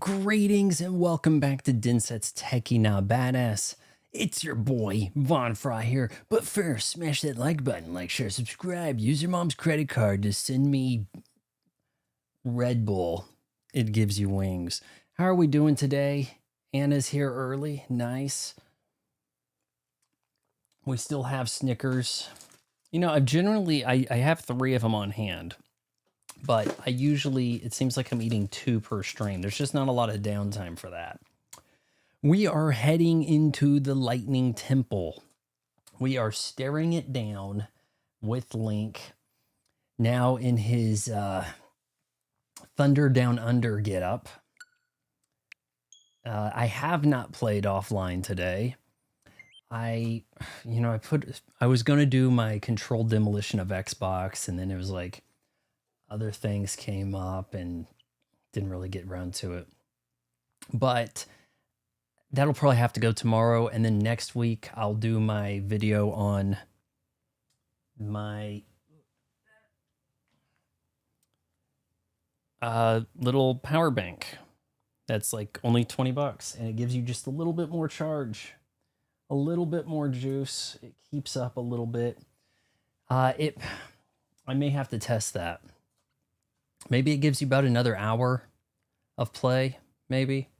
Greetings and welcome back to Dinset's Techie Now Badass. It's your boy, Von Fry here. But first, smash that like button, like, share, subscribe. Use your mom's credit card to send me Red Bull. It gives you wings. How are we doing today? Anna's here early. Nice. We still have Snickers. You know, I have 3 of them on hand. But I usually, it seems like I'm eating 2 per stream. There's just not a lot of downtime for that. We are heading into the Lightning Temple. We are staring it down with Link now in his Thunder Down Under getup. I have not played offline today. I was going to do my controlled demolition of Xbox, and then it was like, other things came up and didn't really get around to it. But that'll probably have to go tomorrow. And then next week, I'll do my video on my little power bank. That's like only 20 bucks. And it gives you just a little bit more charge, a little bit more juice. It keeps up a little bit. I may have to test that. Maybe it gives you about another hour of play, maybe.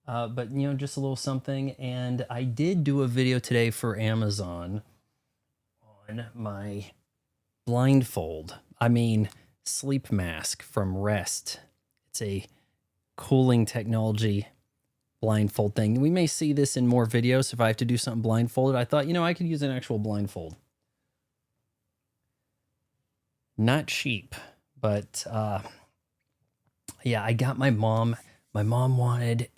But, you know, just a little something. And I did do a video today for Amazon on my sleep mask from Rest. It's a cooling technology blindfold thing. We may see this in more videos if I have to do something blindfolded. I thought, you know, I could use an actual blindfold. Not cheap. But, yeah, I got my mom wanted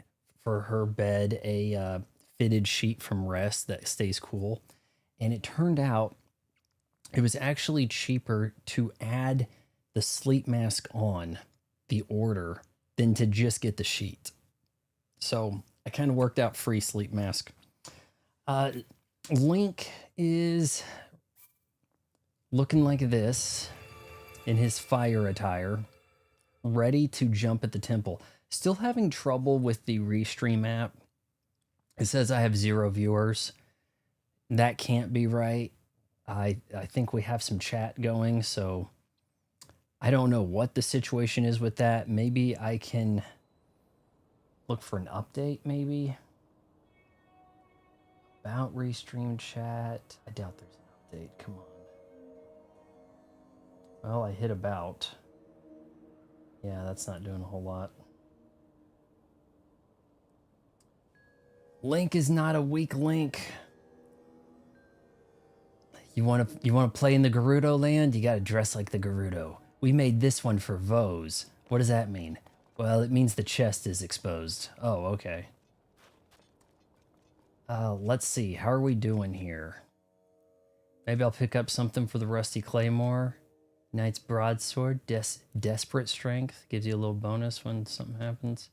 for her bed a fitted sheet from Rest that stays cool. And it turned out it was actually cheaper to add the sleep mask on the order than to just get the sheet. So I kind of worked out free sleep mask. Link is looking like this in his fire attire, ready to jump at the temple. Still having trouble with the Restream app. It says I have 0 viewers. That can't be right. I think we have some chat going, so I don't know what the situation is with that. Maybe I can look for an update, maybe. About Restream chat. I doubt there's an update. Come on. Well, I hit about. Yeah, that's not doing a whole lot. Link is not a weak link. You want to play in the Gerudo land? You got to dress like the Gerudo. We made this one for Vos. What does that mean? Well, it means the chest is exposed. Oh, okay. Let's see. How are we doing here? Maybe I'll pick up something for the Rusty Claymore. Knight's Broadsword, Desperate Strength, gives you a little bonus when something happens.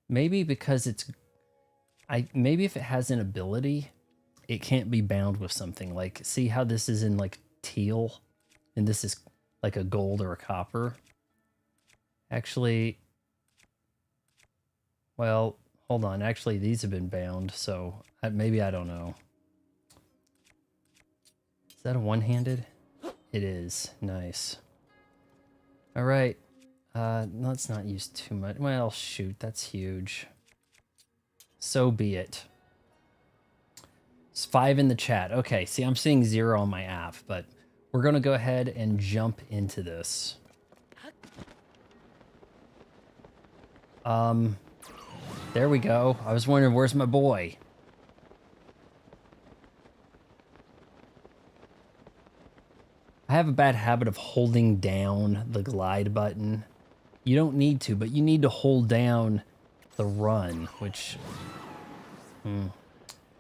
Maybe because maybe if it has an ability, it can't be bound with something. Like, see how this is in like teal, and this is like a gold or a copper? Actually, well, hold on. Actually, these have been bound, so maybe I don't know. Is that a one-handed? It is. Nice. All right. Let's not use too much. Well, shoot, that's huge. So be it. It's 5 in the chat. Okay, see, I'm seeing 0 on my app, but we're going to go ahead and jump into this. There we go. I was wondering, where's my boy? I have a bad habit of holding down the glide button. You don't need to, but you need to hold down the run, which...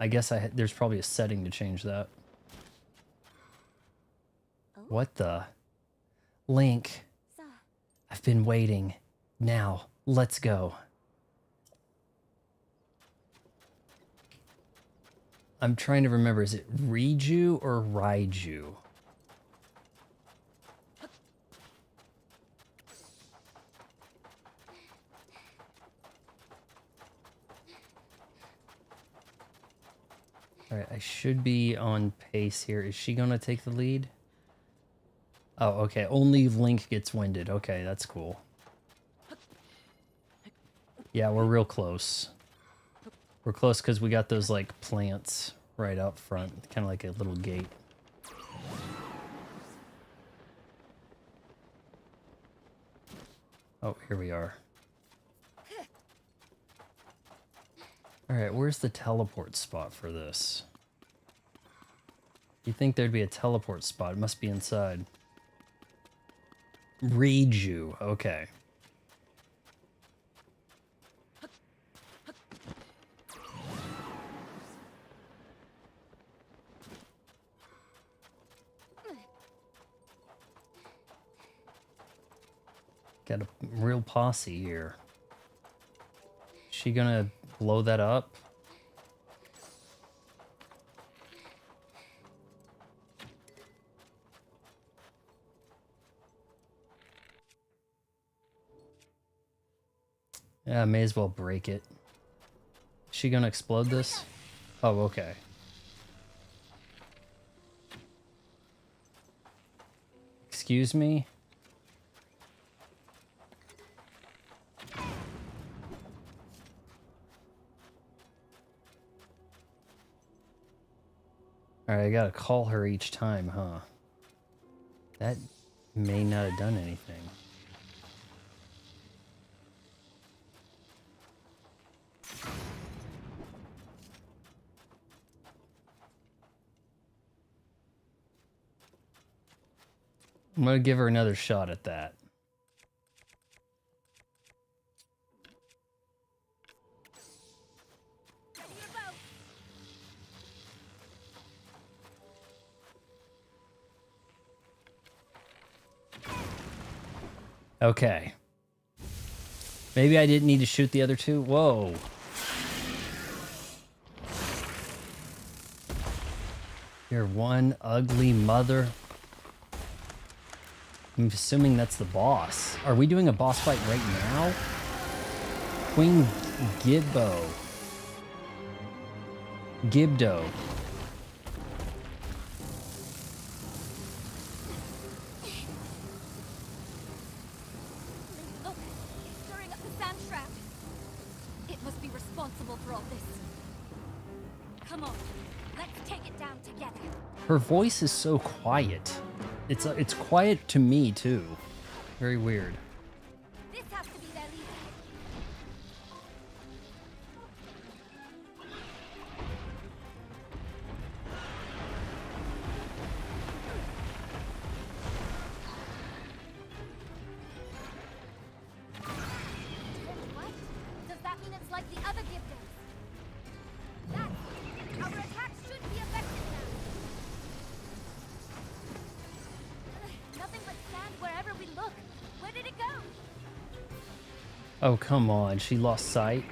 I guess there's probably a setting to change that. What the? Link. I've been waiting. Now, let's go. I'm trying to remember, is it Riju or Raiju? Alright, I should be on pace here. Is she gonna take the lead? Oh, okay. Only Link gets winded. Okay, that's cool. Yeah, we're real close. We're close because we got those, like, plants right up front. Kind of like a little gate. Oh, here we are. Alright, where's the teleport spot for this? You'd think there'd be a teleport spot. It must be inside. Reiju. Okay. Got a real posse here. She gonna blow that up? Yeah, may as well break it. Is she gonna explode this? Oh, okay. Excuse me? Alright, I gotta call her each time, huh? That may not have done anything. I'm gonna give her another shot at that. Okay. Maybe I didn't need to shoot the other two? Whoa. You're one ugly mother. I'm assuming that's the boss. Are we doing a boss fight right now? Queen Gibbo. Gibdo. Look, it's stirring up the sand trap. It must be responsible for all this. Come on, let's take it down together. Her voice is so quiet. It's quiet to me too. Very weird. This has to be their leader. What? Does that mean it's like the other gifters? That our attacks should be effective now. Nothing but sand wherever we look. Where did it go? Oh, come on. She lost sight.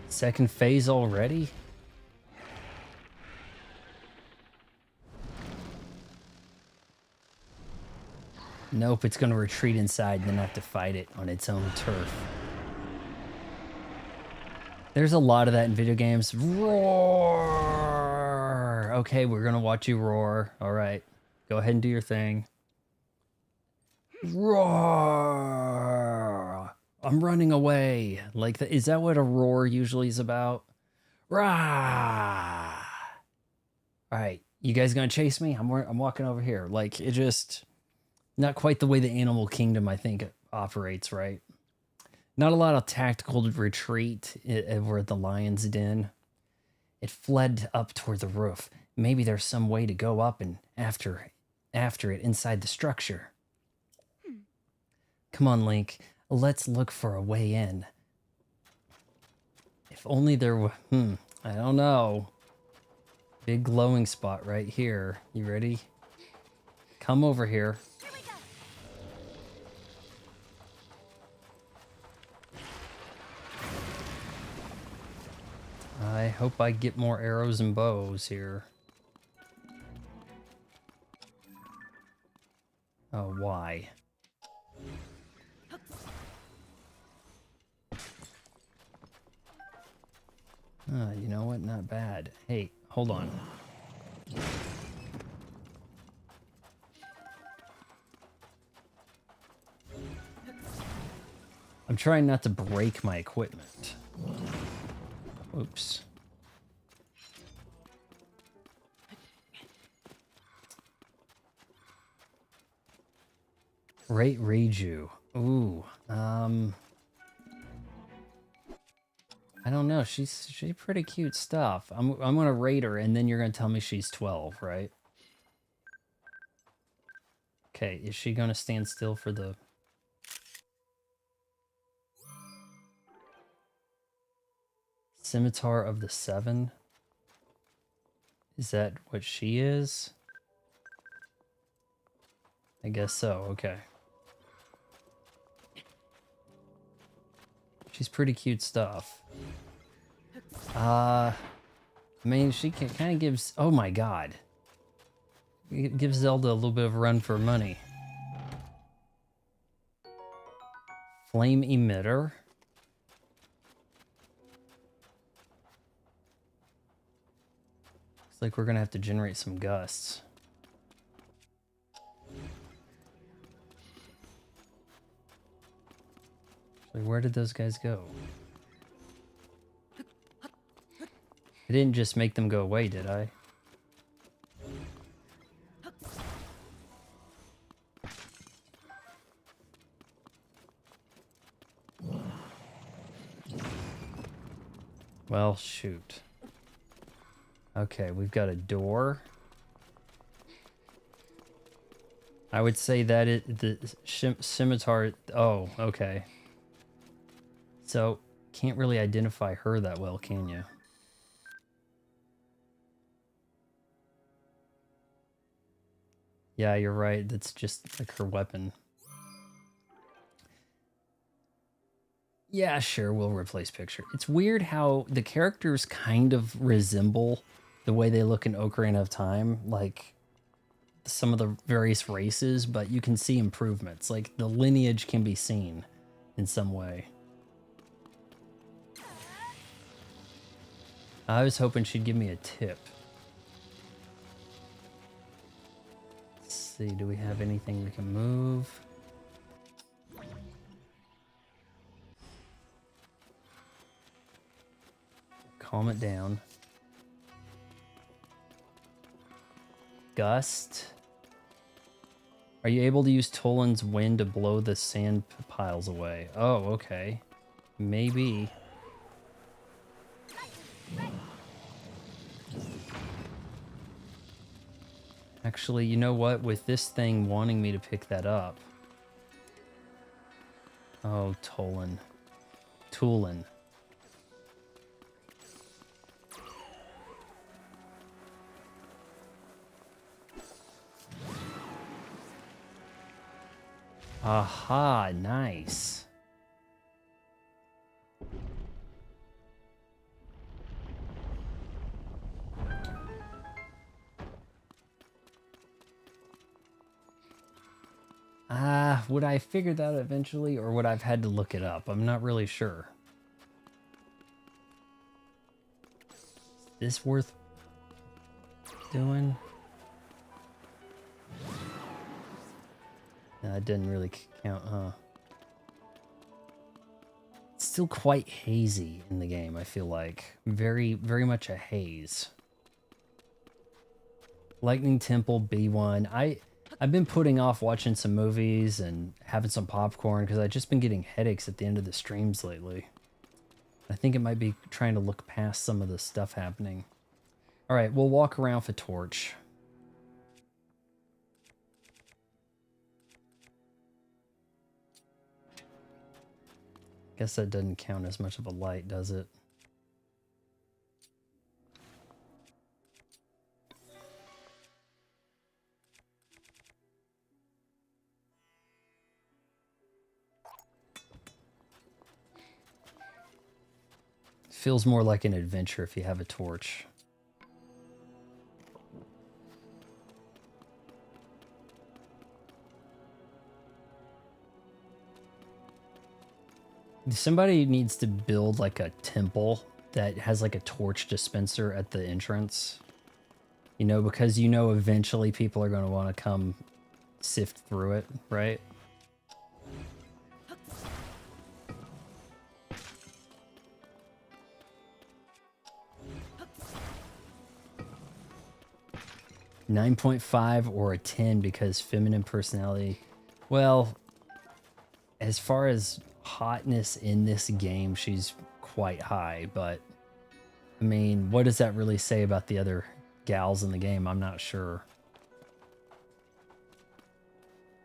Second phase already? Nope, it's gonna retreat inside and then have to fight it on its own turf. There's a lot of that in video games. Roar! Okay, we're gonna watch you roar. Alright. Go ahead and do your thing. Roar! I'm running away. Like, is that what a roar usually is about? Rah! Alright, you guys gonna chase me? I'm walking over here. Like, it just... Not quite the way the animal kingdom, I think, operates, right? Not a lot of tactical retreat over at the lion's den. It fled up toward the roof. Maybe there's some way to go up and after it inside the structure. Come on, Link. Let's look for a way in. If only there were... I don't know. Big glowing spot right here. You ready? Come over here. I hope I get more arrows and bows here. Oh, why? You know what? Not bad. Hey, hold on. I'm trying not to break my equipment. Oops. Rate Reiju. Ooh. I don't know. She's pretty cute stuff. I'm gonna rate her, and then you're gonna tell me she's 12, right? Okay. Is she gonna stand still for the? Scimitar of the Seven? Is that what she is? I guess so, okay. She's pretty cute stuff. I mean, she kind of gives... Oh my god. It gives Zelda a little bit of a run for money. Flame emitter? Looks like we're gonna have to generate some gusts. Like, where did those guys go? I didn't just make them go away, did I? Well, shoot. Okay, we've got a door. I would say that the scimitar... Oh, okay. So, can't really identify her that well, can you? Yeah, you're right. That's just like her weapon. Yeah, sure, we'll replace picture. It's weird how the characters kind of resemble the way they look in Ocarina of Time, like some of the various races, but you can see improvements. Like the lineage can be seen in some way. I was hoping she'd give me a tip. Let's see, do we have anything we can move? Calm it down. Gust. Are you able to use Toland's wind to blow the sand piles away? Oh, okay. Maybe. Actually, you know what? With this thing wanting me to pick that up. Oh, Toland. Toolin. Aha, nice. Would I figure that out eventually, or would I have had to look it up? I'm not really sure. Is this worth doing? No, it didn't really count, huh? It's still quite hazy in the game, I feel like. Very, very much a haze. Lightning Temple B1. I've been putting off watching some movies and having some popcorn because I've just been getting headaches at the end of the streams lately. I think it might be trying to look past some of the stuff happening. All right, we'll walk around for torch. Guess that doesn't count as much of a light, does it? Feels more like an adventure if you have a torch. Somebody needs to build like a temple that has like a torch dispenser at the entrance. You know, because you know eventually people are going to want to come sift through it, right? .5 or a 10 because feminine personality. Well, as far as hotness in this game, she's quite high, but I mean, what does that really say about the other gals in the game? I'm not sure.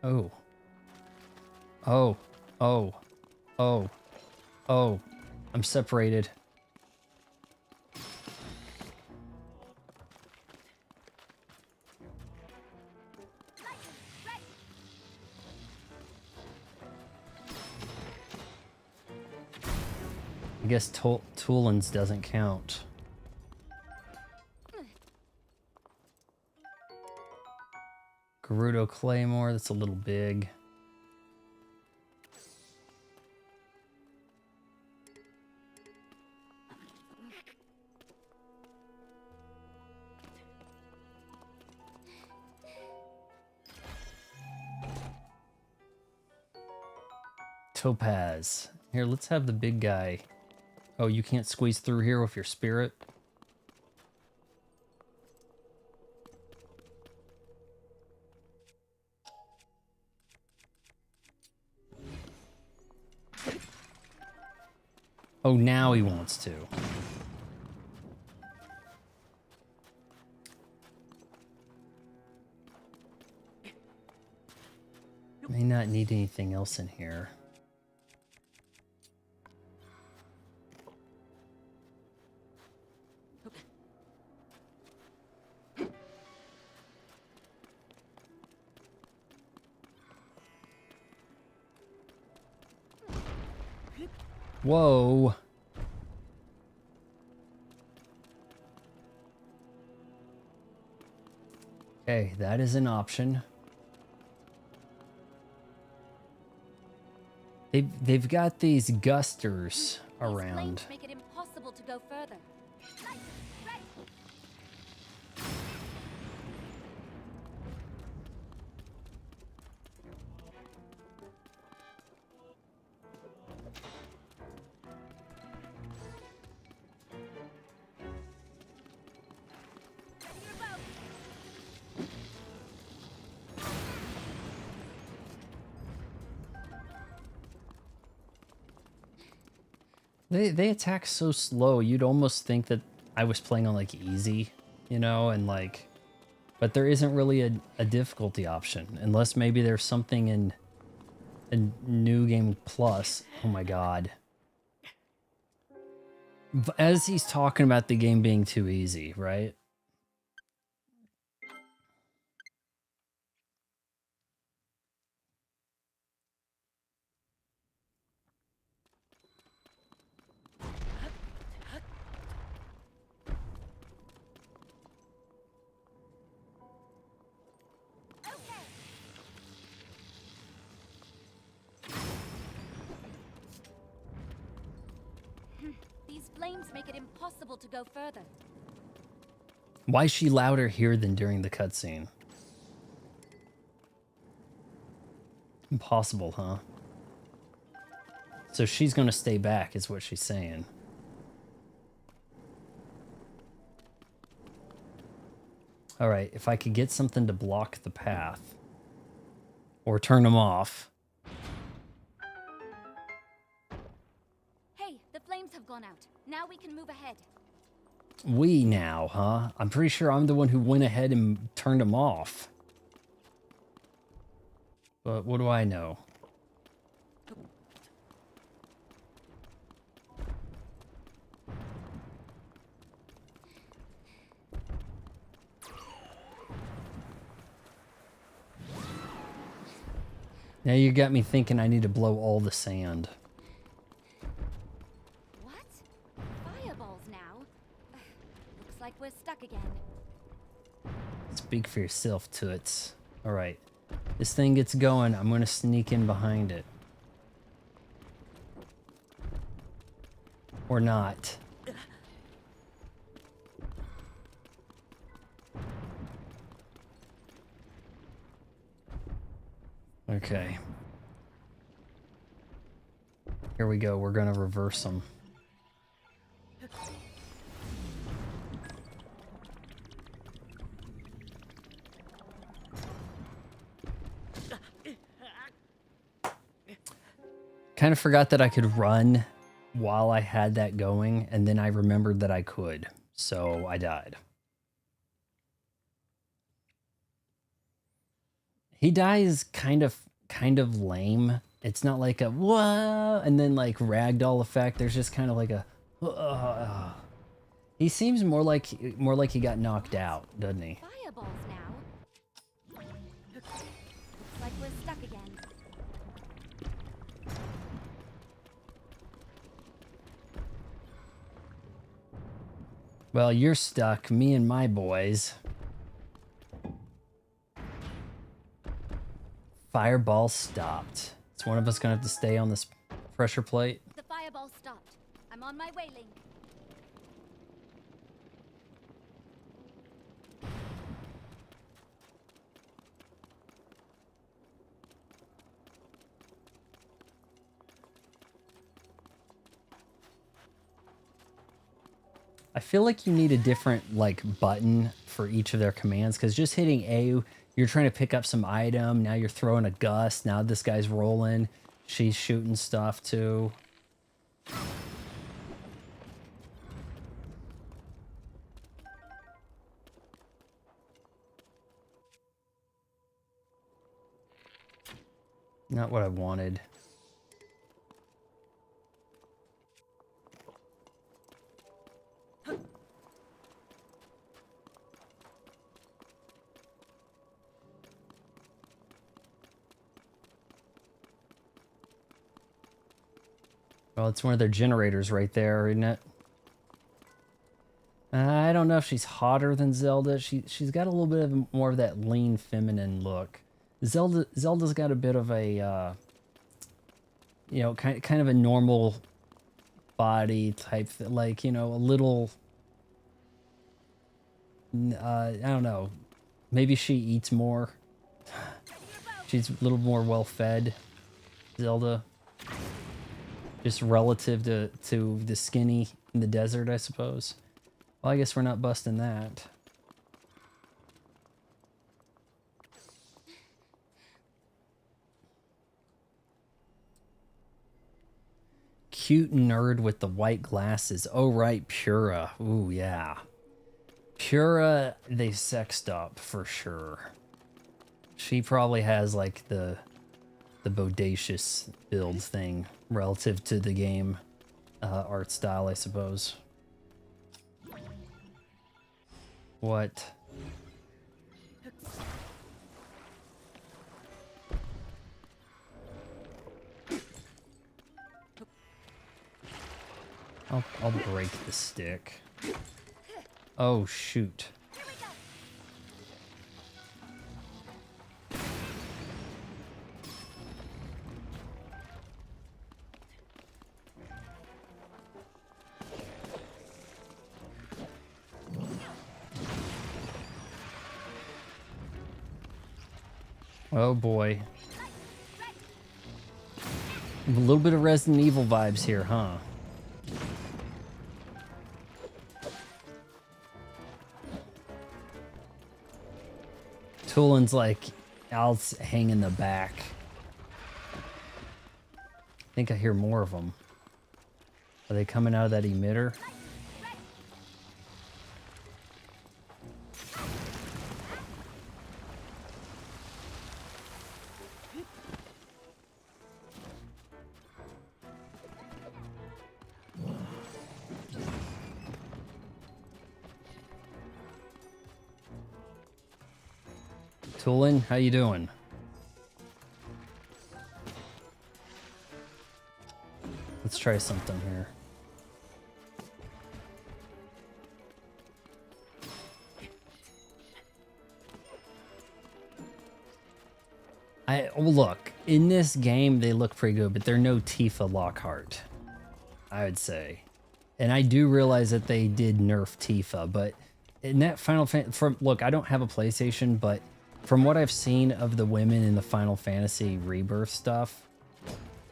Oh. Oh. Oh. Oh. Oh. I'm separated. I guess Tulans doesn't count. Gerudo Claymore, that's a little big. Topaz. Here, let's have the big guy. Oh, you can't squeeze through here with your spirit? Oh, now he wants to. May not need anything else in here. Whoa. Okay, that is an option. They've got these gusters around. These flames make it impossible to go further. They attack so slow, you'd almost think that I was playing on like easy, you know, and like, but there isn't really a difficulty option unless maybe there's something in a new game plus. Oh my god. As he's talking about the game being too easy, right? These flames make it impossible to go further. Why is she louder here than during the cutscene? Impossible, huh? So she's gonna stay back, is what she's saying. Alright, if I could get something to block the path. Or turn them off. Hey, the flames have gone out. Now we can move ahead. We now, huh? I'm pretty sure I'm the one who went ahead and turned them off. But what do I know? Now you got me thinking I need to blow all the sand. What? Fireballs now? Looks like we're stuck again. Speak for yourself, Toots. Alright. This thing gets going. I'm going to sneak in behind it. Or not. Okay. Here we go. We're gonna reverse them. Kind of forgot that I could run while I had that going, and then I remembered that I could, so I died. He dies kind of lame. It's not like a whoa and then like ragdoll effect. There's just kind of like a he seems more like he got knocked out, doesn't he? Fireballs now. Looks like we're stuck again. Well, you're stuck, me and my boys. Fireball stopped. Is one of us gonna have to stay on this pressure plate? The fireball stopped. I'm on my way, Link. I feel like you need a different like button for each of their commands, because just hitting A, you're trying to pick up some item. Now you're throwing a gust. Now this guy's rolling. She's shooting stuff too. Not what I wanted. Well, it's one of their generators right there, isn't it? I don't know if she's hotter than Zelda. She's got a little bit of more of that lean feminine look. Zelda's got a bit of a you know, kind of a normal body type, like, you know, a little I don't know. Maybe she eats more. She's a little more well fed, Zelda. Just relative to the skinny in the desert, I suppose. Well, I guess we're not busting that. Cute nerd with the white glasses. Oh, right, Pura. Ooh, yeah. Pura, they sexed up for sure. She probably has like the bodacious build thing relative to the game art style, I suppose. What? I'll break the stick. Oh, shoot. Oh boy. A little bit of Resident Evil vibes here, huh? Tulin's like, I'll hang in the back. I think I hear more of them. Are they coming out of that emitter? Tulin, how you doing? Let's try something here. Look, in this game they look pretty good, but they're no Tifa Lockhart, I would say. And I do realize that they did nerf Tifa, but in that Final Fantasy, look, I don't have a PlayStation, but from what I've seen of the women in the Final Fantasy Rebirth stuff,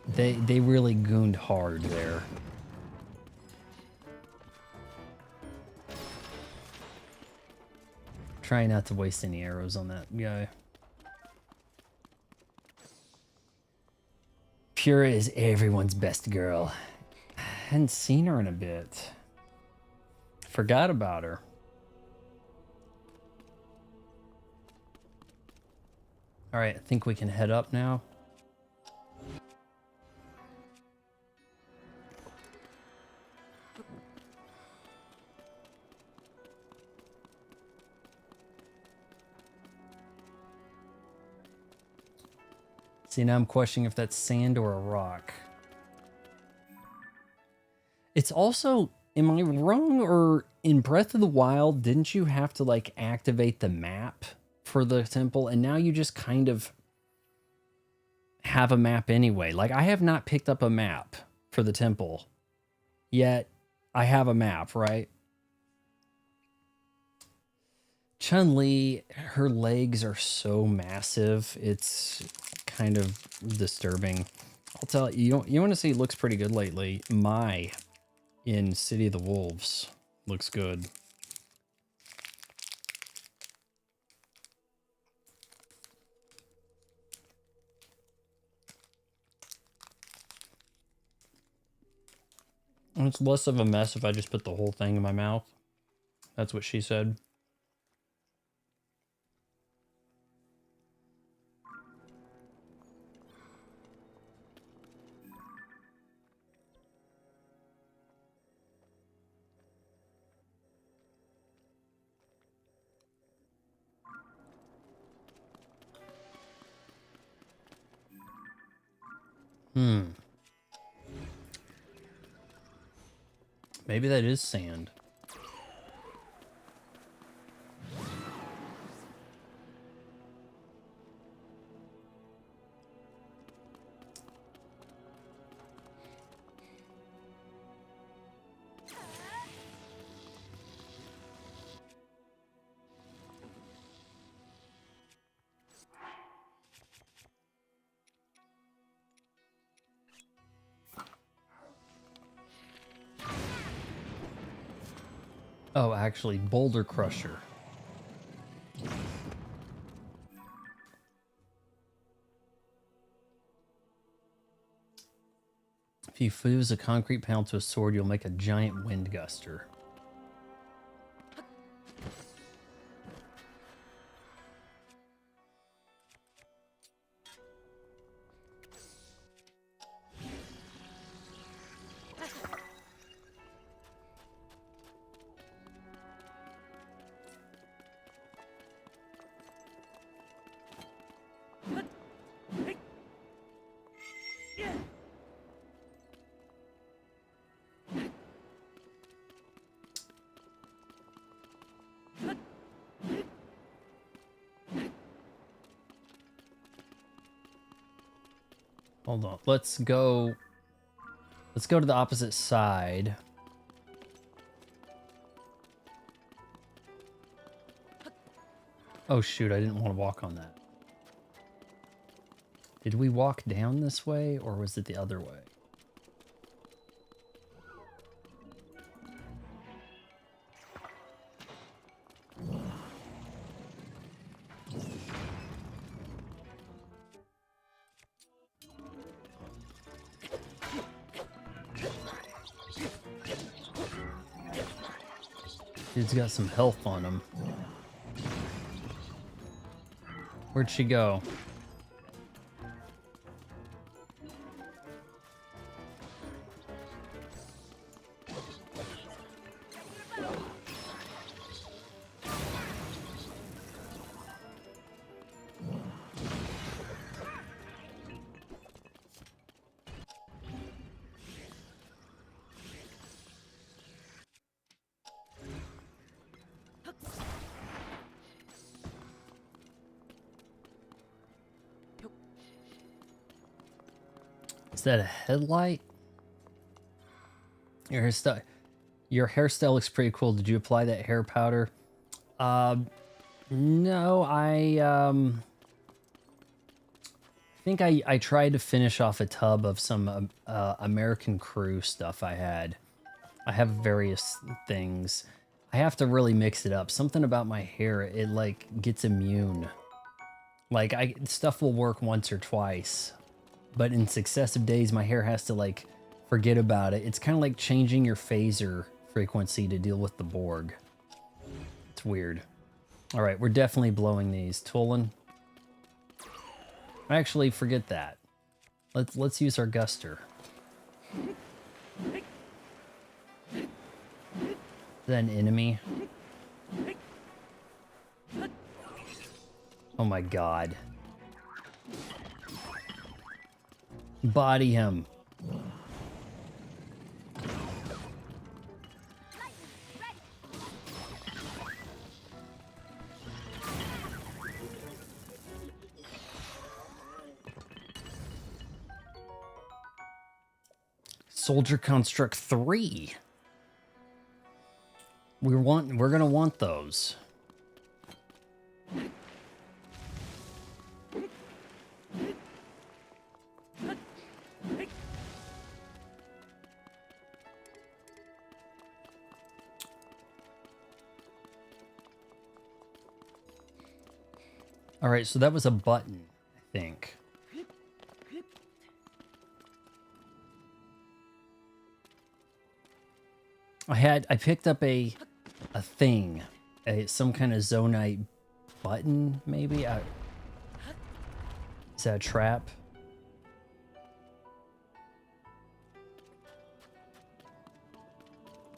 they really gooned hard there. Try not to waste any arrows on that guy. Pura is everyone's best girl. Hadn't seen her in a bit. Forgot about her. All right, I think we can head up now. See, now I'm questioning if that's sand or a rock. It's also, am I wrong, or in Breath of the Wild, didn't you have to like activate the map for the temple? And now you just kind of have a map anyway. Like, I have not picked up a map for the temple, yet I have a map, right? Chun-Li, her legs are so massive. It's kind of disturbing. I'll tell you, you want to see, looks pretty good lately. Mai in City of the Wolves looks good. And it's less of a mess if I just put the whole thing in my mouth. That's what she said. Maybe that is sand. Oh, actually, Boulder Crusher. If you fuse a concrete panel to a sword, you'll make a giant wind guster. Hold on. Let's go to the opposite side. Oh shoot, I didn't want to walk on that. Did we walk down this way, or was it the other way? Dude's got some health on him. Where'd she go? Is that a headlight? Your hairstyle looks pretty cool. Did you apply that hair powder? No, think I tried to finish off a tub of some American Crew stuff I had. I have various things. I have to really mix it up. Something about my hair, it like gets immune. Like stuff will work once or twice, but in successive days my hair has to like forget about it. It's kind of like changing your phaser frequency to deal with the Borg. It's weird. All right, we're definitely blowing these. Tolan. Actually, forget that. Let's use our Guster. Is that an enemy? Oh my god. Body him. Soldier Construct 3. We're gonna want those. All right, so that was a button, I think. I picked up a thing, some kind of zonite button, maybe. Is that a trap?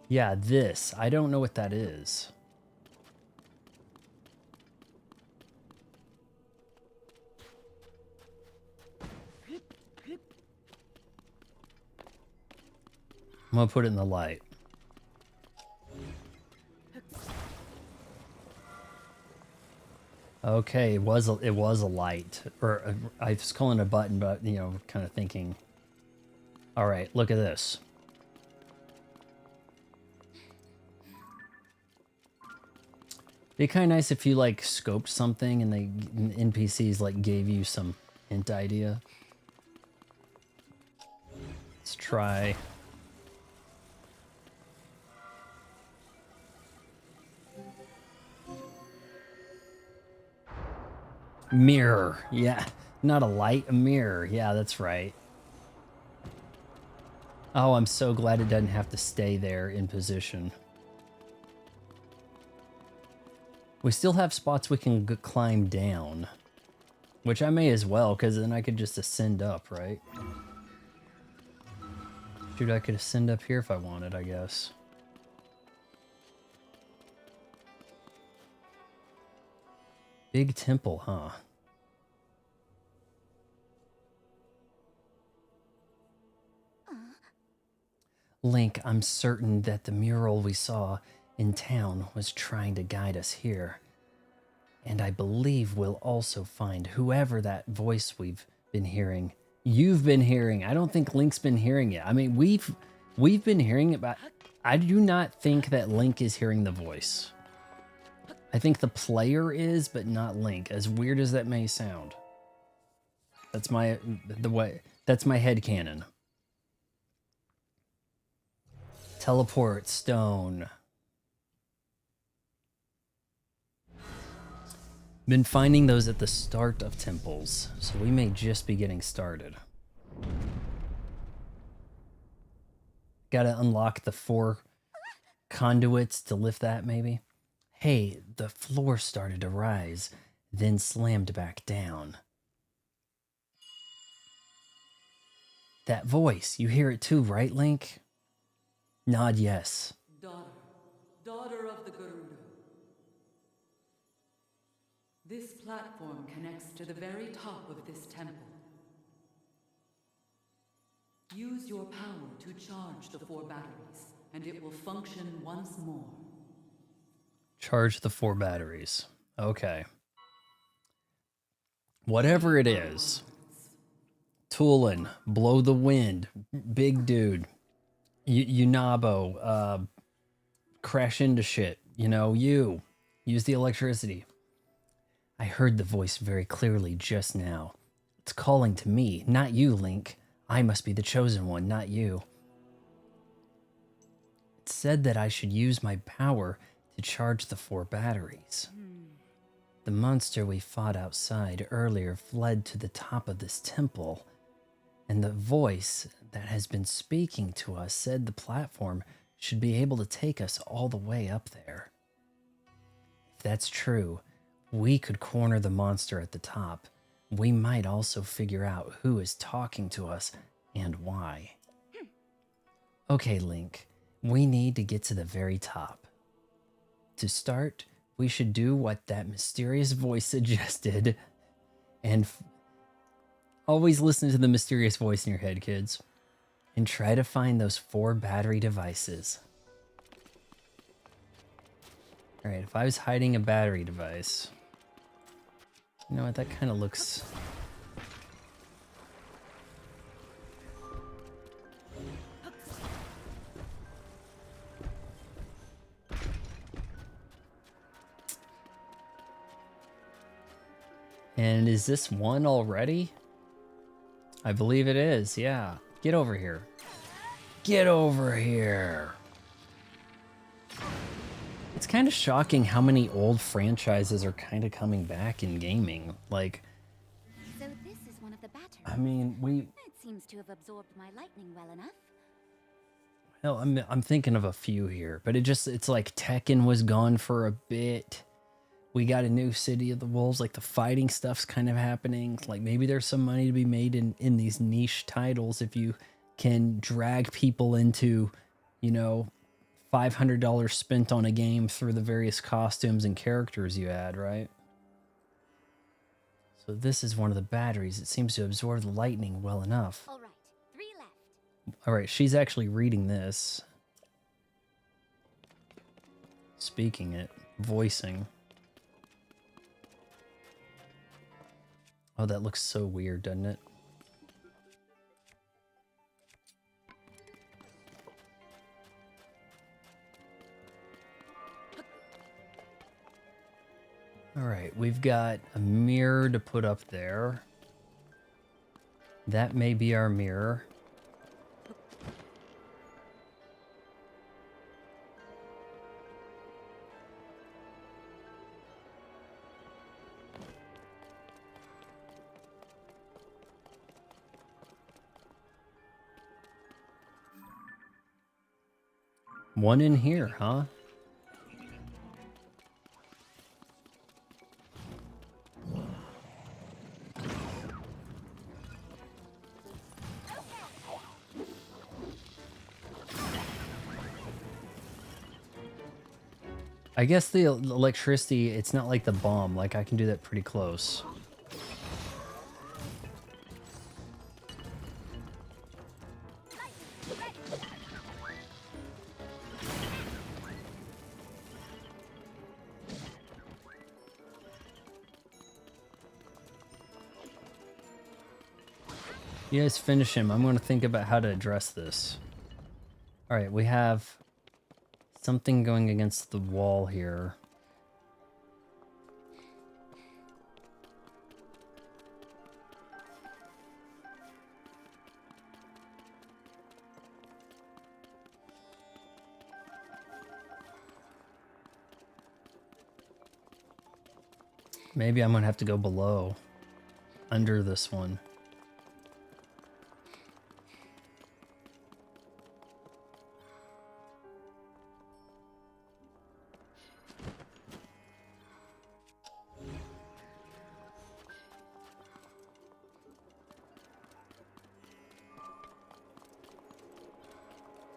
Yeah, this. I don't know what that is. I'm gonna put it in the light. Okay, it was a light, or I was calling it a button, but you know, kind of thinking. All right, look at this. Be kind of nice if you like scoped something and the NPCs like gave you some hint idea. Let's try. Mirror. Yeah, not a light, a mirror. Yeah, that's right. Oh, I'm so glad it doesn't have to stay there in position. We still have spots we can climb down, which I may as well, because then I could just ascend up, right? Dude, I could ascend up here if I wanted, I guess. Big temple, huh? Link, I'm certain that the mural we saw in town was trying to guide us here. And I believe we'll also find whoever that voice we've been hearing. You've been hearing. I don't think Link's been hearing it. I mean, we've been hearing it, but I do not think that Link is hearing the voice. I think the player is, but not Link, as weird as that may sound. That's my headcanon. Teleport stone. Been finding those at the start of temples, so we may just be getting started. Gotta unlock the 4 conduits to lift that, maybe? Hey, the floor started to rise, then slammed back down. That voice, you hear it too, right, Link? Nod yes. Daughter of the Gerudo. This platform connects to the very top of this temple. Use your power to charge the 4 batteries, and it will function once more. Charge the 4 batteries. Okay. Whatever it is. Toolin, blow the wind, big dude. Unabo, crash into shit. You know, use the electricity. heard the voice very clearly just now. It's calling to me, not you, Link. I must be the chosen one, not you. It said that I should use my power to charge the 4 batteries. The monster we fought outside earlier fled to the top of this temple, and the voice that has been speaking to us said the platform should be able to take us all the way up there. If that's true, we could corner the monster at the top. We might also figure out who is talking to us and why. Okay, Link, we need to get to the very top. To start, we should do what that mysterious voice suggested and always listen to the mysterious voice in your head, kids, and try to find those 4 battery devices. All right, if I was hiding a battery device, you know what, that kind of looks... And is this one already? I believe it is, yeah. Get over here. Get over here. It's kind of shocking how many old franchises are kind of coming back in gaming. Like, So this is one of the batteries. I mean, It seems to have absorbed my lightning well enough. Well, I'm thinking of a few here, but it's like Tekken was gone for a bit. We got a new City of the Wolves, like the fighting stuff's kind of happening. Like maybe there's some money to be made in these niche titles if you can drag people into, you know, $500 spent on a game through the various costumes and characters you add, right? So this is one of the batteries. It seems to absorb the lightning well enough. All right, 3 left. All right, she's actually reading this. Speaking it, voicing. Oh, that looks so weird, doesn't it? All right, we've got a mirror to put up there. That may be our mirror. One in here, huh? I guess the electricity, it's not like the bomb. Like, I can do that pretty close. You guys finish him. I'm going to think about how to address this. All right, we have something going against the wall here. Maybe I'm going to have to go below, under this one.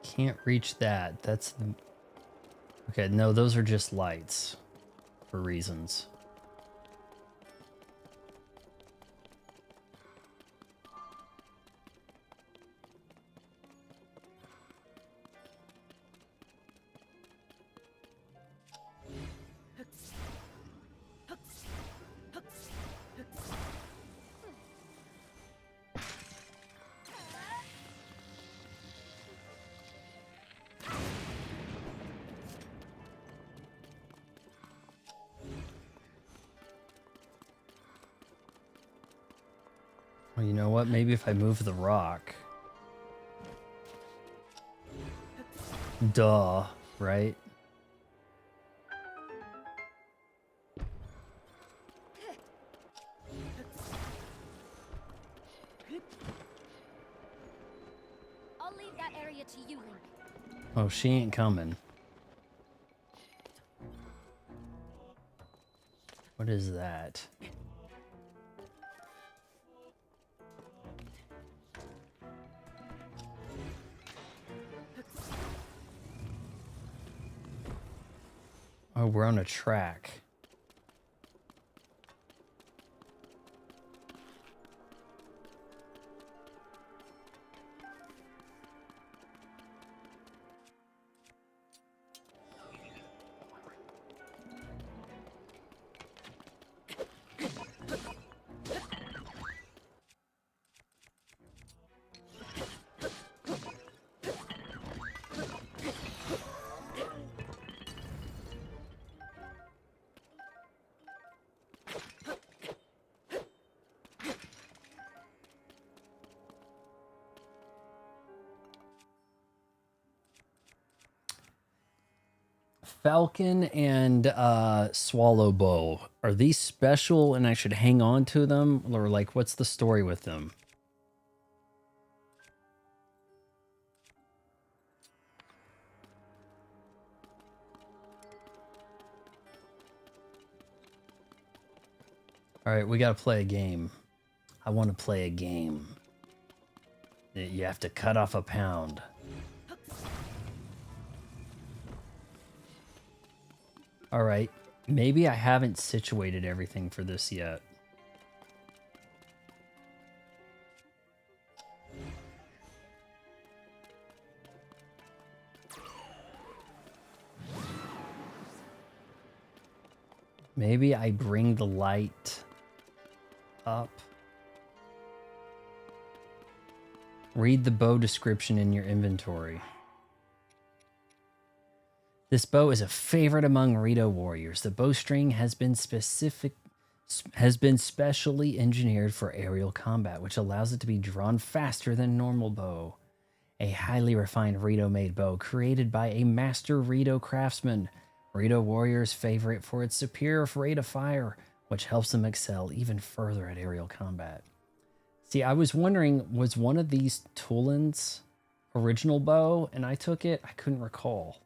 Can't reach that. That's the... Okay, no, those are just lights for reasons. Well, you know what? Maybe if I move the rock. Duh, right? I'll leave that area to you, Link. Oh, she ain't coming. What is that? Oh, we're on a track. Falcon and Swallow Bow. Are these special and I should hang on to them? Or like, what's the story with them? All right, we got to play a game. I want to play a game. You have to cut off a pound. All right, maybe I haven't situated everything for this yet. Maybe I bring the light up. Read the bow description in your inventory. This bow is a favorite among Rito warriors. The bowstring has been specially engineered for aerial combat, which allows it to be drawn faster than normal bow. A highly refined Rito-made bow created by a master Rito craftsman. Rito warriors favor it for its superior rate of fire, which helps them excel even further at aerial combat. See, I was wondering, was one of these Tulin's original bow, and I took it? I couldn't recall.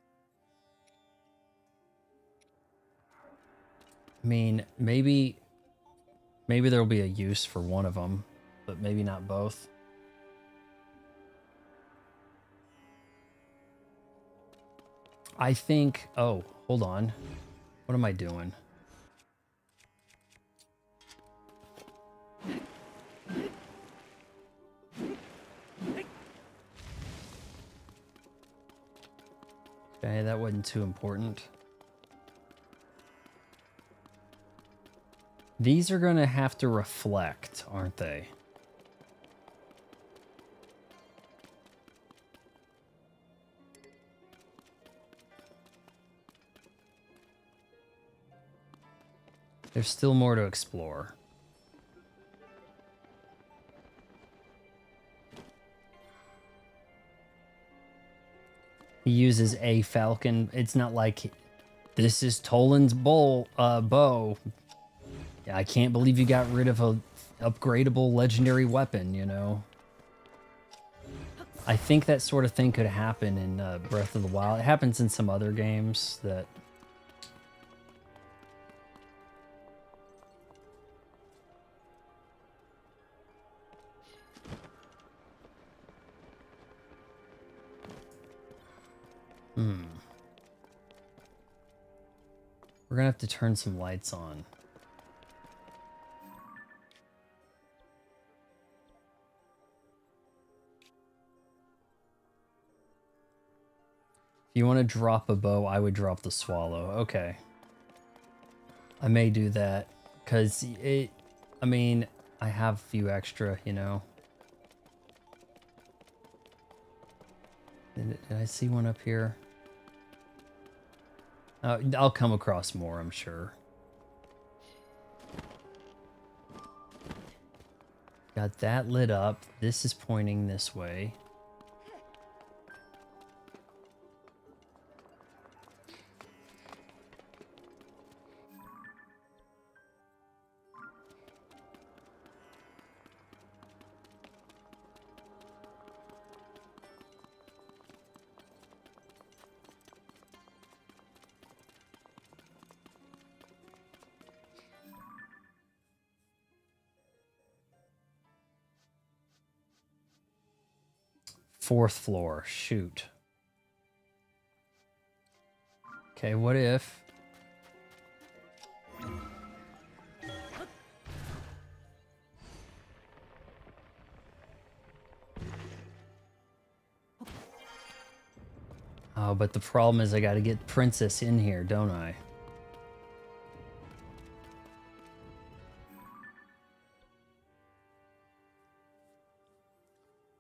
I mean, maybe there'll be a use for one of them, but maybe not both. I think, oh, hold on. What am I doing? Okay, that wasn't too important. These are going to have to reflect, aren't they? There's still more to explore. He uses a falcon. It's not like this is Toland's bow. I can't believe you got rid of a upgradable legendary weapon, you know? I think that sort of thing could happen in Breath of the Wild. It happens in some other games that... We're gonna have to turn some lights on. If you want to drop a bow, I would drop the swallow. Okay. I may do that, because I mean, I have a few extra, you know. Did I see one up here? I'll come across more, I'm sure. Got that lit up. This is pointing this way. Fourth floor. Shoot. Okay, what if... Oh, but the problem is I gotta get Princess in here, don't I?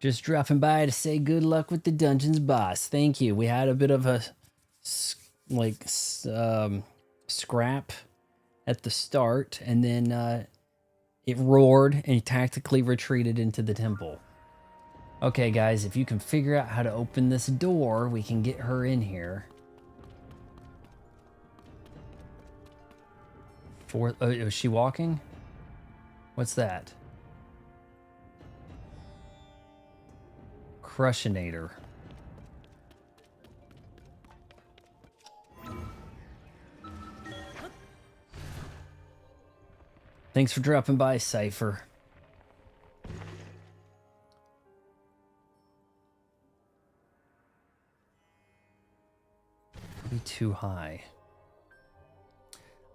Just dropping by to say good luck with the dungeons boss. Thank you. We had a bit of a scrap at the start, and then it roared and he tactically retreated into the temple. Okay, guys, if you can figure out how to open this door, we can get her in here. Is she walking? What's that? Crushinator. Thanks for dropping by, Cypher. Be too high.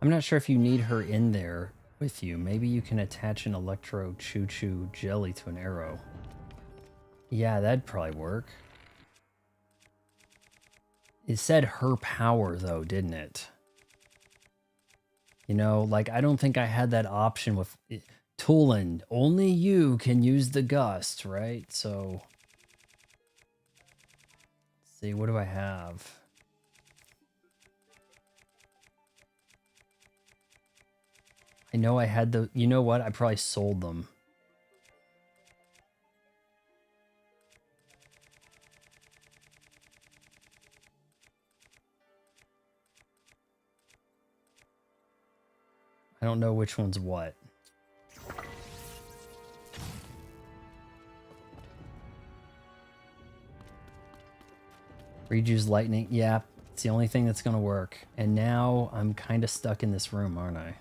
I'm not sure if you need her in there with you. Maybe you can attach an electro choo-choo jelly to an arrow. Yeah, that'd probably work. It said her power, though, didn't it? You know, like, I don't think I had that option with Tulin. Only you can use the gust, right? So, let's see, what do I have? I know I had the... You know what? I probably sold them. I don't know which one's what. Reju's lightning. Yeah, it's the only thing that's going to work. And now I'm kind of stuck in this room, aren't I?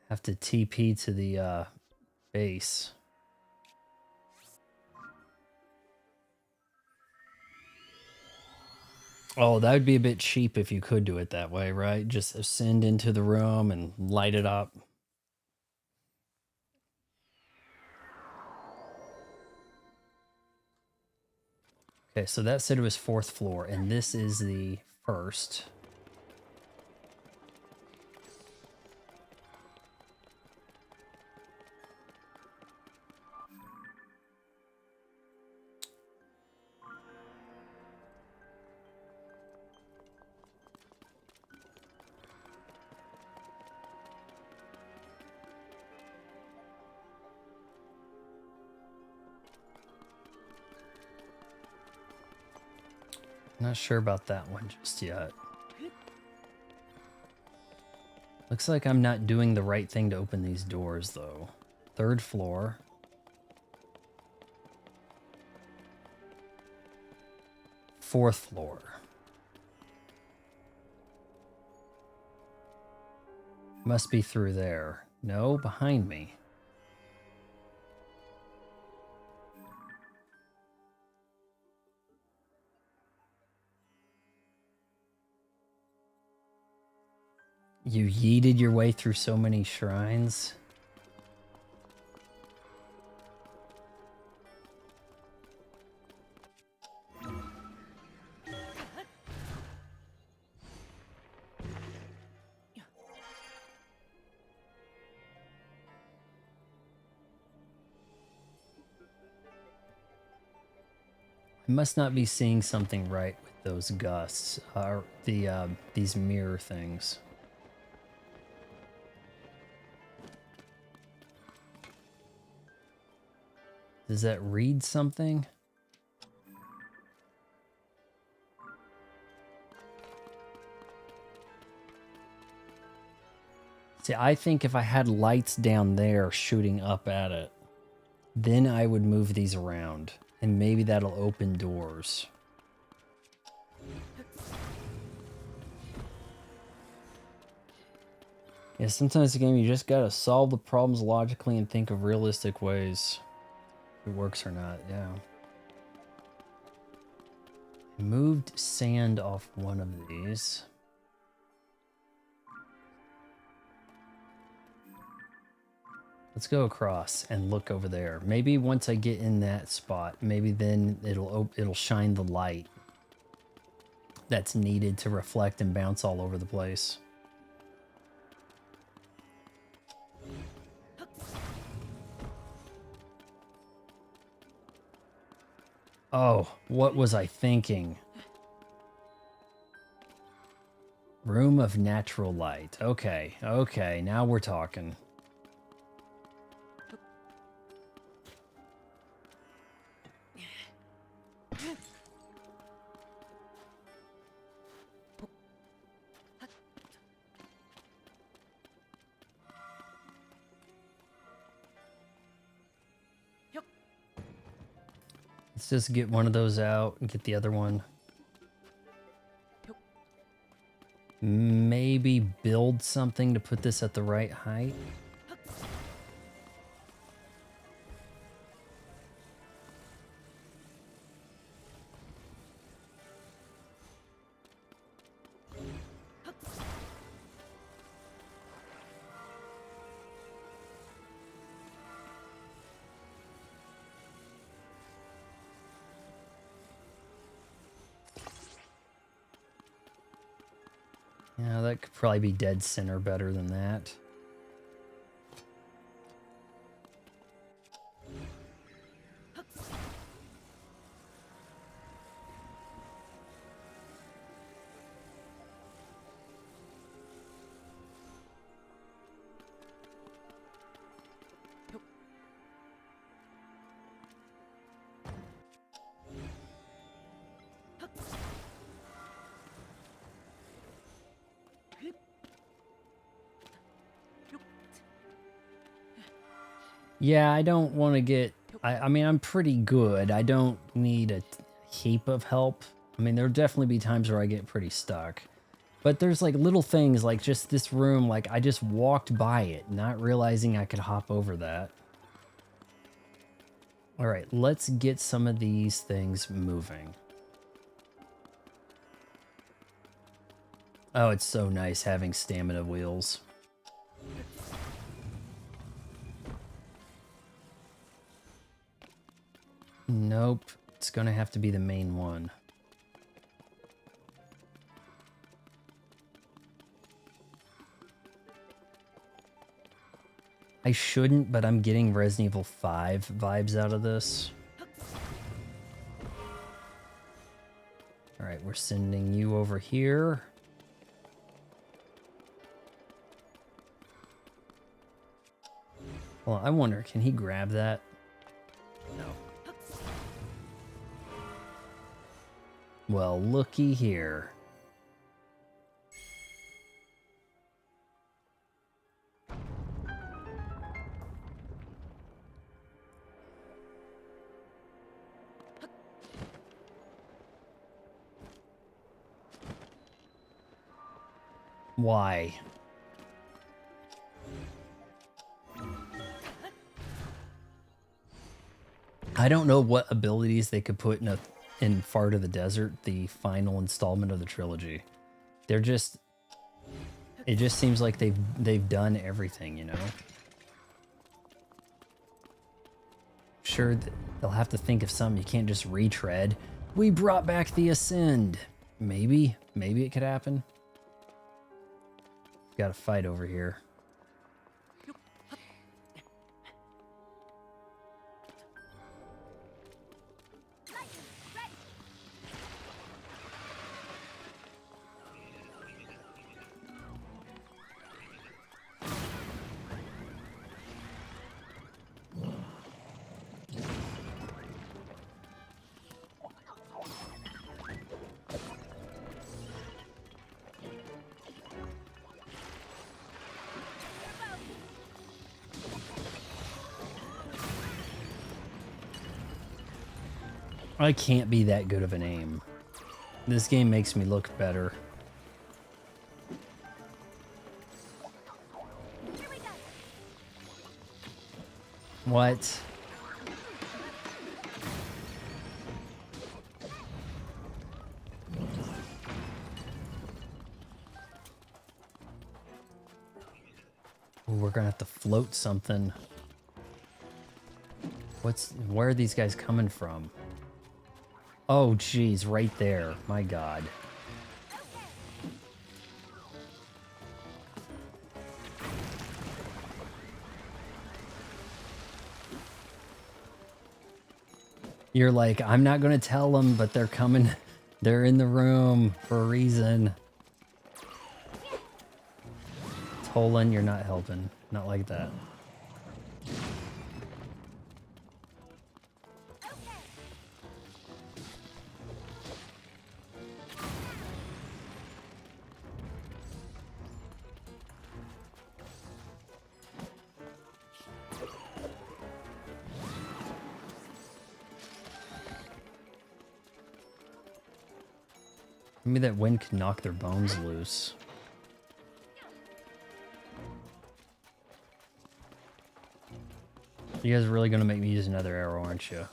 Have to TP to the base. Oh, that would be a bit cheap if you could do it that way, right? Just ascend into the room and light it up. Okay, so that said it was 4th floor, and this is the 1st. Not sure about that one just yet. Looks like I'm not doing the right thing to open these doors, though. 3rd floor. Fourth floor. Must be through there. No, behind me. You yeeted your way through so many shrines. I must not be seeing something right with those gusts, or these mirror things. Does that read something? See, I think if I had lights down there shooting up at it, then I would move these around, and maybe that'll open doors. Yeah, sometimes the game you just gotta solve the problems logically and think of realistic ways. If it works or not, yeah. Moved sand off one of these. Let's go across and look over there. Maybe once I get in that spot, maybe then it'll shine the light that's needed to reflect and bounce all over the place. Oh, what was I thinking? Room of natural light. Okay, okay, now we're talking. Let's just get one of those out and get the other one. Maybe build something to put this at the right height. Yeah, that could probably be dead center better than that. Yeah, I don't want to get... I mean, I'm pretty good. I don't need a heap of help. I mean, there'll definitely be times where I get pretty stuck. But there's like little things like just this room, like I just walked by it, not realizing I could hop over that. All right, let's get some of these things moving. Oh, it's so nice having stamina wheels. Nope, it's gonna have to be the main one. I shouldn't, but I'm getting Resident Evil 5 vibes out of this. Alright, we're sending you over here. Well, I wonder, can he grab that? No. Well, looky here. Why? I don't know what abilities they could put in Far to the Desert, the final installment of the trilogy. They're just... It just seems like they've done everything, you know? Sure, they'll have to think of something. You can't just retread. We brought back the Ascend. Maybe it could happen. Got a fight over here. I can't be that good of an aim. This game makes me look better. Here we go. What? Ooh, we're gonna have to float something. Where are these guys coming from? Oh, geez, right there. My God. You're like, I'm not gonna tell them, but they're coming. They're in the room for a reason. Tolan, you're not helping. Not like that. Maybe that wind could knock their bones loose. You guys are really gonna make me use another arrow, aren't you?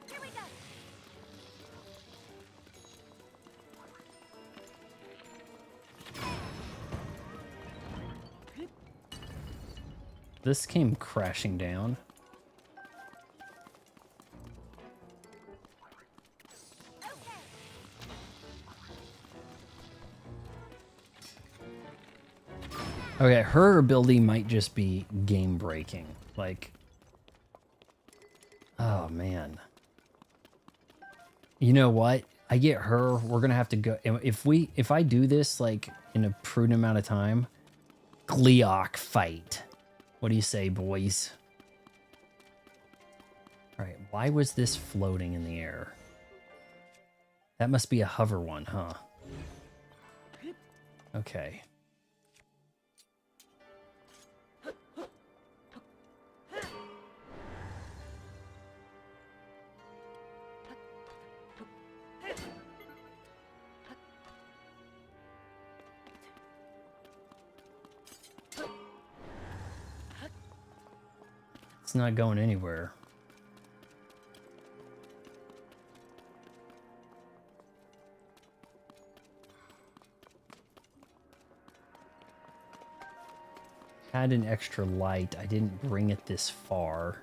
Here we go. This came crashing down. Okay, her ability might just be game breaking. Like, oh man. You know what? I get her. We're gonna have to go. If I do this like in a prudent amount of time, Gleeok fight. What do you say, boys? All right. Why was this floating in the air? That must be a hover one, huh? Okay. It's not going anywhere. Had an extra light. I didn't bring it this far.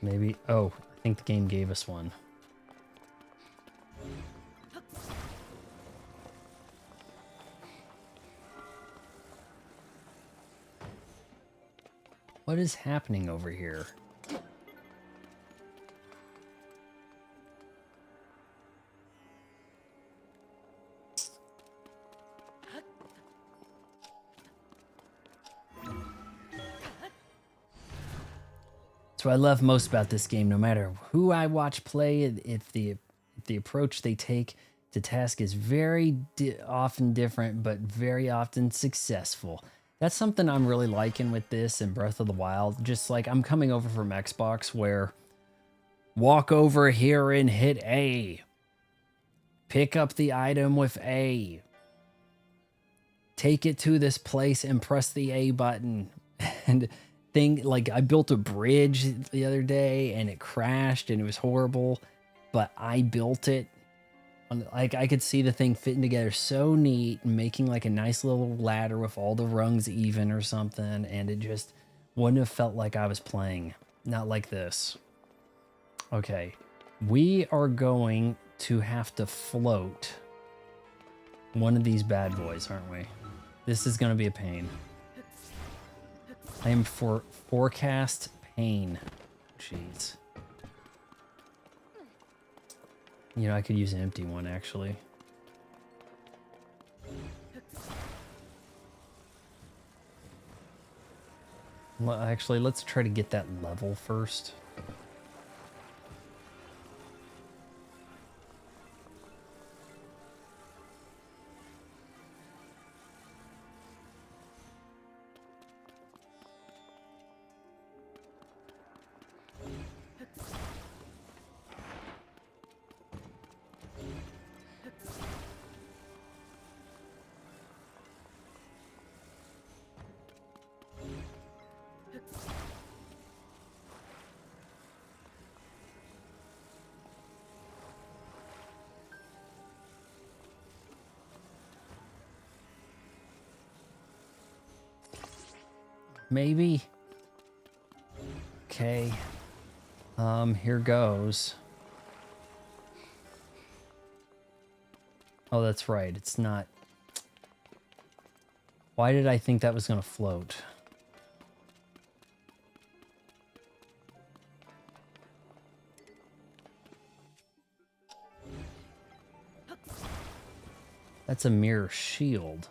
Maybe. Oh, I think the game gave us one. What is happening over here? That's what I love most about this game. No matter who I watch play, if the approach they take to task is very often different, but very often successful. That's something I'm really liking with this and Breath of the Wild. Just like I'm coming over from Xbox where walk over here and hit A. Pick up the item with A. Take it to this place and press the A button. And like I built a bridge the other day and it crashed and it was horrible, but I built it. Like I could see the thing fitting together so neat and making like a nice little ladder with all the rungs even or something, and it just wouldn't have felt like I was playing. Not like this. Okay, we are going to have to float one of these bad boys, aren't we? This is going to be a pain. I am for forecast pain. Jeez. You know, I could use an empty one, actually. Well, actually, let's try to get that level first. Maybe. Okay. Here goes. Oh, that's right. It's not. Why did I think that was going to float? That's a mirror shield.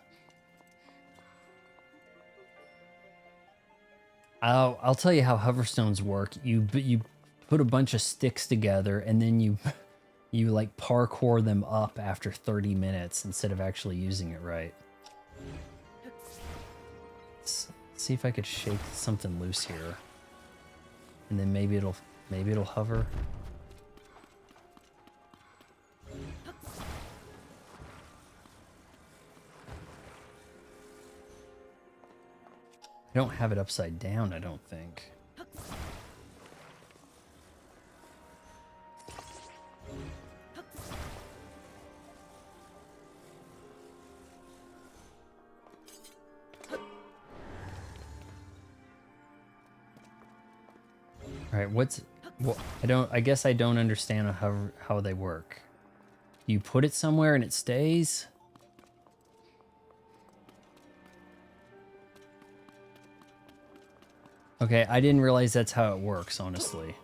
I'll tell you how hoverstones work. You put a bunch of sticks together and then you like parkour them up after 30 minutes instead of actually using it right. Let's see if I could shake something loose here. And then maybe it'll hover. I don't have it upside down, I don't think. All right, well, I guess I don't understand how they work. You put it somewhere and it stays? Okay, I didn't realize that's how it works, honestly.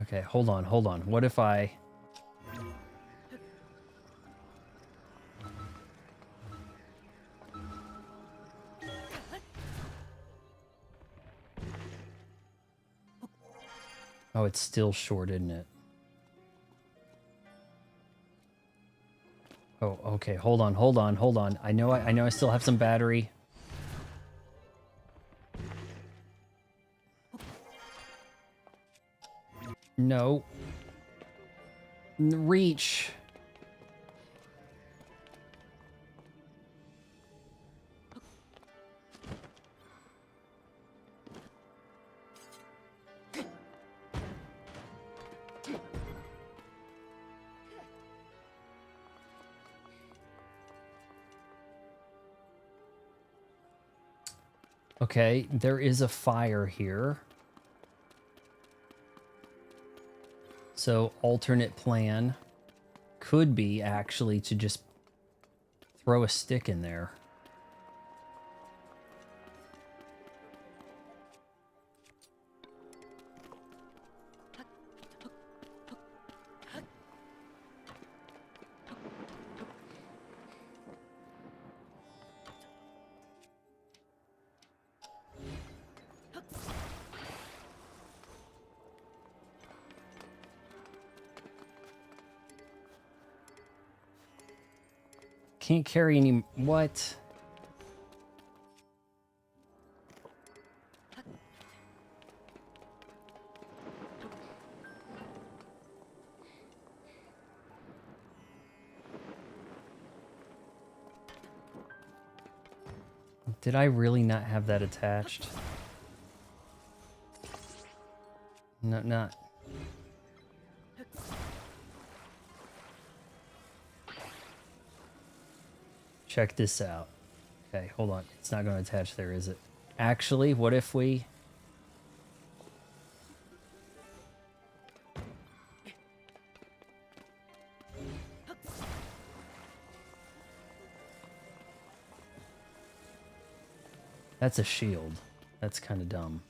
Okay, hold on. What if I... Oh, it's still short, isn't it? Oh, okay, hold on. I know I still have some battery. No. Reach. Okay, there is a fire here. So alternate plan could be actually to just throw a stick in there. Can't carry any... What? Did I really not have that attached? No, not... Check this out. Okay, hold on. It's not going to attach there, is it? Actually, what if we... That's a shield. That's kind of dumb.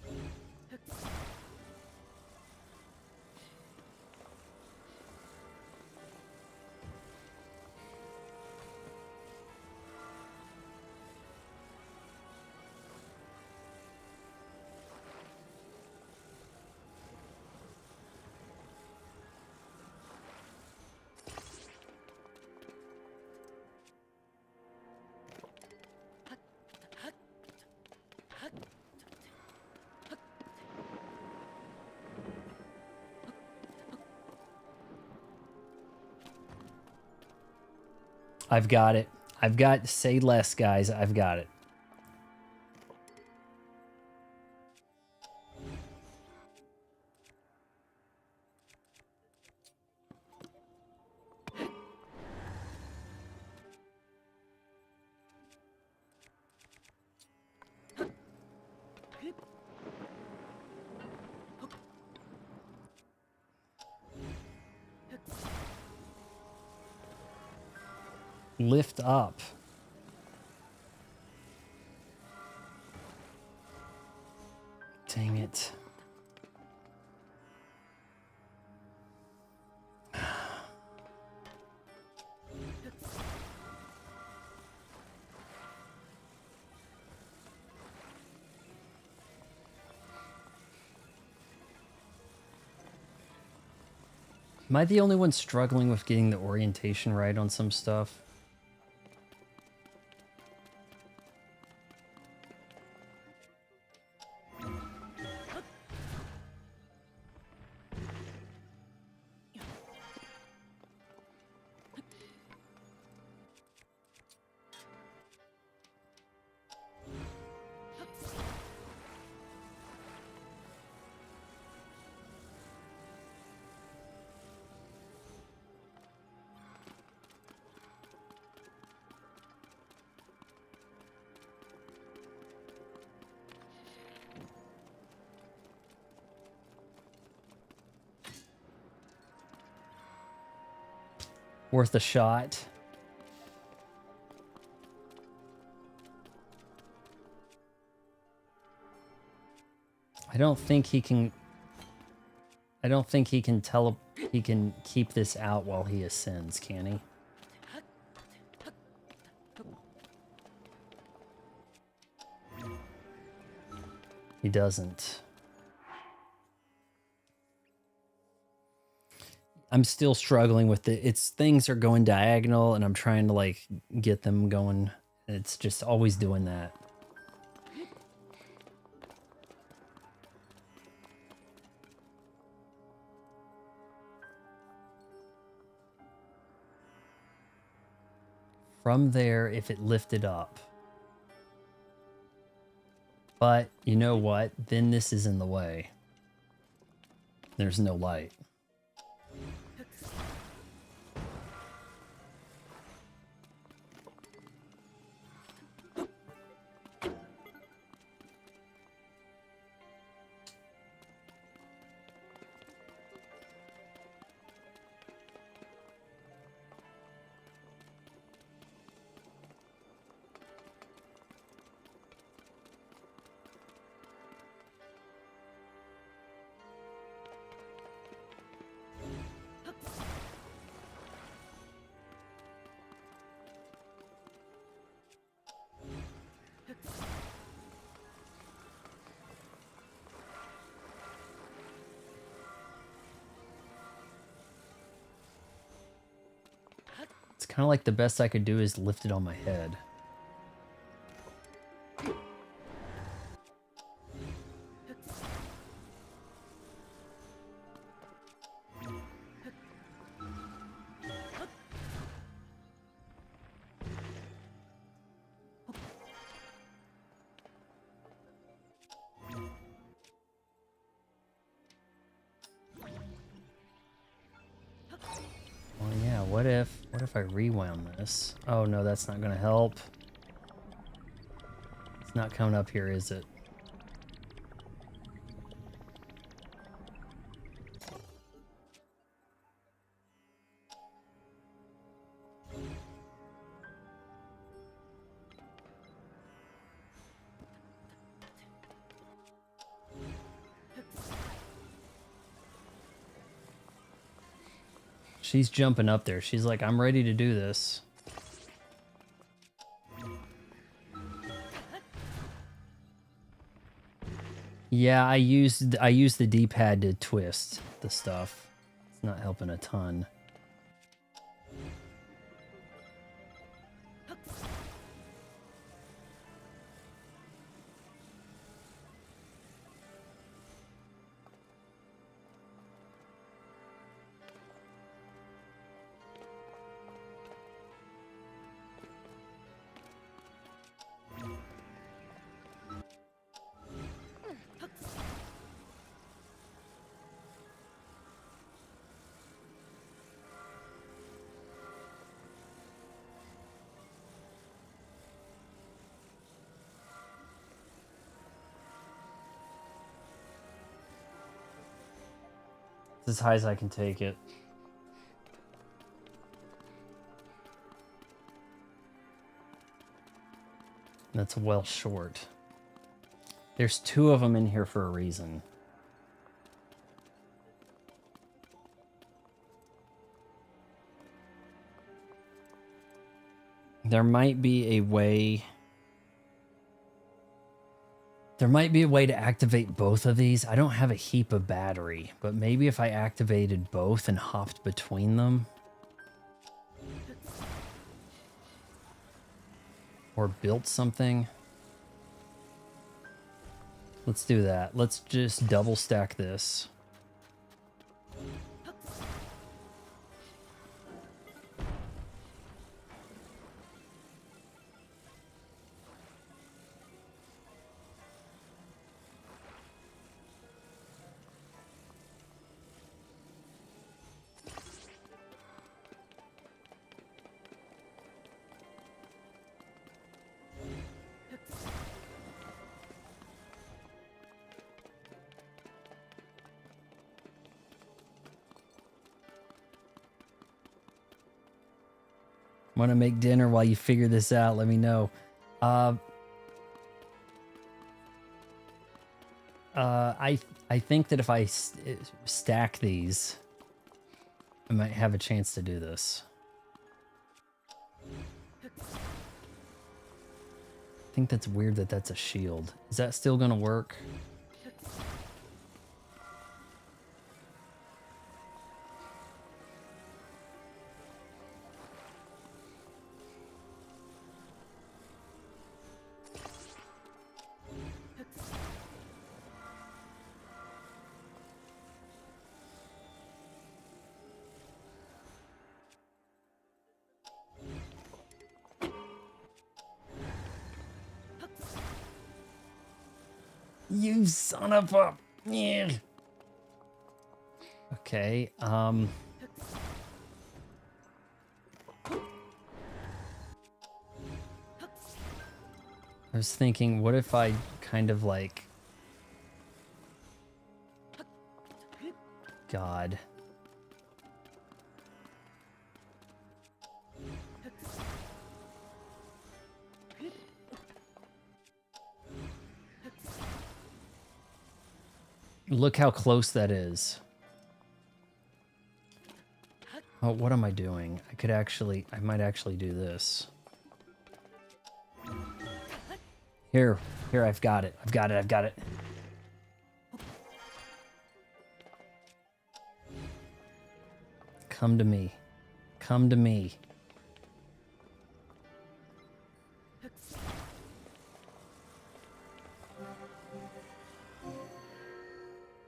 I've got it. I've got, say less, guys. I've got it. Lift up. Dang it. Am I the only one struggling with getting the orientation right on some stuff? Worth a shot. I don't think he can he can keep this out while he ascends, can he? He doesn't. I'm still struggling with it. It's things are going diagonal and I'm trying to like get them going. It's just always doing that. From there, if it lifted up. But you know what? Then this is in the way. There's no light. It's kind of like the best I could do is lift it on my head. Well, yeah, what if I rewound this? Oh no, that's not gonna help. It's not coming up here, is it? She's jumping up there. She's like, I'm ready to do this. Yeah, I used the D-pad to twist the stuff. It's not helping a ton. It's as high as I can take it. That's well short. There's 2 of them in here for a reason. There might be a way... There might be a way to activate both of these. I don't have a heap of battery, but maybe if I activated both and hopped between them. Or built something. Let's do that. Let's just double stack this. Want to make dinner while you figure this out? Let me know. I think that if I stack these, I might have a chance to do this. I think that's weird that that's a shield. Is that still gonna work? You son of a... Yeah. Okay, I was thinking, what if I kind of like... God. Look how close that is. Oh, what am I doing? I might actually do this. Here, I've got it. I've got it. Come to me. Come to me.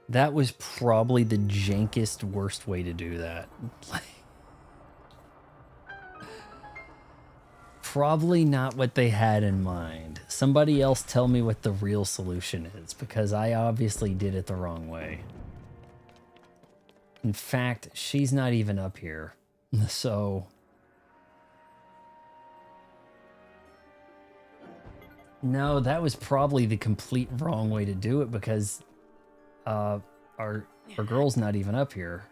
That was probably the jankest, worst way to do that. Probably not what they had in mind. Somebody else tell me what the real solution is, because I obviously did it the wrong way. In fact, she's not even up here. So... No, that was probably the complete wrong way to do it, because... our girl's not even up here.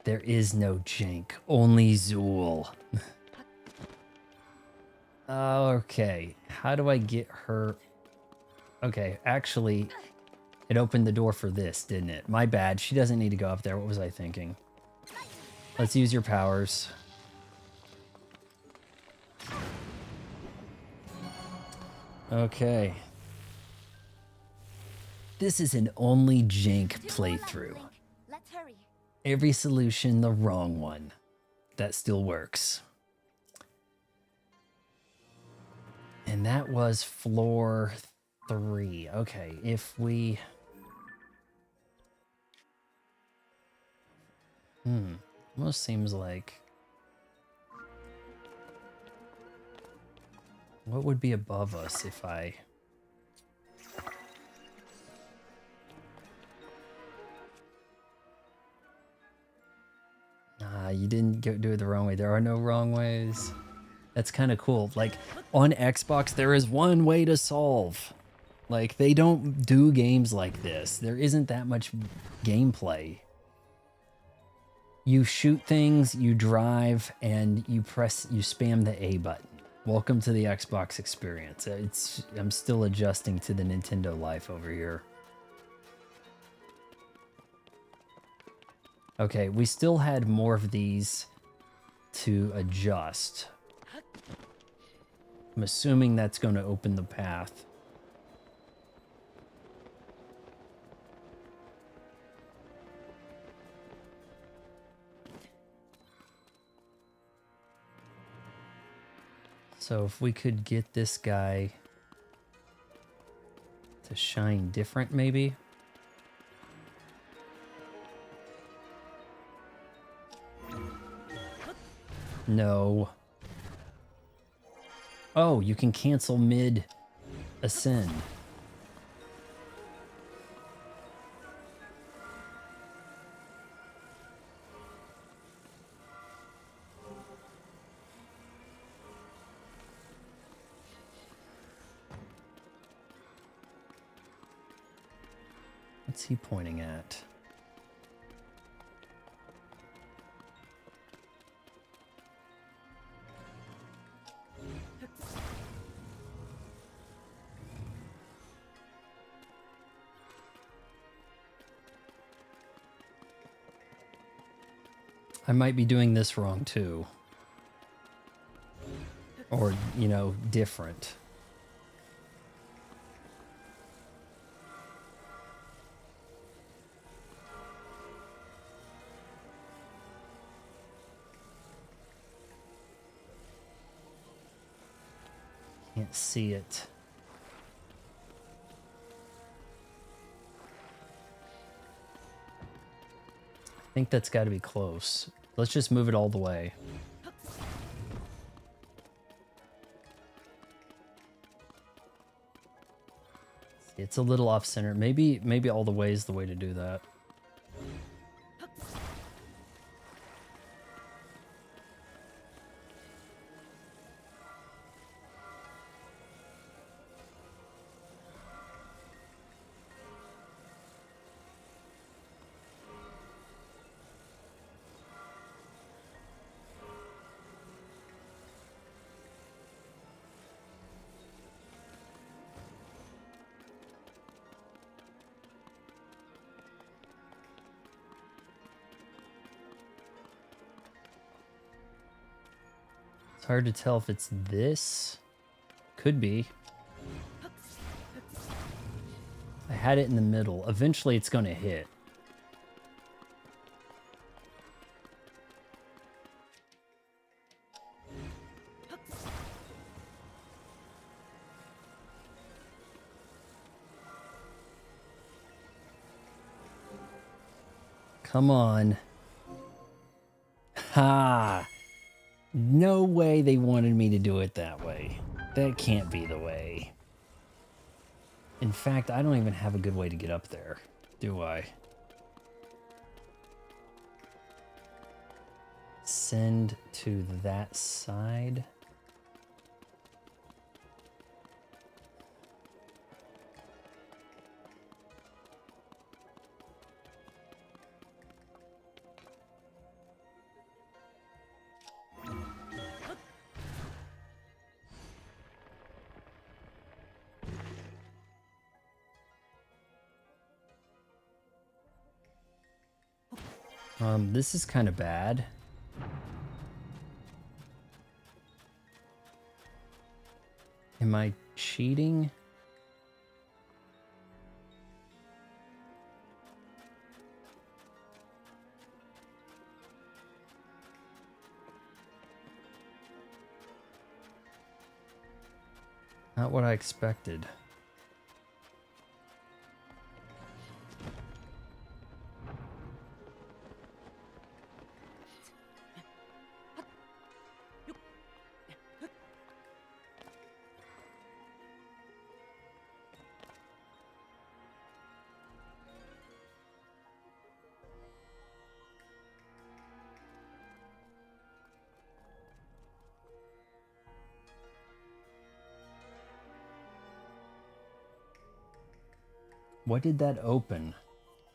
There is no jank, only Zool. Okay, how do I get her? Okay, actually, it opened the door for this, didn't it? My bad, she doesn't need to go up there. What was I thinking? Let's use your powers. Okay. This is an only jank playthrough. Let's hurry. Every solution the wrong one. That still works. And that was floor 3. Okay, if we... Almost seems like... What would be above us if I... Nah, you didn't do it the wrong way. There are no wrong ways. That's kind of cool. Like, on Xbox, there is one way to solve. Like, they don't do games like this. There isn't that much gameplay. You shoot things, you drive, and you spam the A button. Welcome to the Xbox experience. I'm still adjusting to the Nintendo life over here. Okay, we still had more of these to adjust. I'm assuming that's going to open the path. So if we could get this guy to shine different, maybe? No. Oh, you can cancel mid-ascend. What's he pointing at? I might be doing this wrong too. Or, you know, different. Can't see it. I think that's got to be close. Let's just move it all the way. It's a little off center. Maybe all the way is the way to do that. It's hard to tell if it's this. Could be. I had it in the middle. Eventually it's going to hit. Come on. Ha! No way they wanted me to do it that way. That can't be the way. In fact, I don't even have a good way to get up there, do I? Send to that side. This is kind of bad. Am I cheating? Not what I expected. What did that open?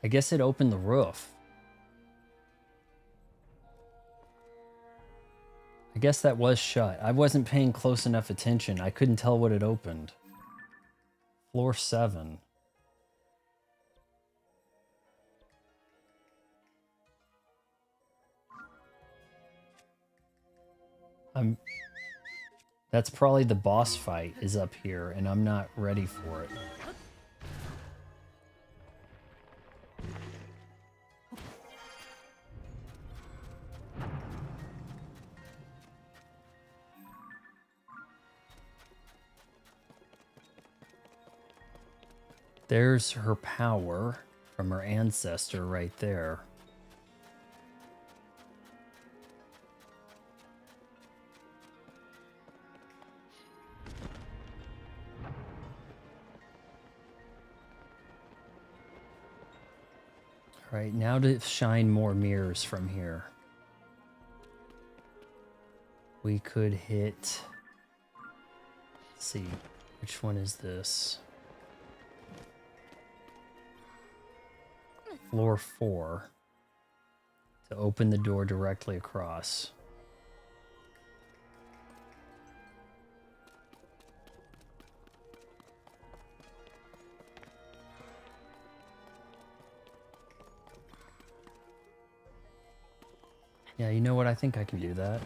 I guess it opened the roof. I guess that was shut. I wasn't paying close enough attention. I couldn't tell what it opened. Floor 7. That's probably the boss fight is up here, and I'm not ready for it. There's her power from her ancestor right there. All right, now to shine more mirrors from here. We could hit... Let's see, which one is this? Floor 4 to open the door directly across. Yeah, you know what? I think I can do that.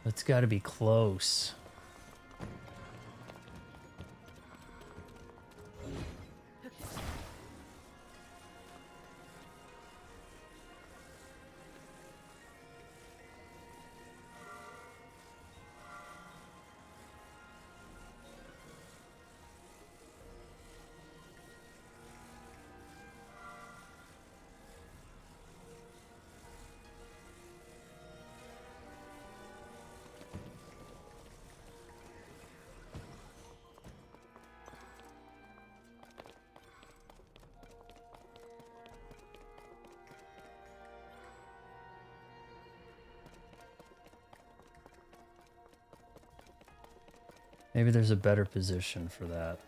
It's got to be close. Maybe there's a better position for that.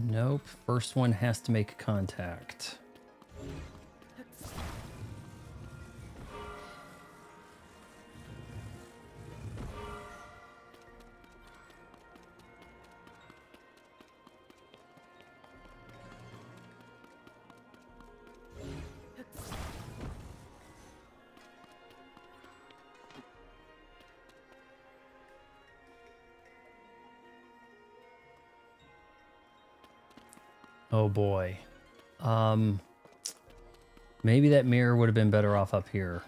Nope. First one has to make contact. Oh boy. Maybe that mirror would have been better off up here.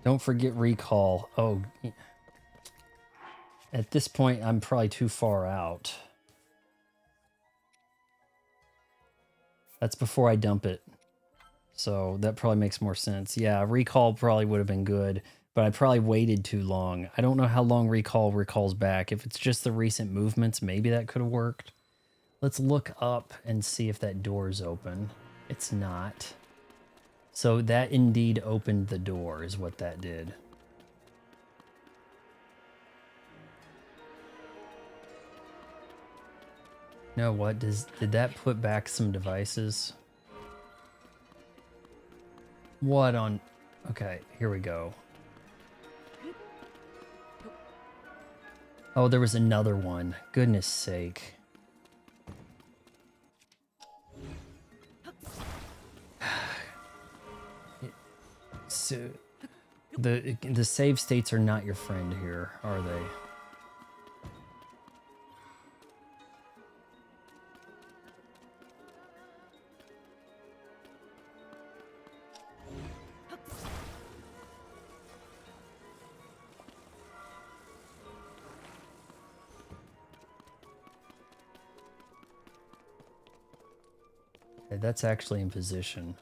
Don't forget recall. Oh, at this point, I'm probably too far out. That's before I dump it. So that probably makes more sense. Yeah, recall probably would have been good, but I probably waited too long. I don't know how long recall recalls back. If it's just the recent movements, maybe that could have worked. Let's look up and see if that door is open. It's not. So that indeed opened the door is what that did. No, what did that put back some devices? What on? Okay, here we go. Oh, there was another one. Goodness sake. So the save states are not your friend here, are they? Okay, that's actually in position.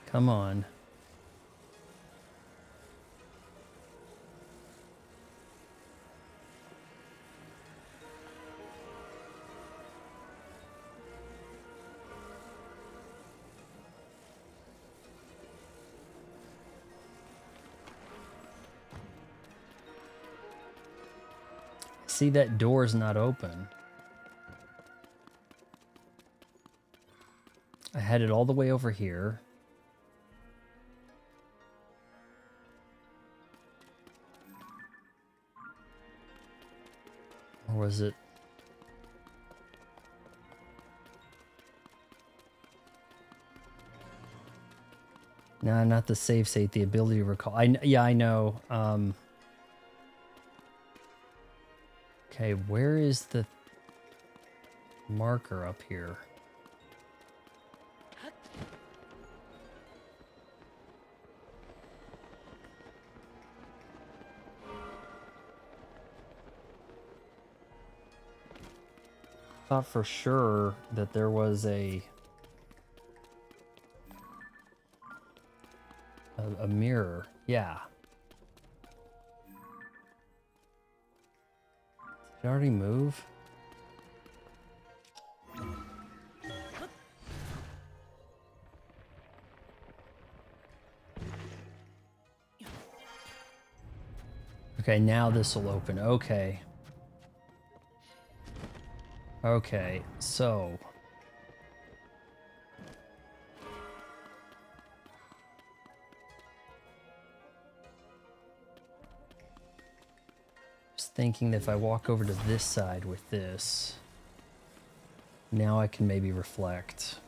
Come on. See, that door's not open. I had it all the way over here. Or was it? No, not the save state, the ability to recall. Yeah, I know. Okay, where is the marker up here? Thought for sure that there was a mirror. Yeah. Did it already move? Okay, now this will open. Okay. Okay, so just thinking that if I walk over to this side with this, now I can maybe reflect.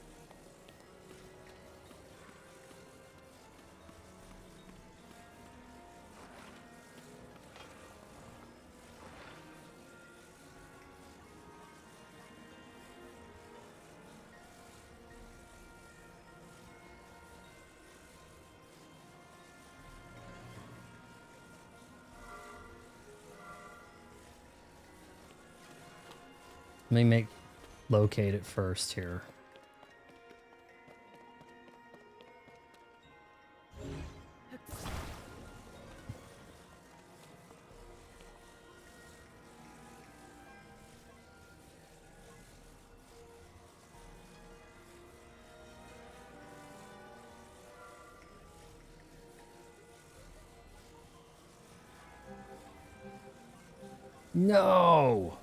Let me locate it first here. No!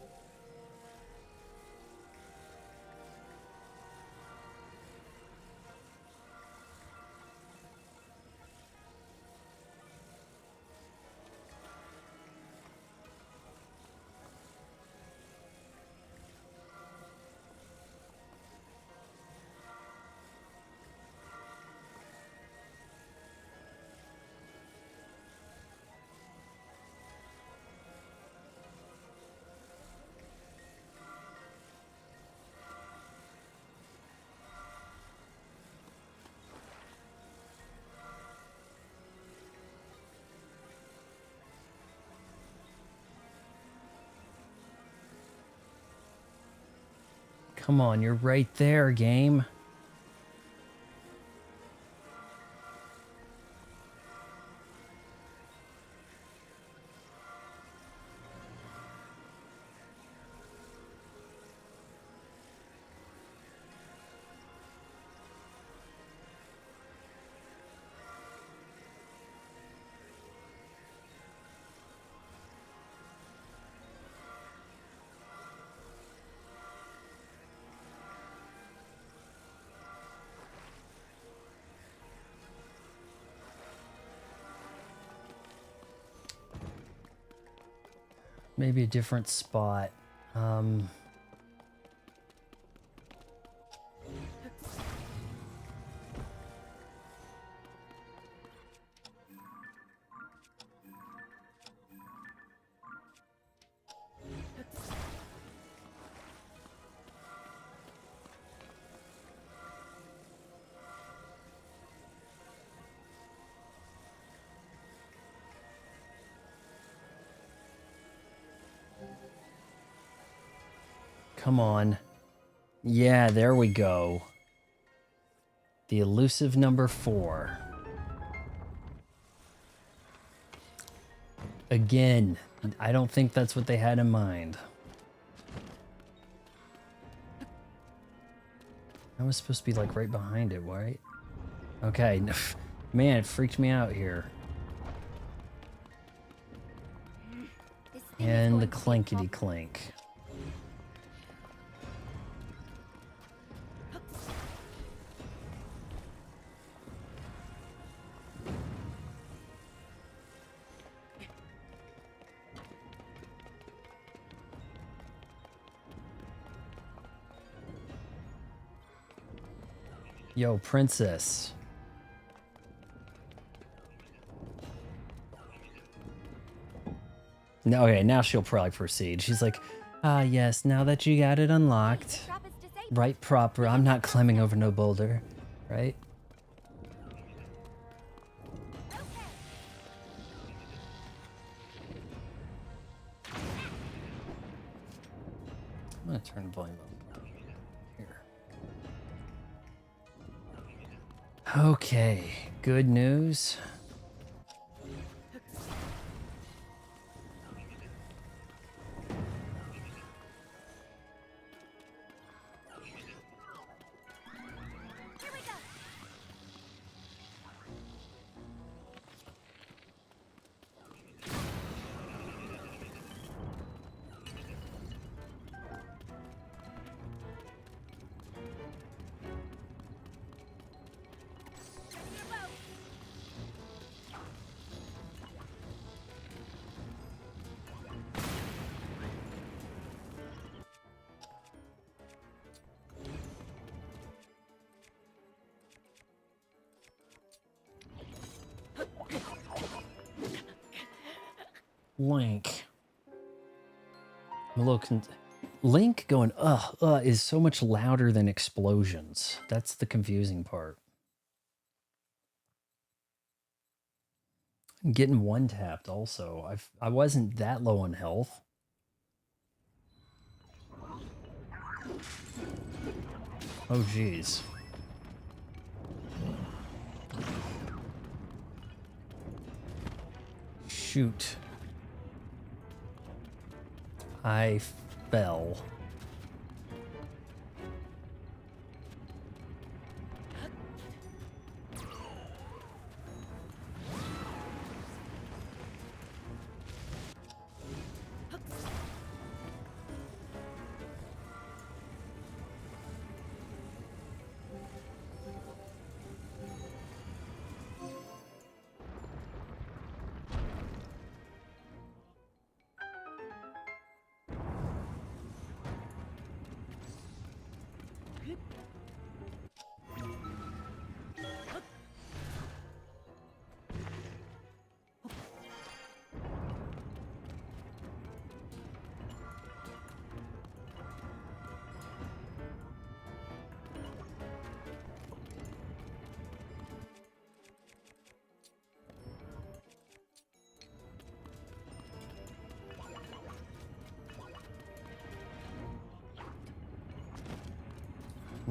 Come on, you're right there, game. Maybe a different spot. Come on. Yeah, there we go. The elusive number 4. Again, I don't think that's what they had in mind. I was supposed to be like right behind it, right? Okay, man, it freaked me out here. This thing is And the going to be a problem. clankety clink. Yo, princess. No, okay, now she'll probably proceed. She's like, ah, yes, now that you got it unlocked. Trap is disabled. Right proper, I'm not climbing over no boulder. Right? Okay. I'm gonna turn the volume up. Here. Okay, good news. Here we go. Ready to roll. Link. I'm a little Link going, is so much louder than explosions. That's the confusing part. I'm getting one tapped also. I wasn't that low on health. Oh geez. Shoot. I fell.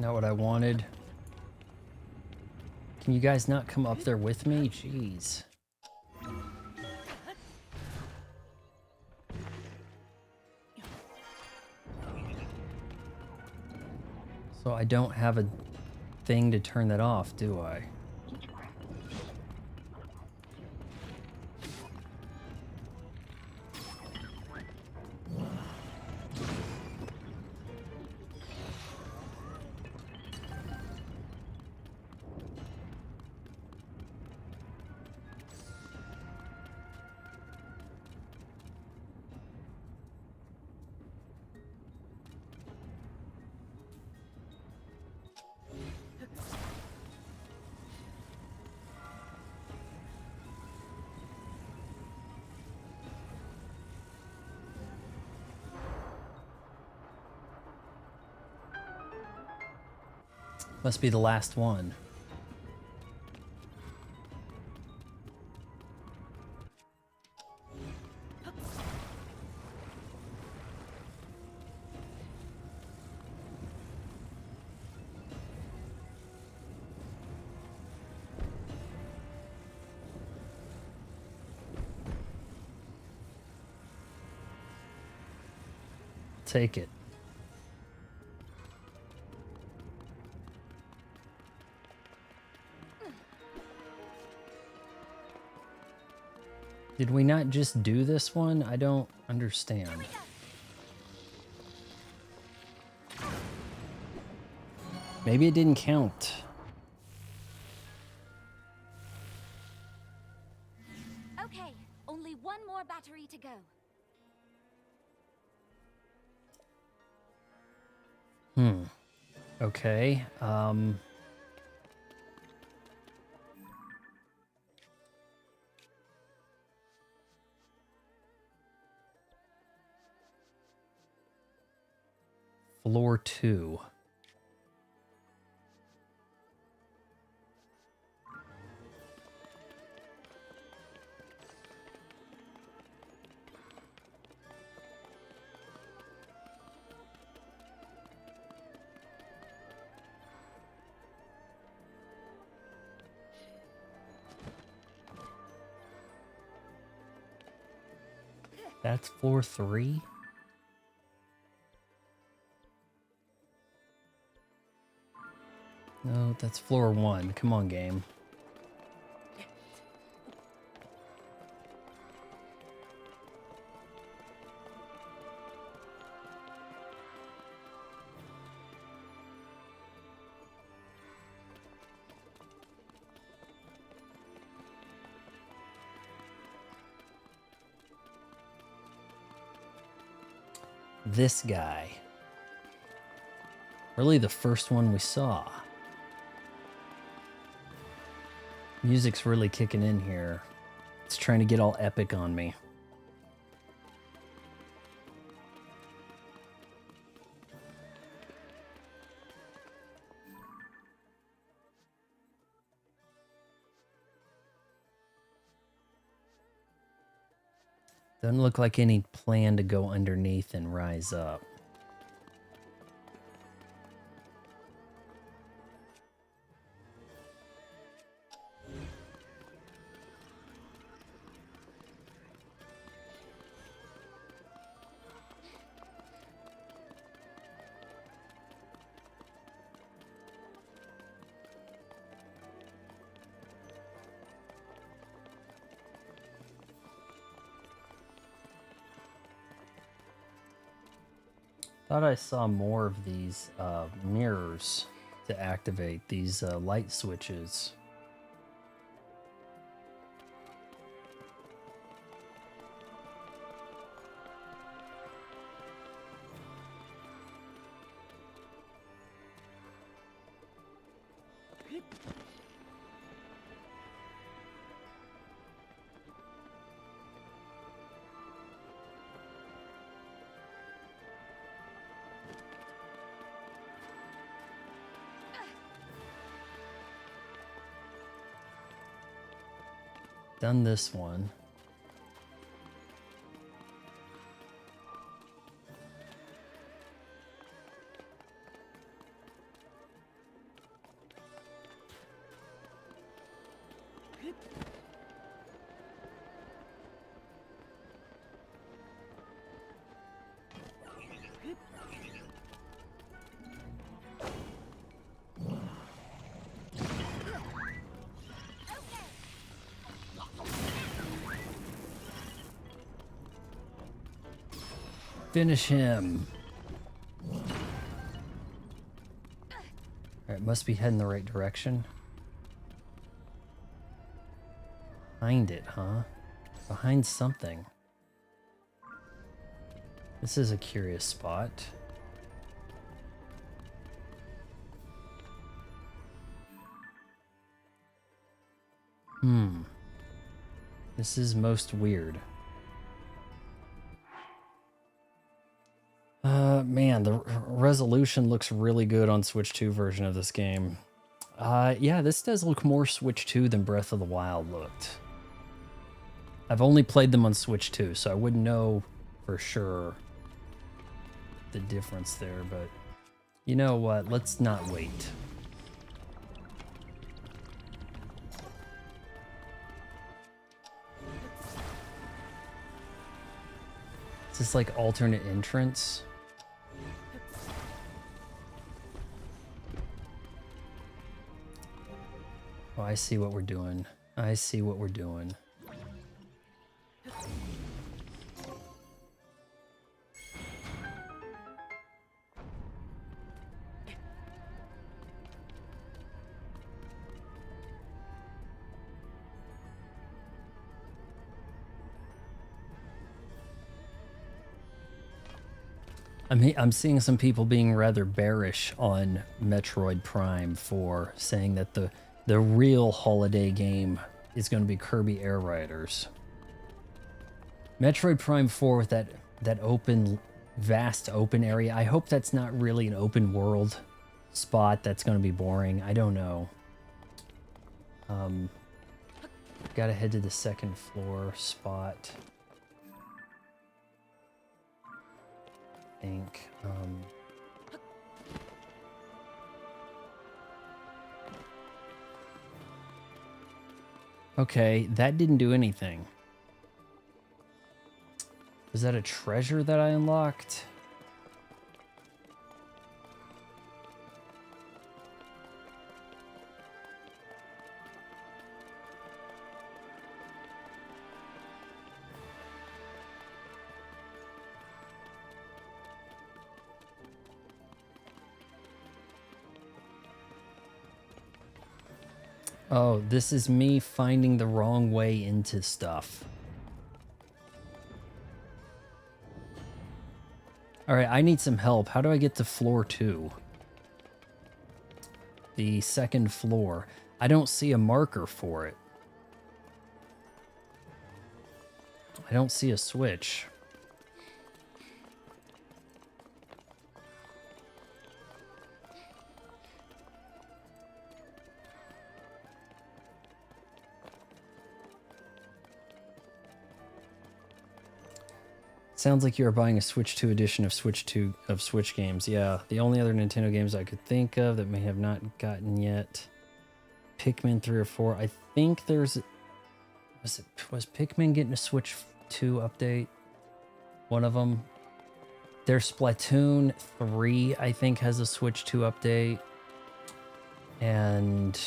Not what I wanted. Can you guys not come up there with me? Jeez. So I don't have a thing to turn that off, do I? Must be the last one. Take it. Did we not just do this one? I don't understand. Maybe it didn't count. Okay, only one more battery to go. Okay. Floor 2. That's floor 3? No, that's floor 1. Come on, game. This guy. Really the first one we saw. Music's really kicking in here. It's trying to get all epic on me. Doesn't look like any plan to go underneath and rise up. Thought I saw more of these mirrors to activate these light switches. Done this one. Finish him. Alright, must be heading the right direction. Behind it, huh? Behind something. This is a curious spot. This is most weird. Man, the resolution looks really good on Switch 2 version of this game. Yeah, this does look more Switch 2 than Breath of the Wild looked. I've only played them on Switch 2, so I wouldn't know for sure the difference there, but you know what? Let's not wait. Is this like alternate entrance? Oh, I see what we're doing. I see what we're doing. I'm seeing some people being rather bearish on Metroid Prime for saying that the real holiday game is going to be Kirby Air Riders. Metroid Prime 4 with that open, vast open area. I hope that's not really an open world spot that's going to be boring. I don't know. Gotta head to the second floor spot. I think. Okay, that didn't do anything. Was that a treasure that I unlocked? Oh, this is me finding the wrong way into stuff. Alright, I need some help. How do I get to floor 2? The second floor. I don't see a marker for it. I don't see a switch. Sounds like you are buying a Switch 2 edition of Switch games. Yeah, the only other Nintendo games I could think of that may have not gotten yet. Pikmin 3 or 4. I think there's... Was Pikmin getting a Switch 2 update? One of them. There's Splatoon 3, I think, has a Switch 2 update. And...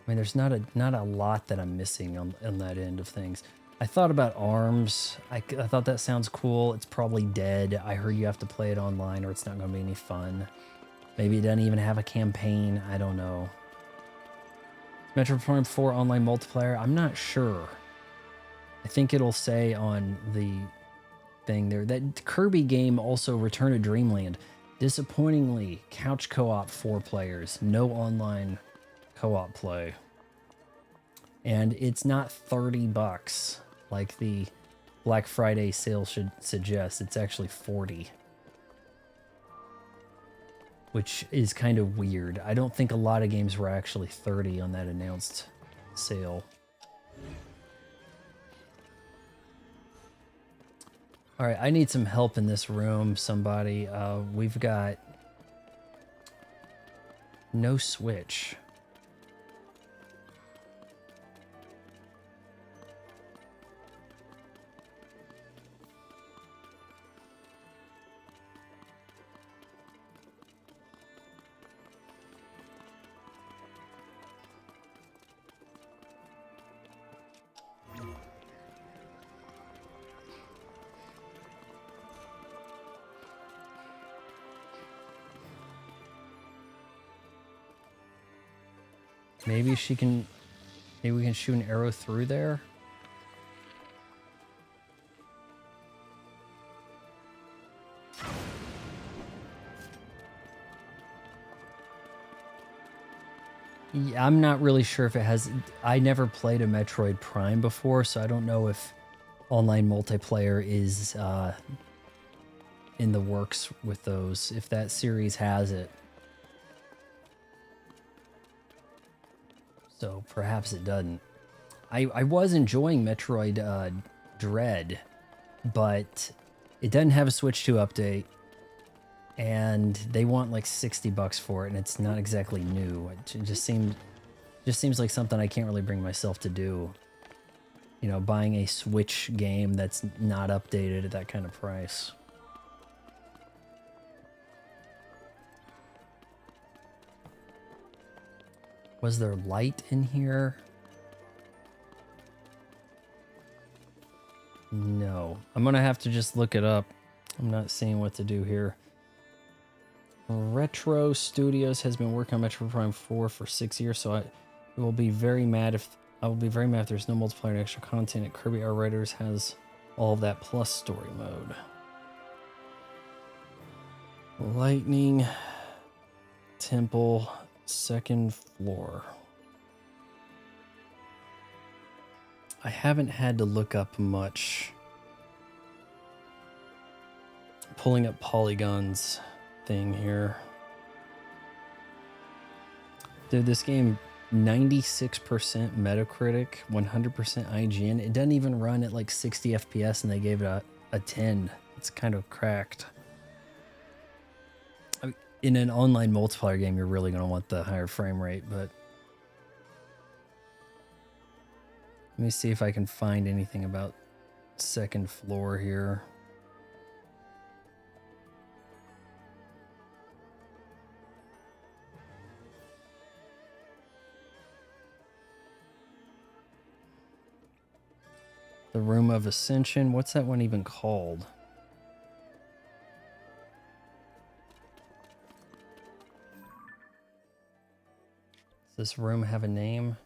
I mean, there's not a lot that I'm missing on that end of things. I thought about ARMS. I thought that sounds cool. It's probably dead. I heard you have to play it online or it's not going to be any fun. Maybe it doesn't even have a campaign. I don't know. Metroid Prime 4 online multiplayer. I'm not sure. I think it'll say on the thing there. That Kirby game also Return to Dreamland. Disappointingly, couch co-op 4 players. No online co-op play. And it's not $30 like the Black Friday sale should suggest. It's actually 40, which is kind of weird. I don't think a lot of games were actually 30 on that announced sale. All right, I need some help in this room, somebody. We've got no switch. Maybe she can... Maybe we can shoot an arrow through there? Yeah, I'm not really sure if it has... I never played a Metroid Prime before, so I don't know if online multiplayer is in the works with those, if that series has it. So perhaps it doesn't. I was enjoying Metroid Dread, but it doesn't have a Switch 2 update, and they want like $60 for it, and it's not exactly new. It just seems like something I can't really bring myself to do. You know, buying a Switch game that's not updated at that kind of price. Was there light in here? No. I'm gonna have to just look it up. I'm not seeing what to do here. Retro Studios has been working on Metroid Prime 4 for 6 years, so I will be very mad if there's no multiplayer and extra content. At Kirby Our Writers has all of that plus story mode. Lightning Temple, second floor. I haven't had to look up much. Pulling up Polygon's thing here. Dude, this game, 96% Metacritic, 100% IGN. It doesn't even run at like 60 FPS and they gave it a 10. It's kind of cracked. I mean, in an online multiplayer game, you're really going to want the higher frame rate, but let me see if I can find anything about second floor here. The Room of Ascension. What's that one even called? Does this room have a name?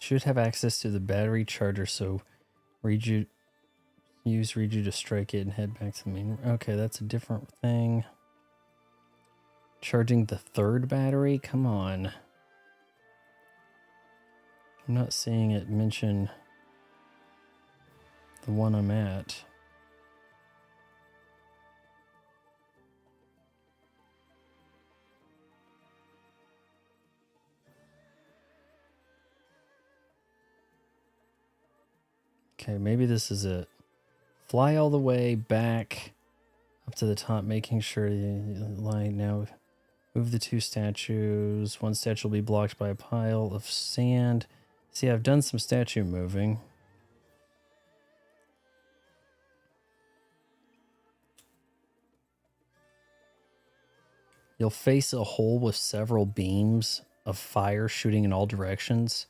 Should have access to the battery charger, so use Reju to strike it and head back to the main. Okay, that's a different thing. Charging the third battery? Come on. I'm not seeing it mention the one I'm at. Okay, maybe this is it. Fly all the way back up to the top, making sure you line now. Move the two statues. One statue will be blocked by a pile of sand. See, I've done some statue moving. You'll face a hole with several beams of fire shooting in all directions.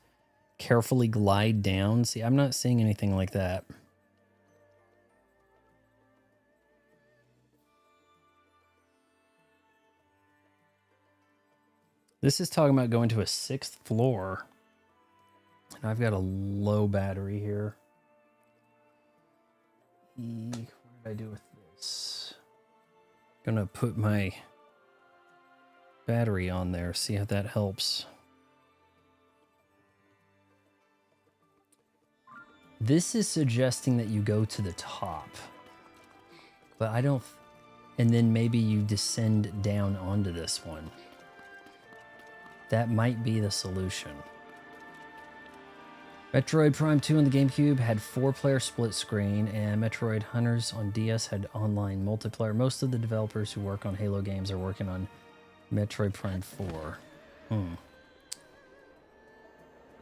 Carefully glide down. See, I'm not seeing anything like that. This is talking about going to a 6th floor. And I've got a low battery here. What did I do with this? Gonna put my battery on there, see how that helps. This is suggesting that you go to the top, but I don't, and then maybe you descend down onto this one. That might be the solution. Metroid Prime 2 on the GameCube had 4-player split screen, and Metroid Hunters on DS had online multiplayer. Most of the developers who work on Halo games are working on Metroid Prime 4.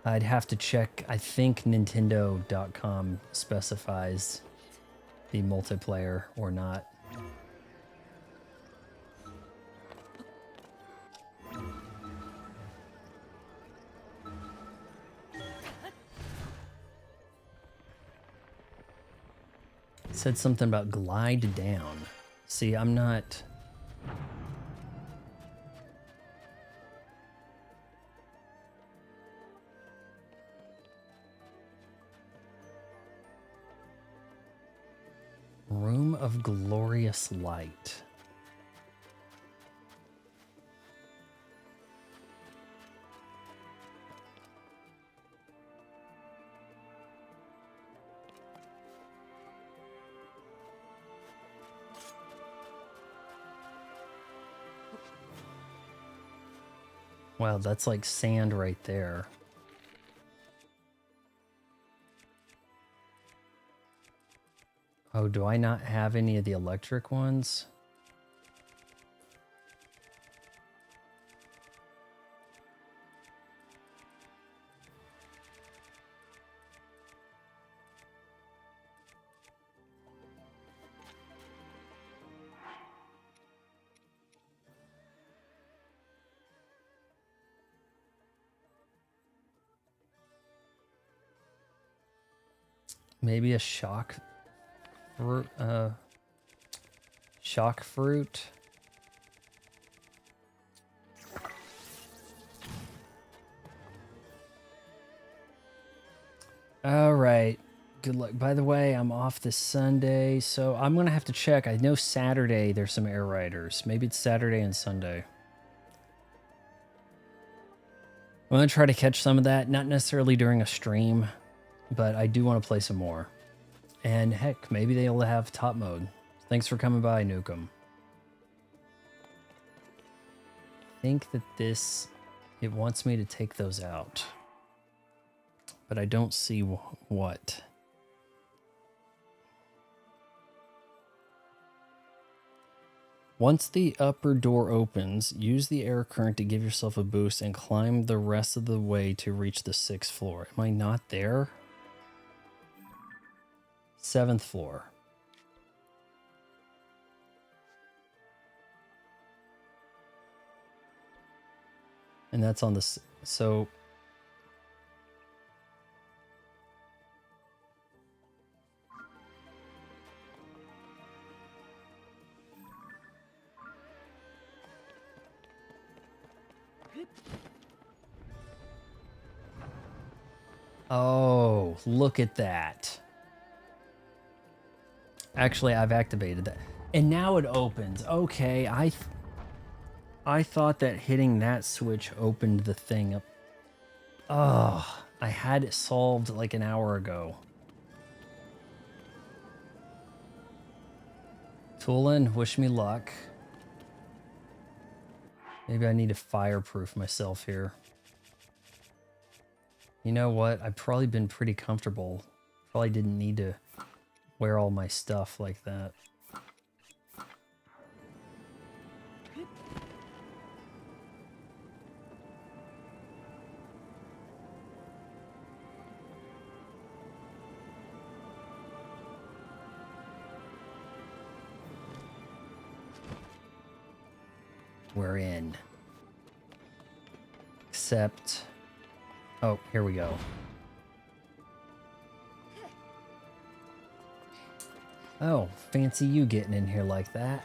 I'd have to check. I think Nintendo.com specifies the multiplayer or not. It said something about glide down. See, I'm not... Room of glorious light. Wow, that's like sand right there. Oh, do I not have any of the electric ones? Maybe a shock fruit, shock fruit. All right. Good luck. By the way, I'm off this Sunday, so I'm going to have to check. I know Saturday there's some air riders. Maybe it's Saturday and Sunday. I'm going to try to catch some of that, not necessarily during a stream, but I do want to play some more. And heck, maybe they'll have top mode. Thanks for coming by, Nukem. I think that this, it wants me to take those out. But I don't see what. Once the upper door opens, use the air current to give yourself a boost and climb the rest of the way to reach the 6th floor. Am I not there? 7th floor. And that's on the... So... Oh, look at that. Actually, I've activated that. And now it opens. Okay, I thought that hitting that switch opened the thing up. Oh, I had it solved like an hour ago. Toolin, wish me luck. Maybe I need to fireproof myself here. You know what? I've probably been pretty comfortable. Probably didn't need to wear all my stuff like that. We're in. Except... Oh, here we go. Oh, fancy you getting in here like that.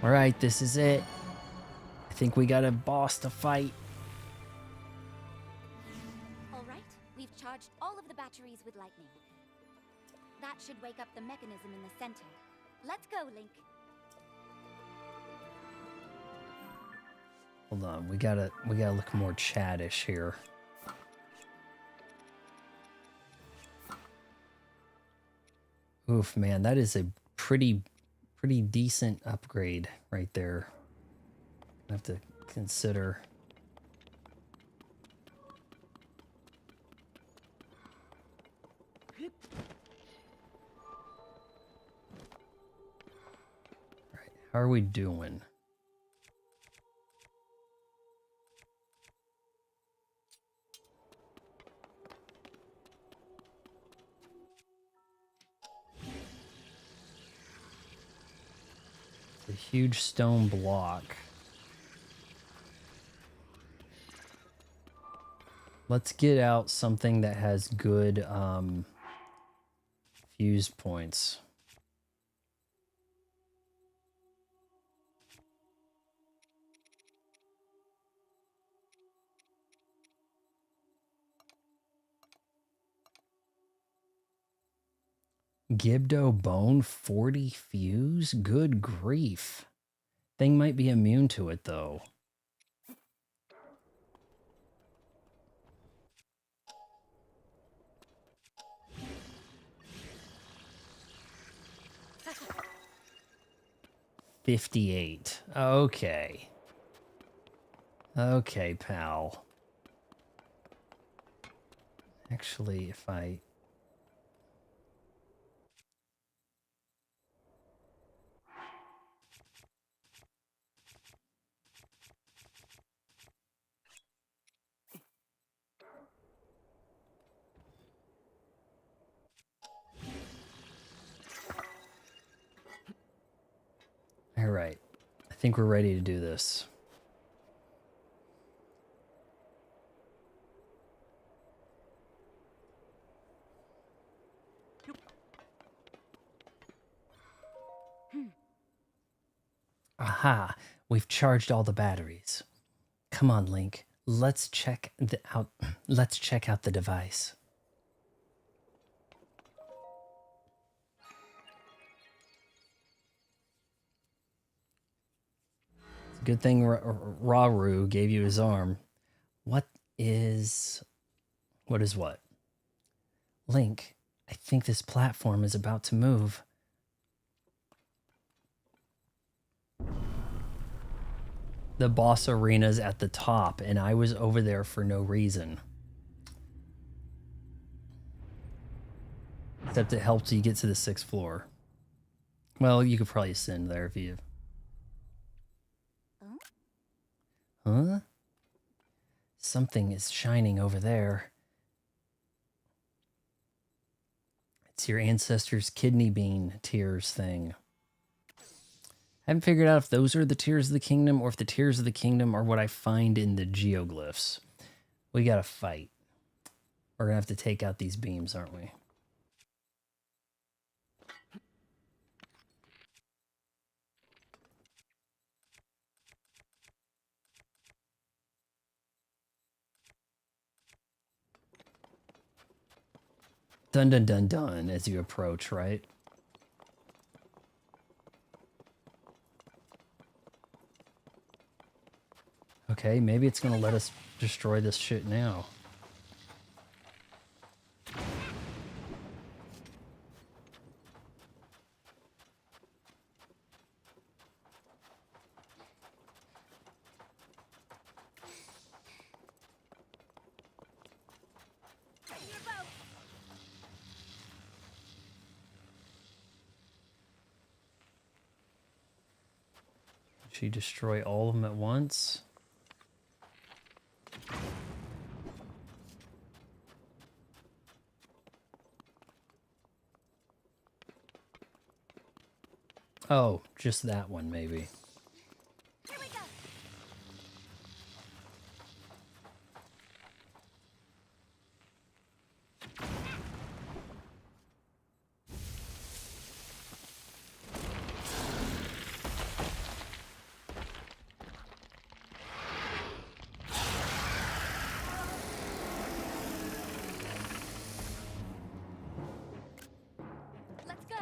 All right, this is it. I think we got a boss to fight. All right, we've charged all of the batteries with lightning. That should wake up the mechanism in the center. Let's go, Link. Hold on, we gotta look more chattish here. Oof, man, that is a pretty decent upgrade right there. I have to consider. All right, how are we doing? A huge stone block. Let's get out something that has good fuse points. Gibdo bone, 40 fuse? Good grief. Thing might be immune to it, though. $58. Okay. Okay, pal. Actually, if I... All right. I think we're ready to do this. Aha, we've charged all the batteries. Come on, Link. Let's check out the device. It's a good thing Rauru gave you his arm. What is what? Link, I think this platform is about to move. The boss arena's at the top, and I was over there for no reason. Except it helps you get to the 6th floor. Well, you could probably ascend there if you... Huh? Something is shining over there. It's your ancestors' kidney bean tears thing. I haven't figured out if those are the tears of the kingdom or if the tears of the kingdom are what I find in the geoglyphs. We gotta fight. We're gonna have to take out these beams, aren't we? Dun dun dun dun as you approach, right? Okay, maybe it's gonna let us destroy this shit now. Did she destroy all of them at once? Oh, just that one, maybe. Here we go. Let's go.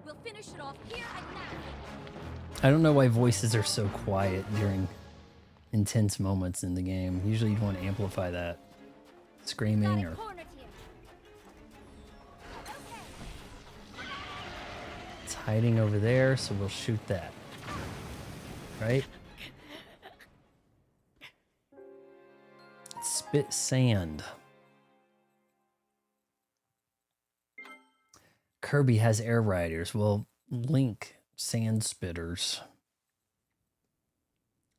We'll finish it off here and now. I don't know why voices are so quiet during intense moments in the game. Usually you'd want to amplify that. Screaming or... Cornered here. Okay. It's hiding over there, so we'll shoot that. Right? Spit sand. Kirby has air riders. Well, Link sand spitters.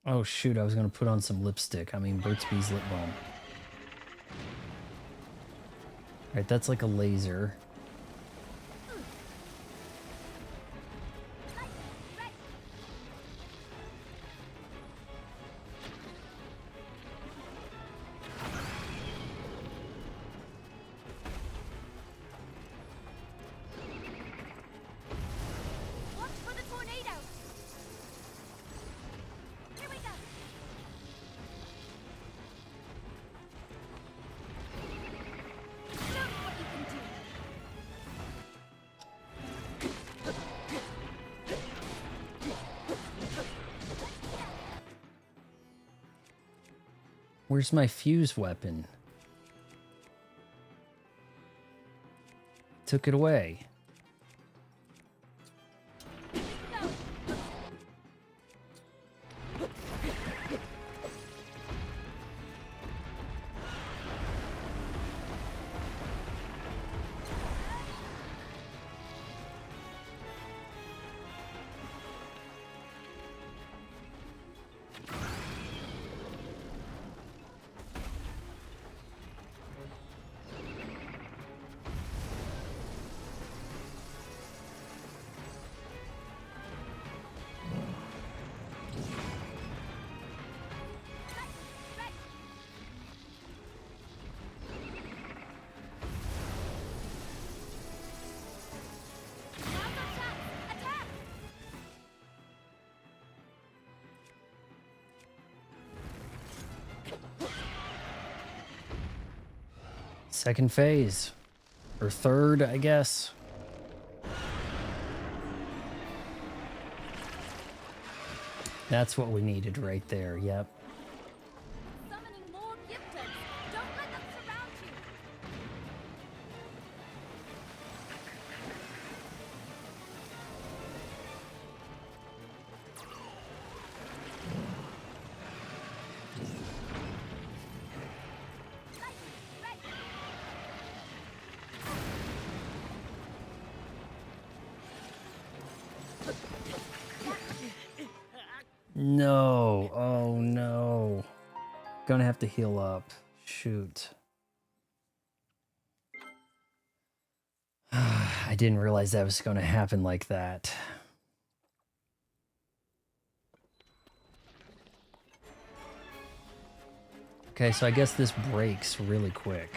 Oh shoot, I was gonna put on some lipstick. I mean Burt's Bees lip balm. Alright, that's like a laser. Where's my fuse weapon? Took it away. Second phase. Or third, I guess. That's what we needed right there, yep. Summoning more Gyptos. Don't let them surround you. No. Oh, no. Gonna have to heal up. Shoot. I didn't realize that was gonna happen like that. Okay, so I guess this breaks really quick.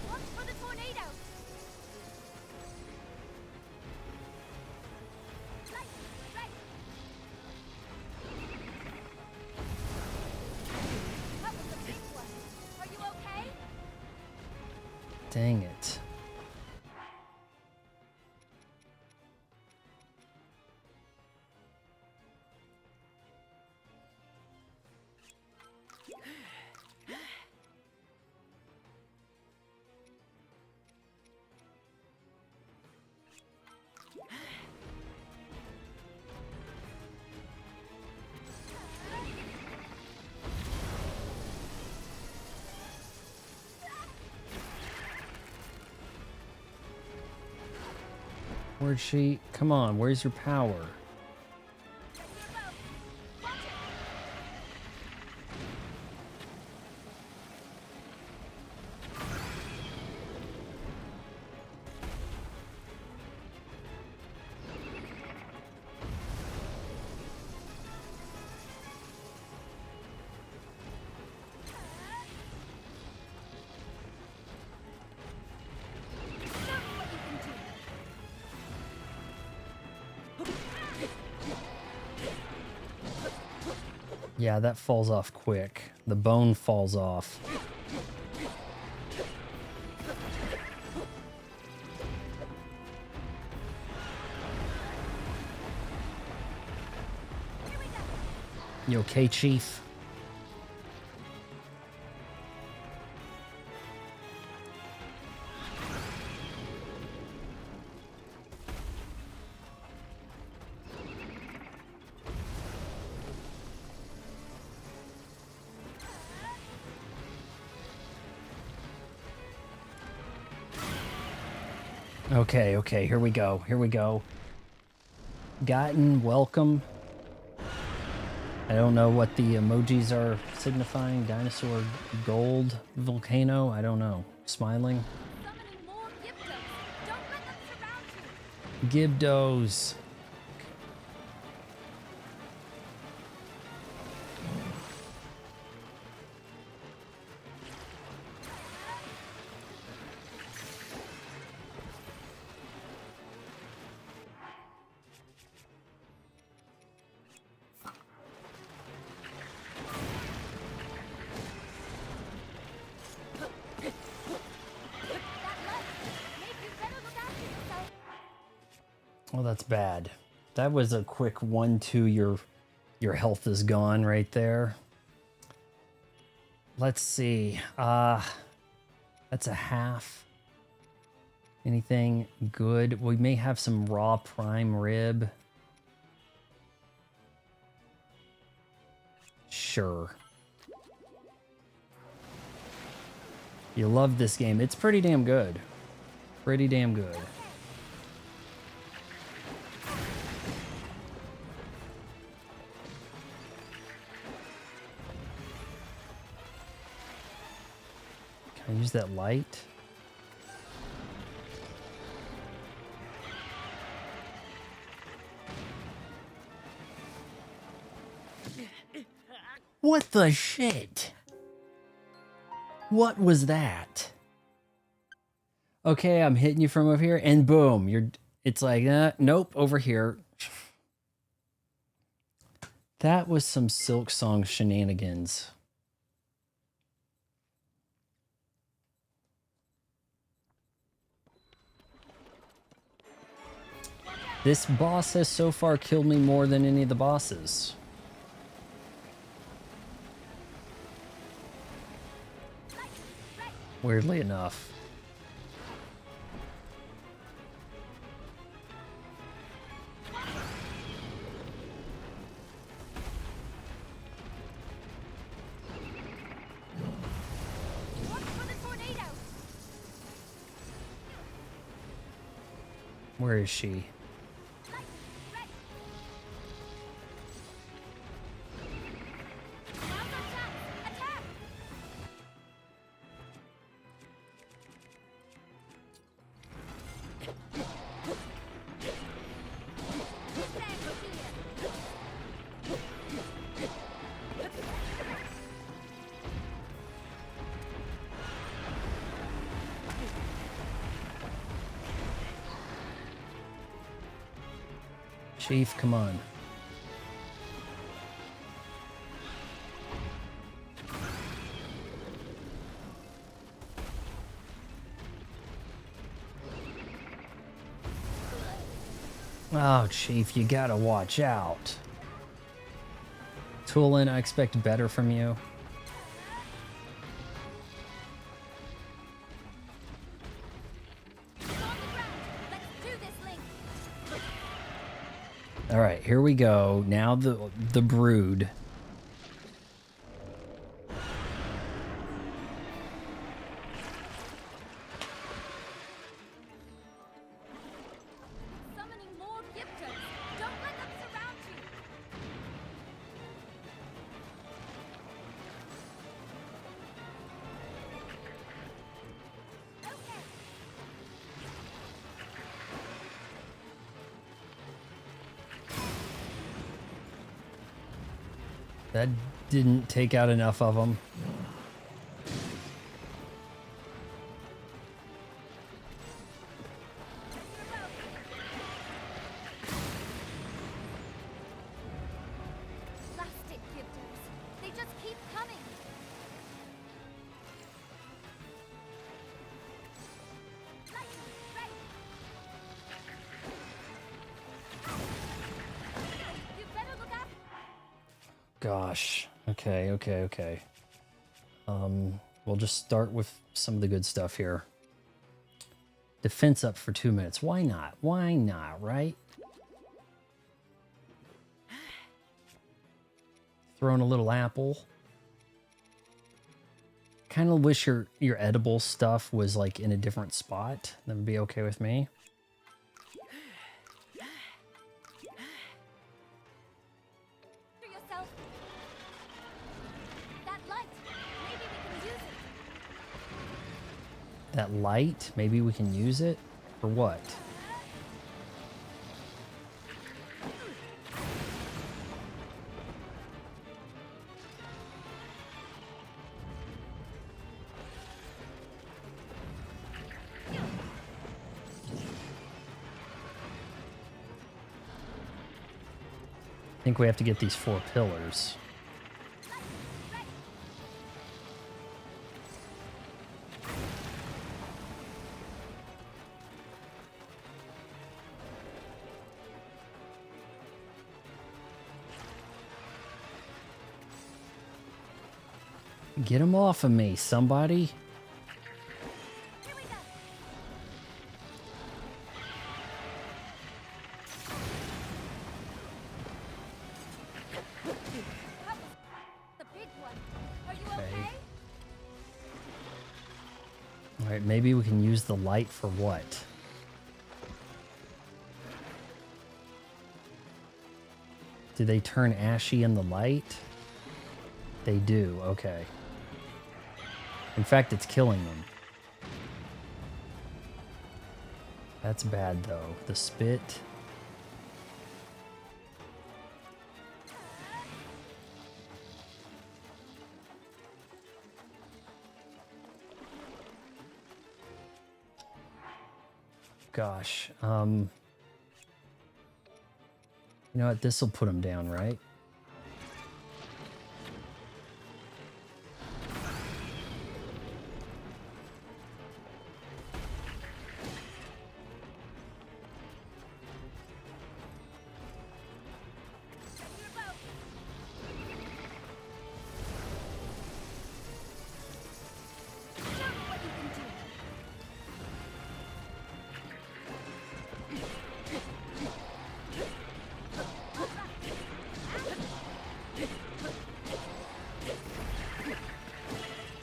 Watch for the tornado. Light, red. That was a big one. Are you okay? Dang it. Where'd she? Come on, where's your power? Watch it. Show me what you can do. Yeah, that falls off quick. The bone falls off. Here we go. You okay, Chief? Okay, okay, here we go. Here we go. Gotten, welcome. I don't know what the emojis are signifying. Dinosaur, gold, volcano, I don't know. Smiling. Summoning more Gyptos. Don't let them surround you. Gibdos. Oh, that's bad. That was a quick 1-2. Your health is gone right there. Let's see. That's a half. Anything good? We may have some raw prime rib. Sure. You love this game. It's pretty damn good. Pretty damn good. Can I use that light? What the shit? What was that? Okay, I'm hitting you from over here, and boom, it's like, nope, over here. That was some Silk Song shenanigans. This boss has so far killed me more than any of the bosses. Weirdly enough. Where is she? Chief, come on. Oh, Chief, you gotta watch out. Toolin, I expect better from you. All right, here we go. Now the brood. Summoning more Gyptos. Don't let them surround you. Okay. That didn't take out enough of them. Plastic Gyptos. They just keep coming. You better look out. Gosh. Okay. We'll just start with some of the good stuff here. Defense up for 2 minutes. Why not? Why not, right? Throwing a little apple. Kind of wish your edible stuff was like in a different spot. That would be okay with me. For yourself. That light. Maybe we can use it. That light, maybe we can use it? For what? I think we have to get these 4 pillars. Get him off of me, somebody. Here we go. That was the big one. Are you okay? All right, maybe we can use the light for what? Do they turn ashy in the light? They do, okay. In fact, it's killing them. That's bad, though. The spit. Gosh. You know what? This will put them down, right? Your boat. Show me what you can do.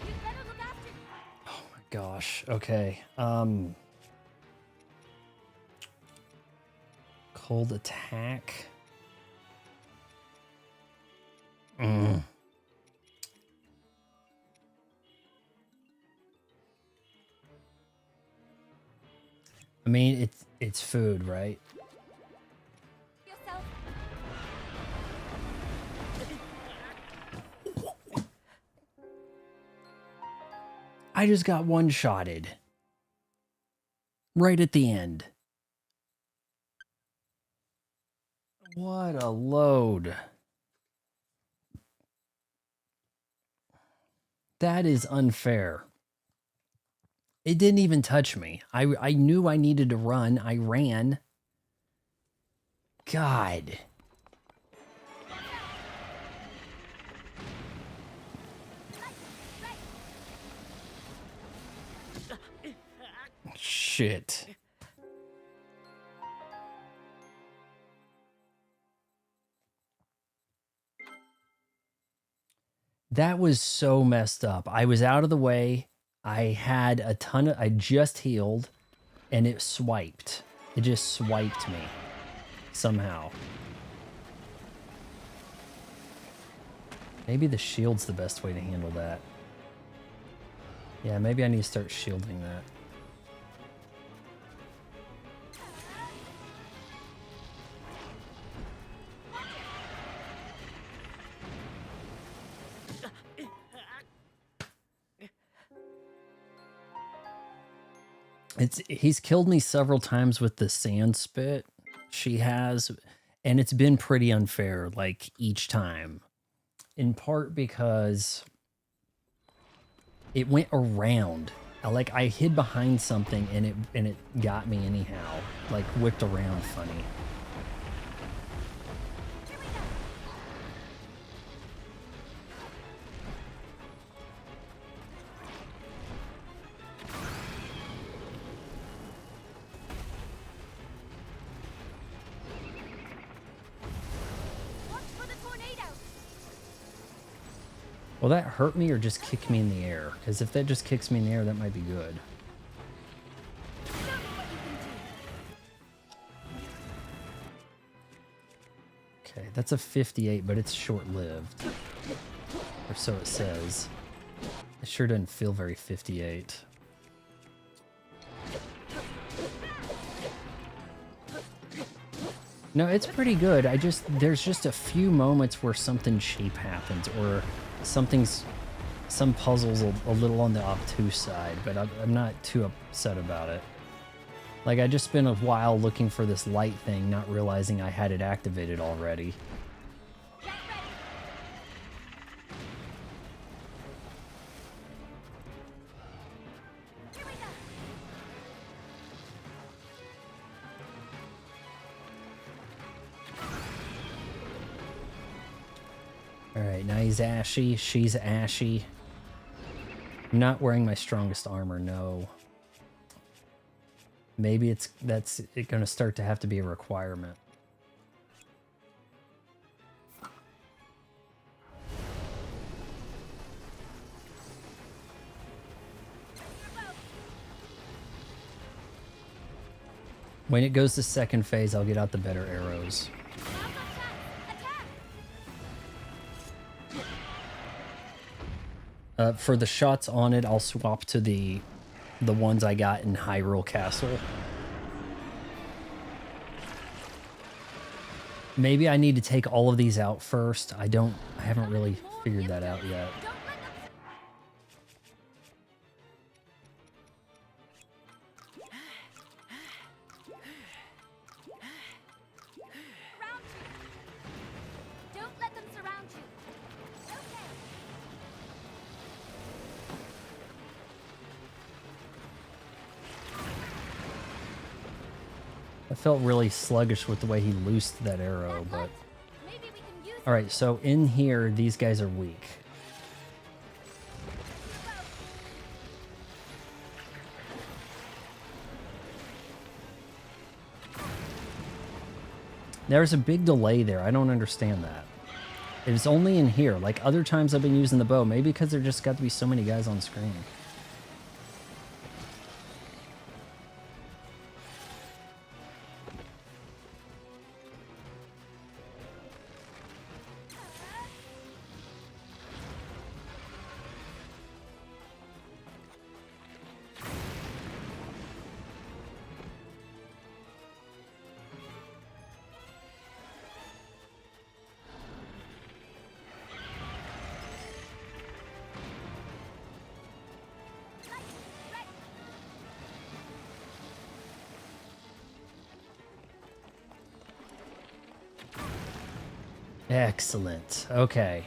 You better look after. Oh my gosh. Okay. Cold attack. I mean, it's food, right? Yourself. I just got one-shotted. Right at the end. What a load. That is unfair. It didn't even touch me. I knew I needed to run. I ran. God. Shit. That was so messed up. I was out of the way. I had a ton of... I just healed, and it swiped. It just swiped me. Somehow. Maybe the shield's the best way to handle that. Yeah, maybe I need to start shielding that. He's killed me several times with the sand spit she has, and it's been pretty unfair, like, each time. In part because it went around. Like, I hid behind something and it got me anyhow. Like, whipped around funny. Watch for the tornado. Will that hurt me or just kick me in the air? Because if that just kicks me in the air, that might be good. Show me what you can do. Okay, that's a 58, but it's short-lived. Or so it says. It sure doesn't feel very 58. No, it's pretty good. There's just a few moments where something cheap happens, or some puzzles a little on the obtuse side, but I'm not too upset about it. Like, I just spent a while looking for this light thing, not realizing I had it activated already. Get ready. Here we go. All right, now he's ashy. She's ashy. I'm not wearing my strongest armor, no. Maybe that's going to start to have to be a requirement. When it goes to second phase, I'll get out the better arrows. For the shots on it, I'll swap to the ones I got in Hyrule Castle. Maybe I need to take all of these out first. I haven't really figured that out yet. I felt really sluggish with the way he loosed that arrow, but... Alright, so in here, these guys are weak. There's a big delay there. I don't understand that. It's only in here. Like other times I've been using the bow. Maybe because there just got to be so many guys on screen. Excellent. Okay.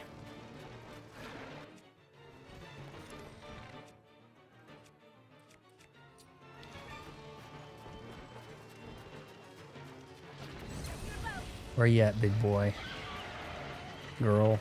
Where you at, big boy? Girl.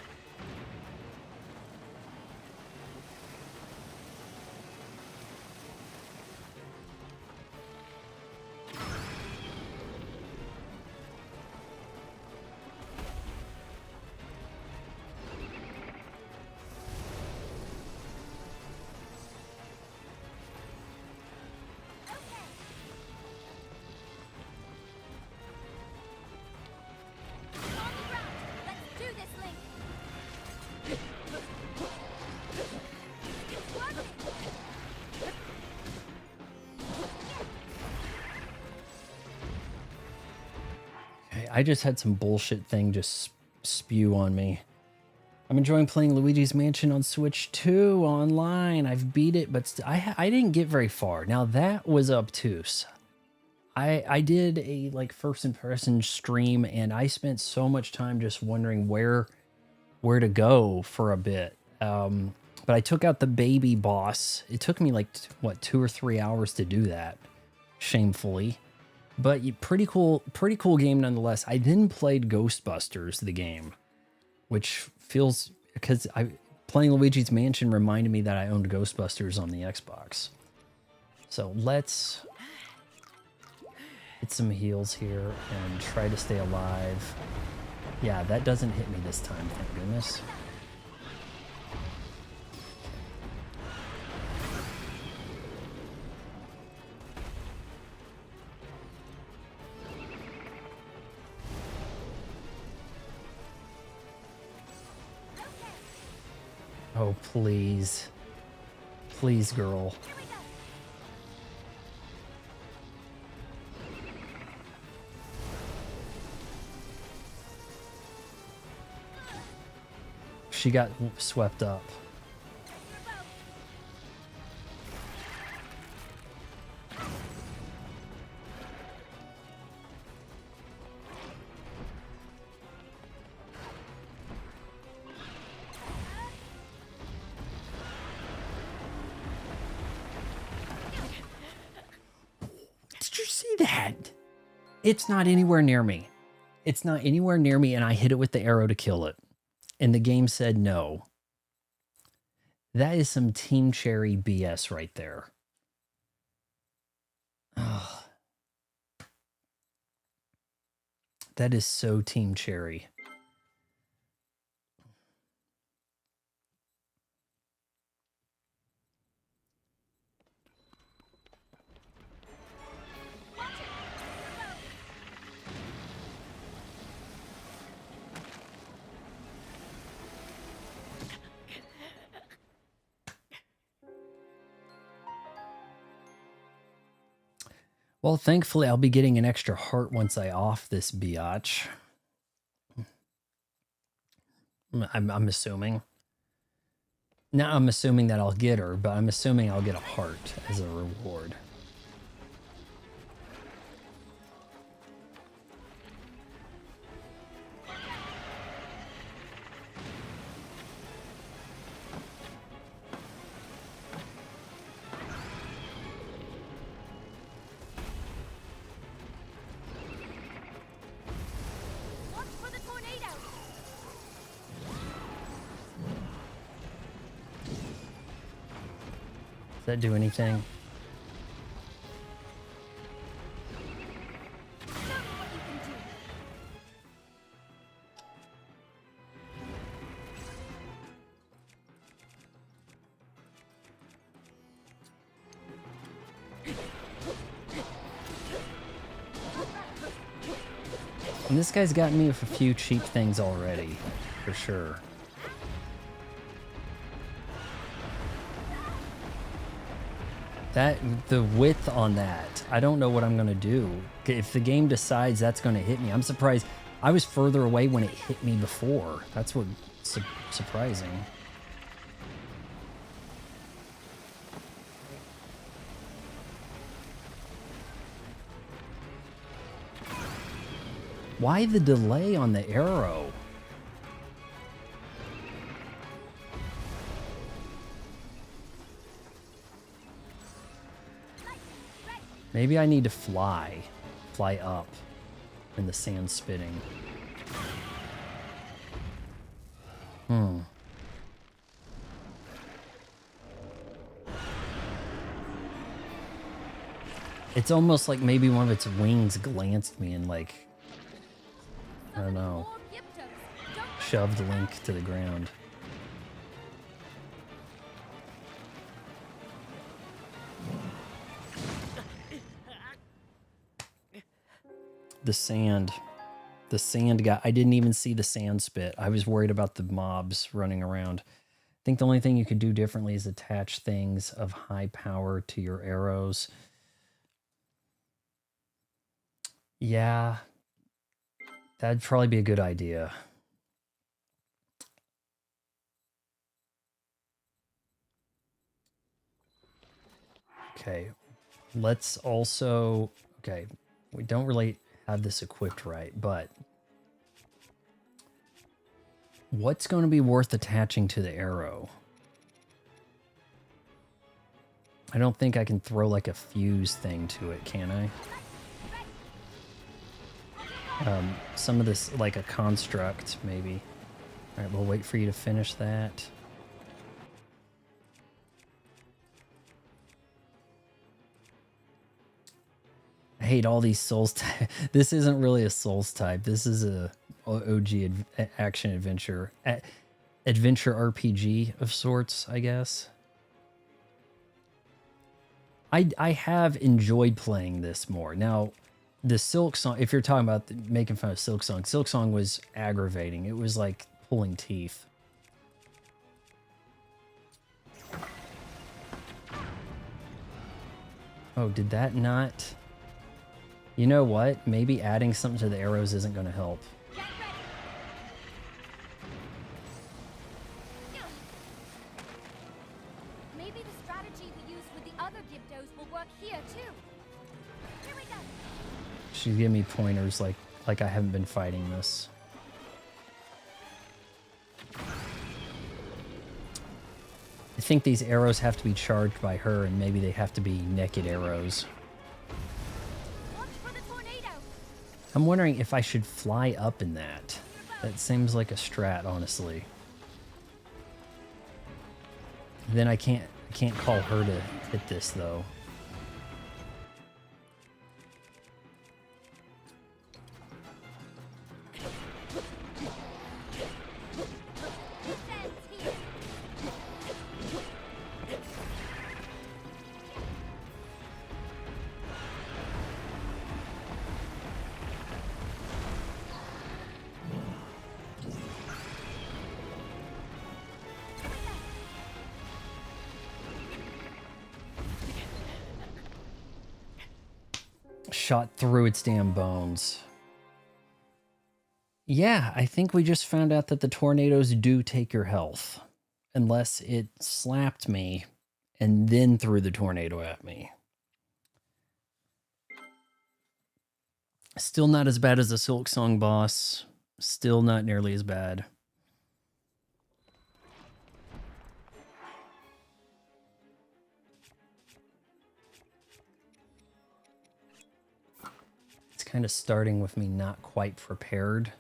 I just had some bullshit thing just spew on me. I'm enjoying playing Luigi's Mansion on Switch 2 online. I've beat it, but I didn't get very far. Now that was obtuse. I did a like first impression stream and I spent so much time just wondering where to go for a bit. But I took out the baby boss. It took me like, what, 2 or 3 hours to do that, shamefully. But pretty cool game nonetheless. I then played Ghostbusters, the game, which feels, because playing Luigi's Mansion reminded me that I owned Ghostbusters on the Xbox. So let's get some heals here and try to stay alive. Yeah, that doesn't hit me this time, thank goodness. Oh, please. Please, girl. She got swept up. That it's not anywhere near me. It's not anywhere near me, and I hit it with the arrow to kill it. And the game said no. That is some Team Cherry BS right there. Oh, that is so Team Cherry. Well, thankfully, I'll be getting an extra heart once I off this biatch. I'm assuming. Now I'm assuming that I'll get her, but I'm assuming I'll get a heart as a reward. Watch for the tornado! Does that do anything? Show me what you can do! And this guy's gotten me with a few cheap things already, for sure. The width on that, I don't know what I'm gonna do. If the game decides that's gonna hit me, I'm surprised. I was further away when it hit me before. That's what's surprising. Why the delay on the arrow? Maybe I need to fly up in the sand spitting. It's almost like maybe one of its wings glanced me and like, I don't know, More Gyptos! Don't shoved Link to the ground. The sand got, I didn't even see the sand spit. I was worried about the mobs running around. I think the only thing you could do differently is attach things of high power to your arrows. Yeah, that'd probably be a good idea. Okay, let's also, okay, we don't really have this equipped right, but what's going to be worth attaching to the arrow? I don't think I can throw like a fuse thing to it, can I? Some of this, like a construct, maybe. All right, we'll wait for you to finish that. I hate all these Souls type. This isn't really a Souls type. This is a OG action adventure. Adventure RPG of sorts, I guess. I have enjoyed playing this more. Now, the Silk Song, if you're talking about making fun of Silk Song was aggravating. It was like pulling teeth. Oh, did that not? You know what? Maybe adding something to the arrows isn't going to help. get ready! Maybe the strategy we used with the other Gyptos will work here too. Here we go! She's giving me pointers like I haven't been fighting this. I think these arrows have to be charged by her, and maybe they have to be naked arrows. Watch for the tornado! I'm wondering if I should fly up in that. That seems like a strat, honestly. Then I can't call her to hit this though. Shot through its damn bones. Yeah, I think we just found out that the tornadoes do take your health. Unless it slapped me and then threw the tornado at me. Still not as bad as the Silk Song boss. Still not nearly as bad. Kind of starting with me not quite prepared.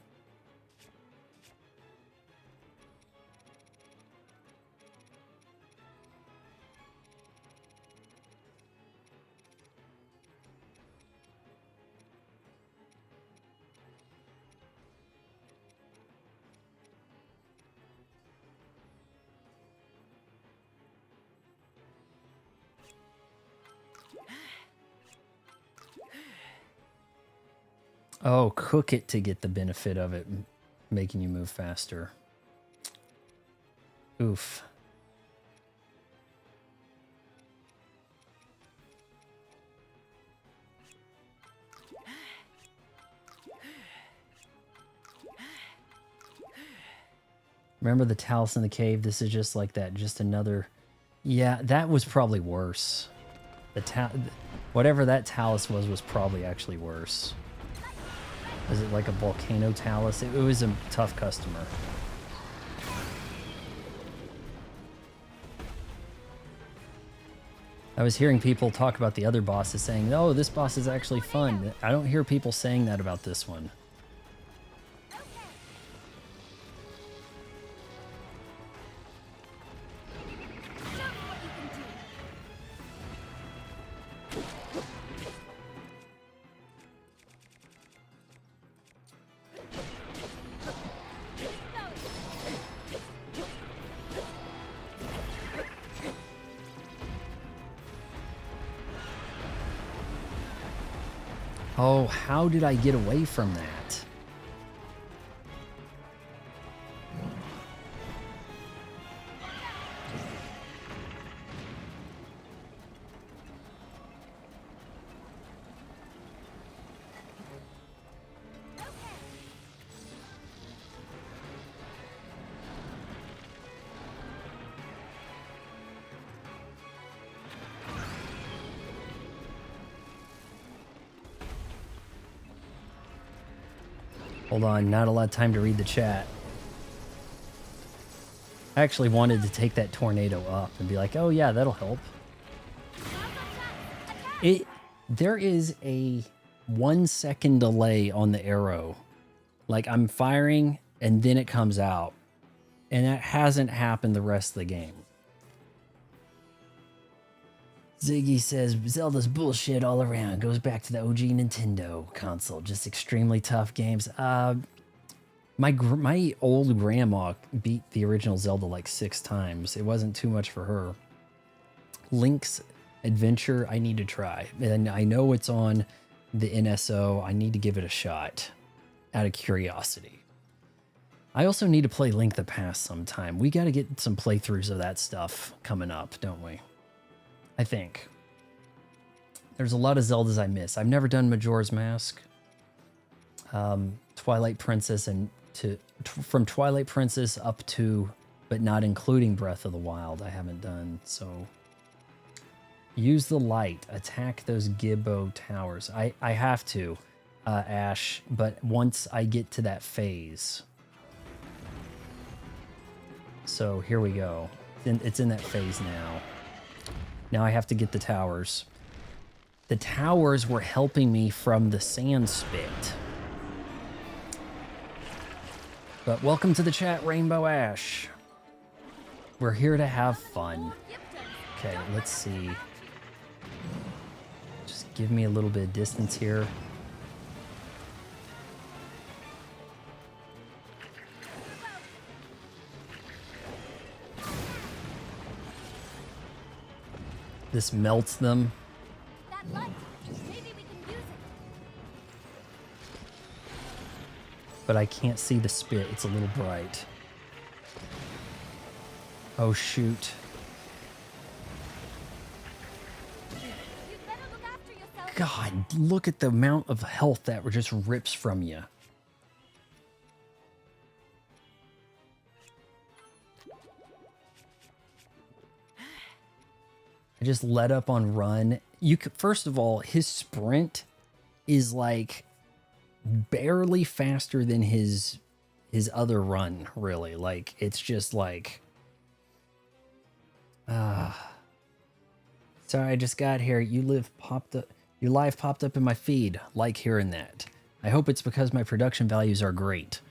Oh, cook it to get the benefit of it, making you move faster. Oof. Remember the talus in the cave? This is just like that, just another... Yeah, that was probably worse. Whatever that talus was probably actually worse. Was it like a volcano talus? It was a tough customer. I was hearing people talk about the other bosses saying, oh, this boss is actually fun. I don't hear people saying that about this one. Oh, how did I get away from that? Hold on, not a lot of time to read the chat. I actually wanted to take that tornado up and be like, oh yeah, that'll help. There is a 1 second delay on the arrow. Like I'm firing and then it comes out. And that hasn't happened the rest of the game. Ziggy says, Zelda's bullshit all around. Goes back to the OG Nintendo console. Just extremely tough games. My old grandma beat the original Zelda like 6 times. It wasn't too much for her. Link's Adventure, I need to try. And I know it's on the NSO. I need to give it a shot out of curiosity. I also need to play Link the Past sometime. We got to get some playthroughs of that stuff coming up, don't we? I think. There's a lot of Zeldas I miss. I've never done Majora's Mask. Twilight Princess and from Twilight Princess up to, but not including Breath of the Wild, I haven't done. So use the light. Attack those Gibbo towers. I have to, Ash, but once I get to that phase. So here we go. It's in that phase now. Now I have to get the towers. The towers were helping me from the sand spit. But welcome to the chat, Rainbow Ash. We're here to have fun. Okay, let's see. Just give me a little bit of distance here. This melts them. That light. Maybe we can use it. But I can't see the spit. It's a little bright. Oh, shoot. You better look after yourself. God, look at the amount of health that just rips from you. I just let up on run. You could, first of all, his sprint is like barely faster than his other run, really. Like, it's just like, sorry, I just got here. Your live popped up in my feed. Like hearing that. I hope it's because my production values are great.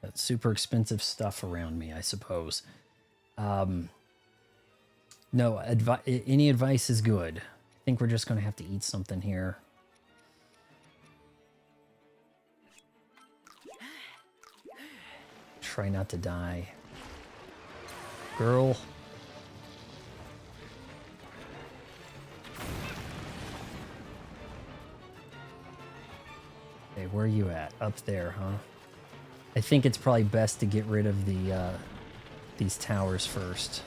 That's super expensive stuff around me, I suppose. No, any advice is good. I think we're just going to have to eat something here. Try not to die. Girl. Okay, where are you at? Up there, huh? I think it's probably best to get rid of the these towers first.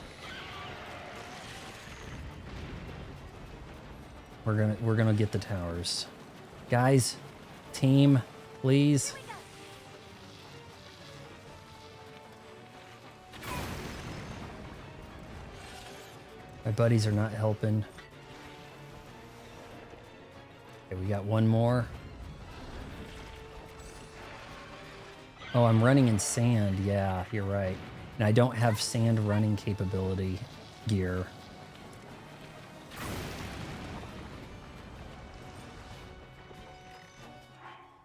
We're gonna get the towers. Guys, team, please. My buddies are not helping. Okay, we got one more. Oh, I'm running in sand. Yeah, you're right. And I don't have sand running capability gear.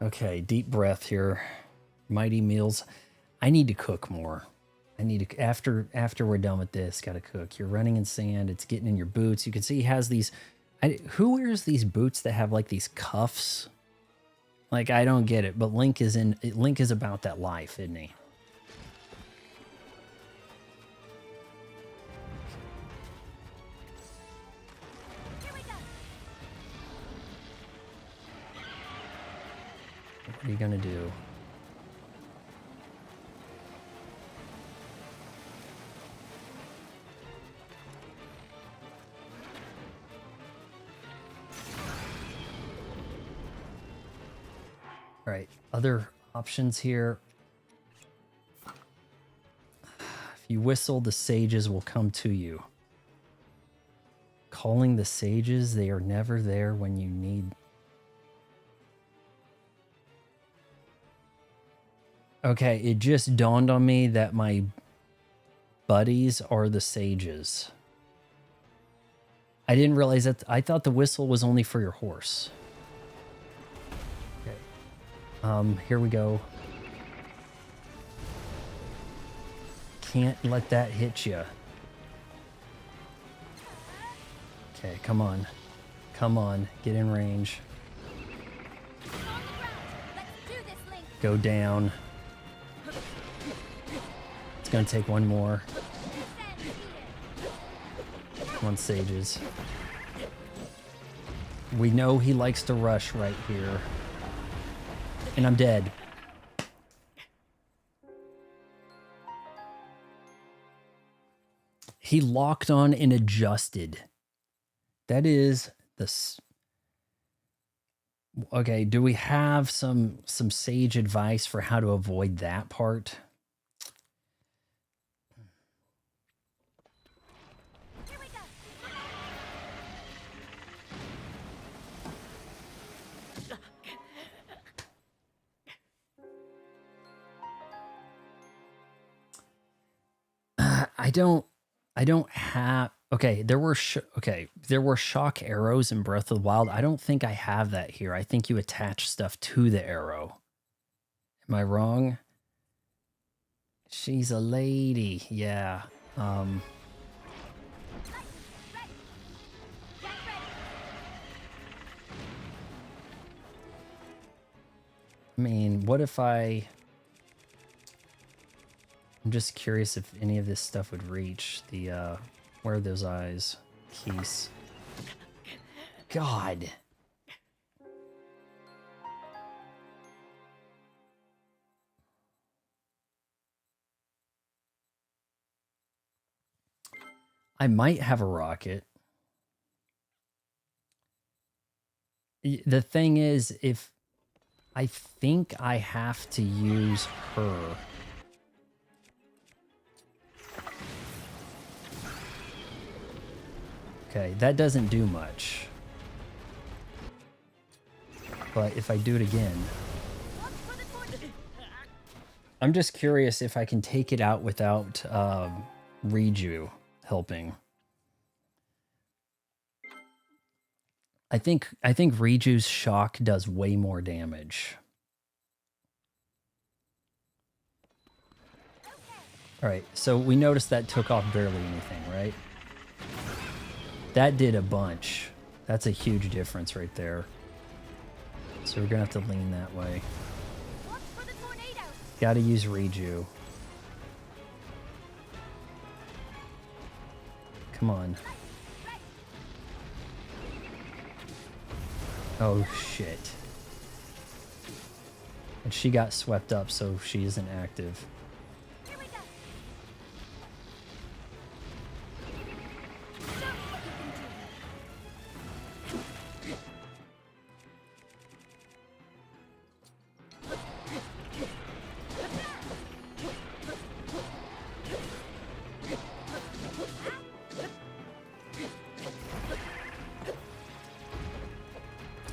Okay, deep breath here. Mighty meals. I need to cook more. I need to, after we're done with this, gotta cook. You're running in sand. It's getting in your boots. You can see he has these. Who wears these boots that have like these cuffs? Like, I don't get it. But Link is about that life, isn't he? Here we go. What are you gonna do? All right, other options here. If you whistle, the sages will come to you. Calling the sages, they are never there when you need. Okay, it just dawned on me that my buddies are the sages. I didn't realize that. I thought the whistle was only for your horse. Here we go. Can't let that hit you. Okay, come on. Come on, get in range. On the ground. Let's do this, Link. Go down. It's gonna take one more. Stand here. Come on, sages. We know he likes to rush right here. And I'm dead. He locked on and adjusted. That is the... Okay, do we have some sage advice for how to avoid that part? Here we go. I don't have. Okay, there were shock arrows in Breath of the Wild. I don't think I have that here. I think you attach stuff to the arrow. Am I wrong? She's a lady. Yeah. I mean, what if I'm just curious if any of this stuff would reach the, where are those eyes? Keys. God. I might have a rocket. The thing is, if I think I have to use her. Okay, that doesn't do much. But if I do it again, I'm just curious if I can take it out without Riju helping. I think Riju's shock does way more damage. All right, so we noticed that took off barely anything, right? That did a bunch. That's a huge difference right there. So we're gonna have to lean that way. Gotta use Riju. Come on. Oh shit. And she got swept up, so she isn't active.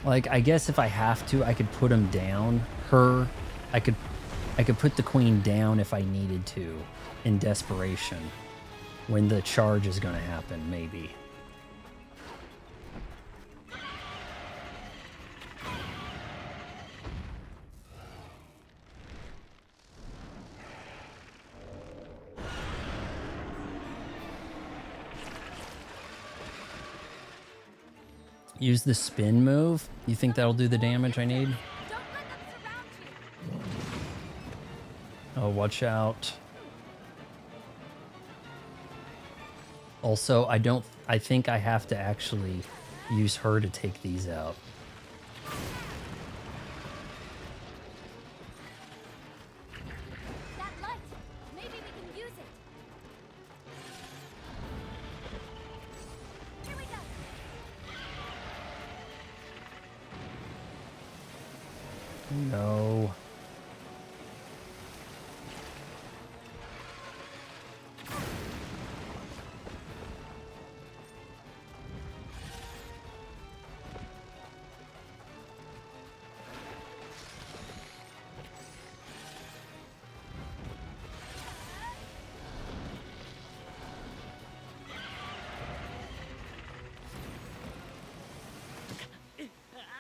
Like, I guess if I have to, I could put him down. I could put the queen down if I needed to, in desperation, when the charge is going to happen, maybe. Use the spin move? You think that'll do the damage I need? Oh, watch out. Also, I think I have to actually use her to take these out. That light. Maybe we can use it. Here we go. No.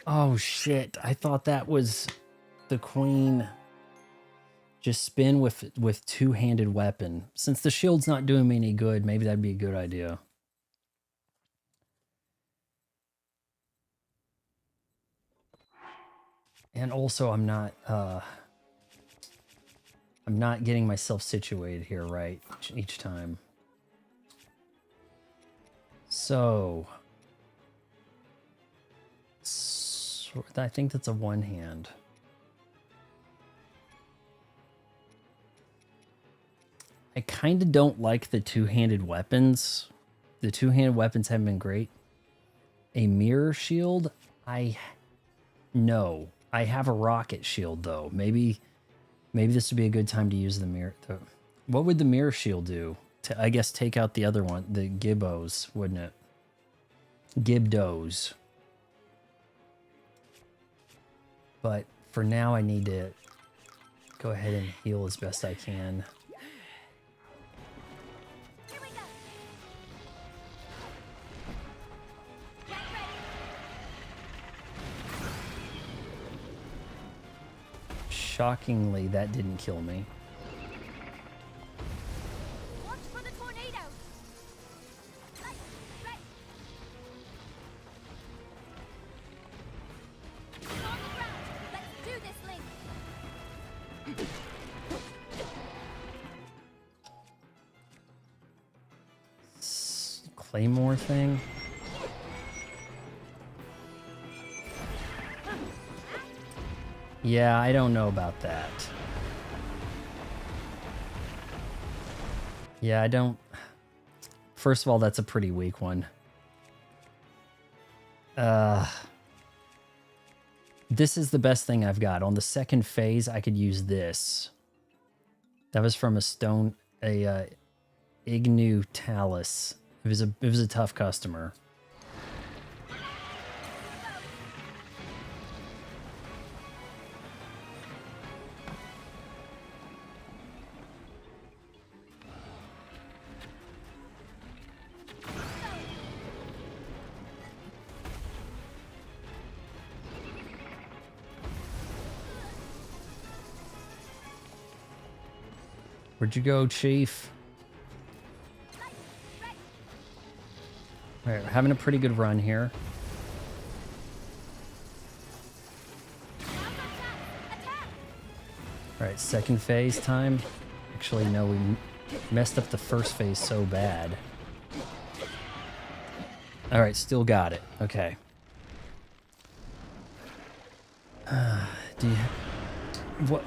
Oh shit, I thought that was the queen. Just spin with two-handed weapon. Since the shield's not doing me any good, maybe that'd be a good idea. And also I'm not getting myself situated here right each time. So I think that's a one hand. I kind of don't like the two-handed weapons. The two-handed weapons haven't been great. A mirror shield? No. I have a rocket shield though. Maybe this would be a good time to use the mirror. What would the mirror shield do? I guess take out the other one, the Gibbos, wouldn't it? Gibdos. But for now, I need to go ahead and heal as best I can. Here we go. Shockingly, that didn't kill me. Watch for the tornado. Right. On the ground. Let's do this, Link. claymore thing. Yeah, I don't know about that. Yeah, I don't... First of all, that's a pretty weak one. This is the best thing I've got. On the second phase, I could use this. That was from a stone... Ignu Talus. It was a tough customer. Where'd you go, Chief? All right, we're having a pretty good run here. All right, second phase time. Actually, no, we messed up the first phase so bad. All right, still got it. Okay. Do you... What...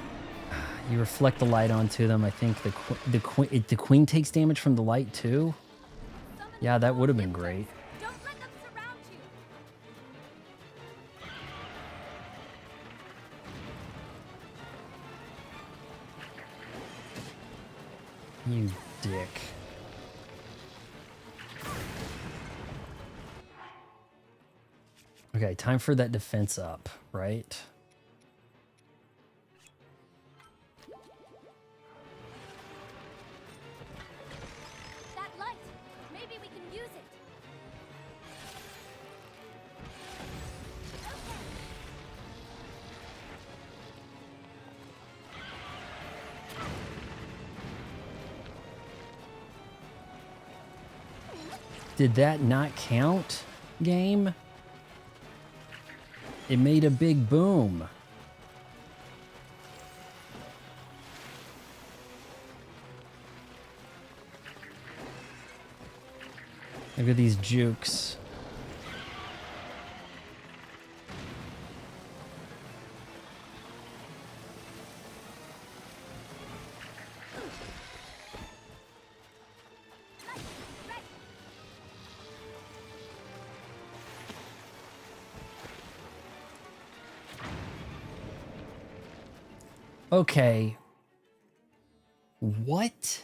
You reflect the light onto them. I think the queen takes damage from the light too. Yeah, that would have been great. Don't let them surround you. You dick. Okay, time for that defense up, right? Did that not count, game? It made a big boom. Look at these jukes. Okay. What?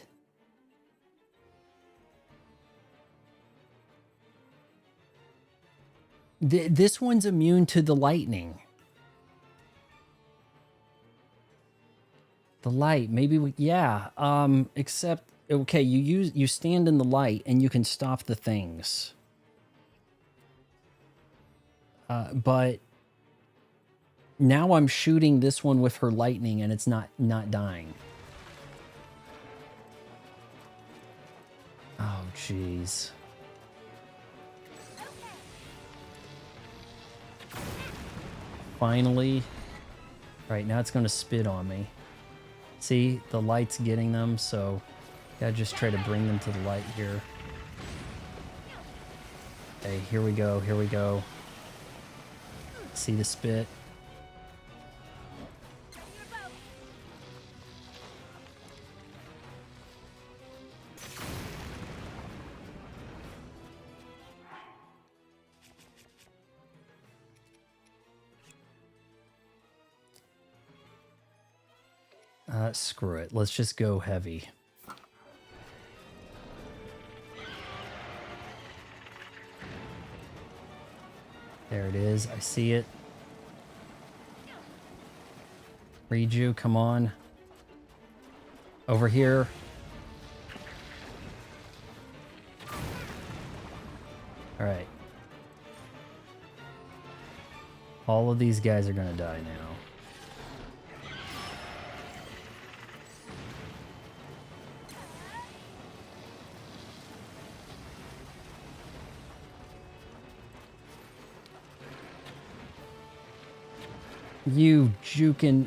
This one's immune to the lightning. The light, maybe we, yeah. Except, okay, you stand in the light and you can stop the things. But now I'm shooting this one with her lightning and it's not dying. Oh, jeez. Finally. All right, now it's going to spit on me. See, the light's getting them, so gotta just try to bring them to the light here. Okay, here we go, here we go. See the spit? Screw it. Let's just go heavy. There it is. I see it. Read you. Come on. Over here. All right. All of these guys are going to die now. You jukin'.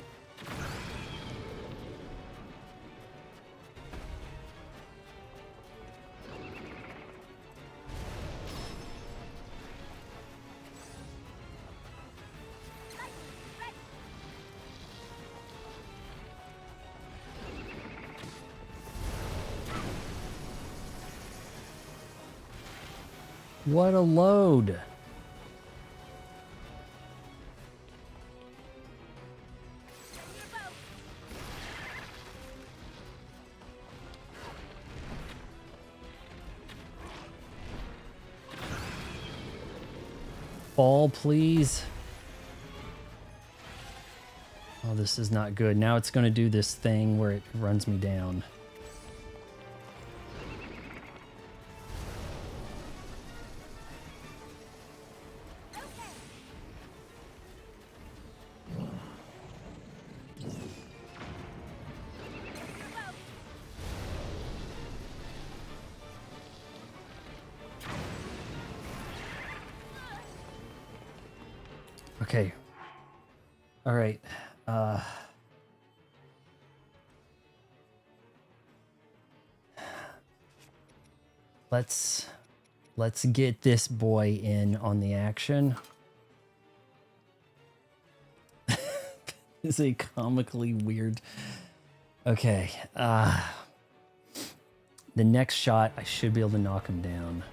What a load. Fall, please. Oh, this is not good. Now it's going to do this thing where it runs me down. Okay. All right. Let's get this boy in on the action. It's a comically weird. Okay. The next shot, I should be able to knock him down.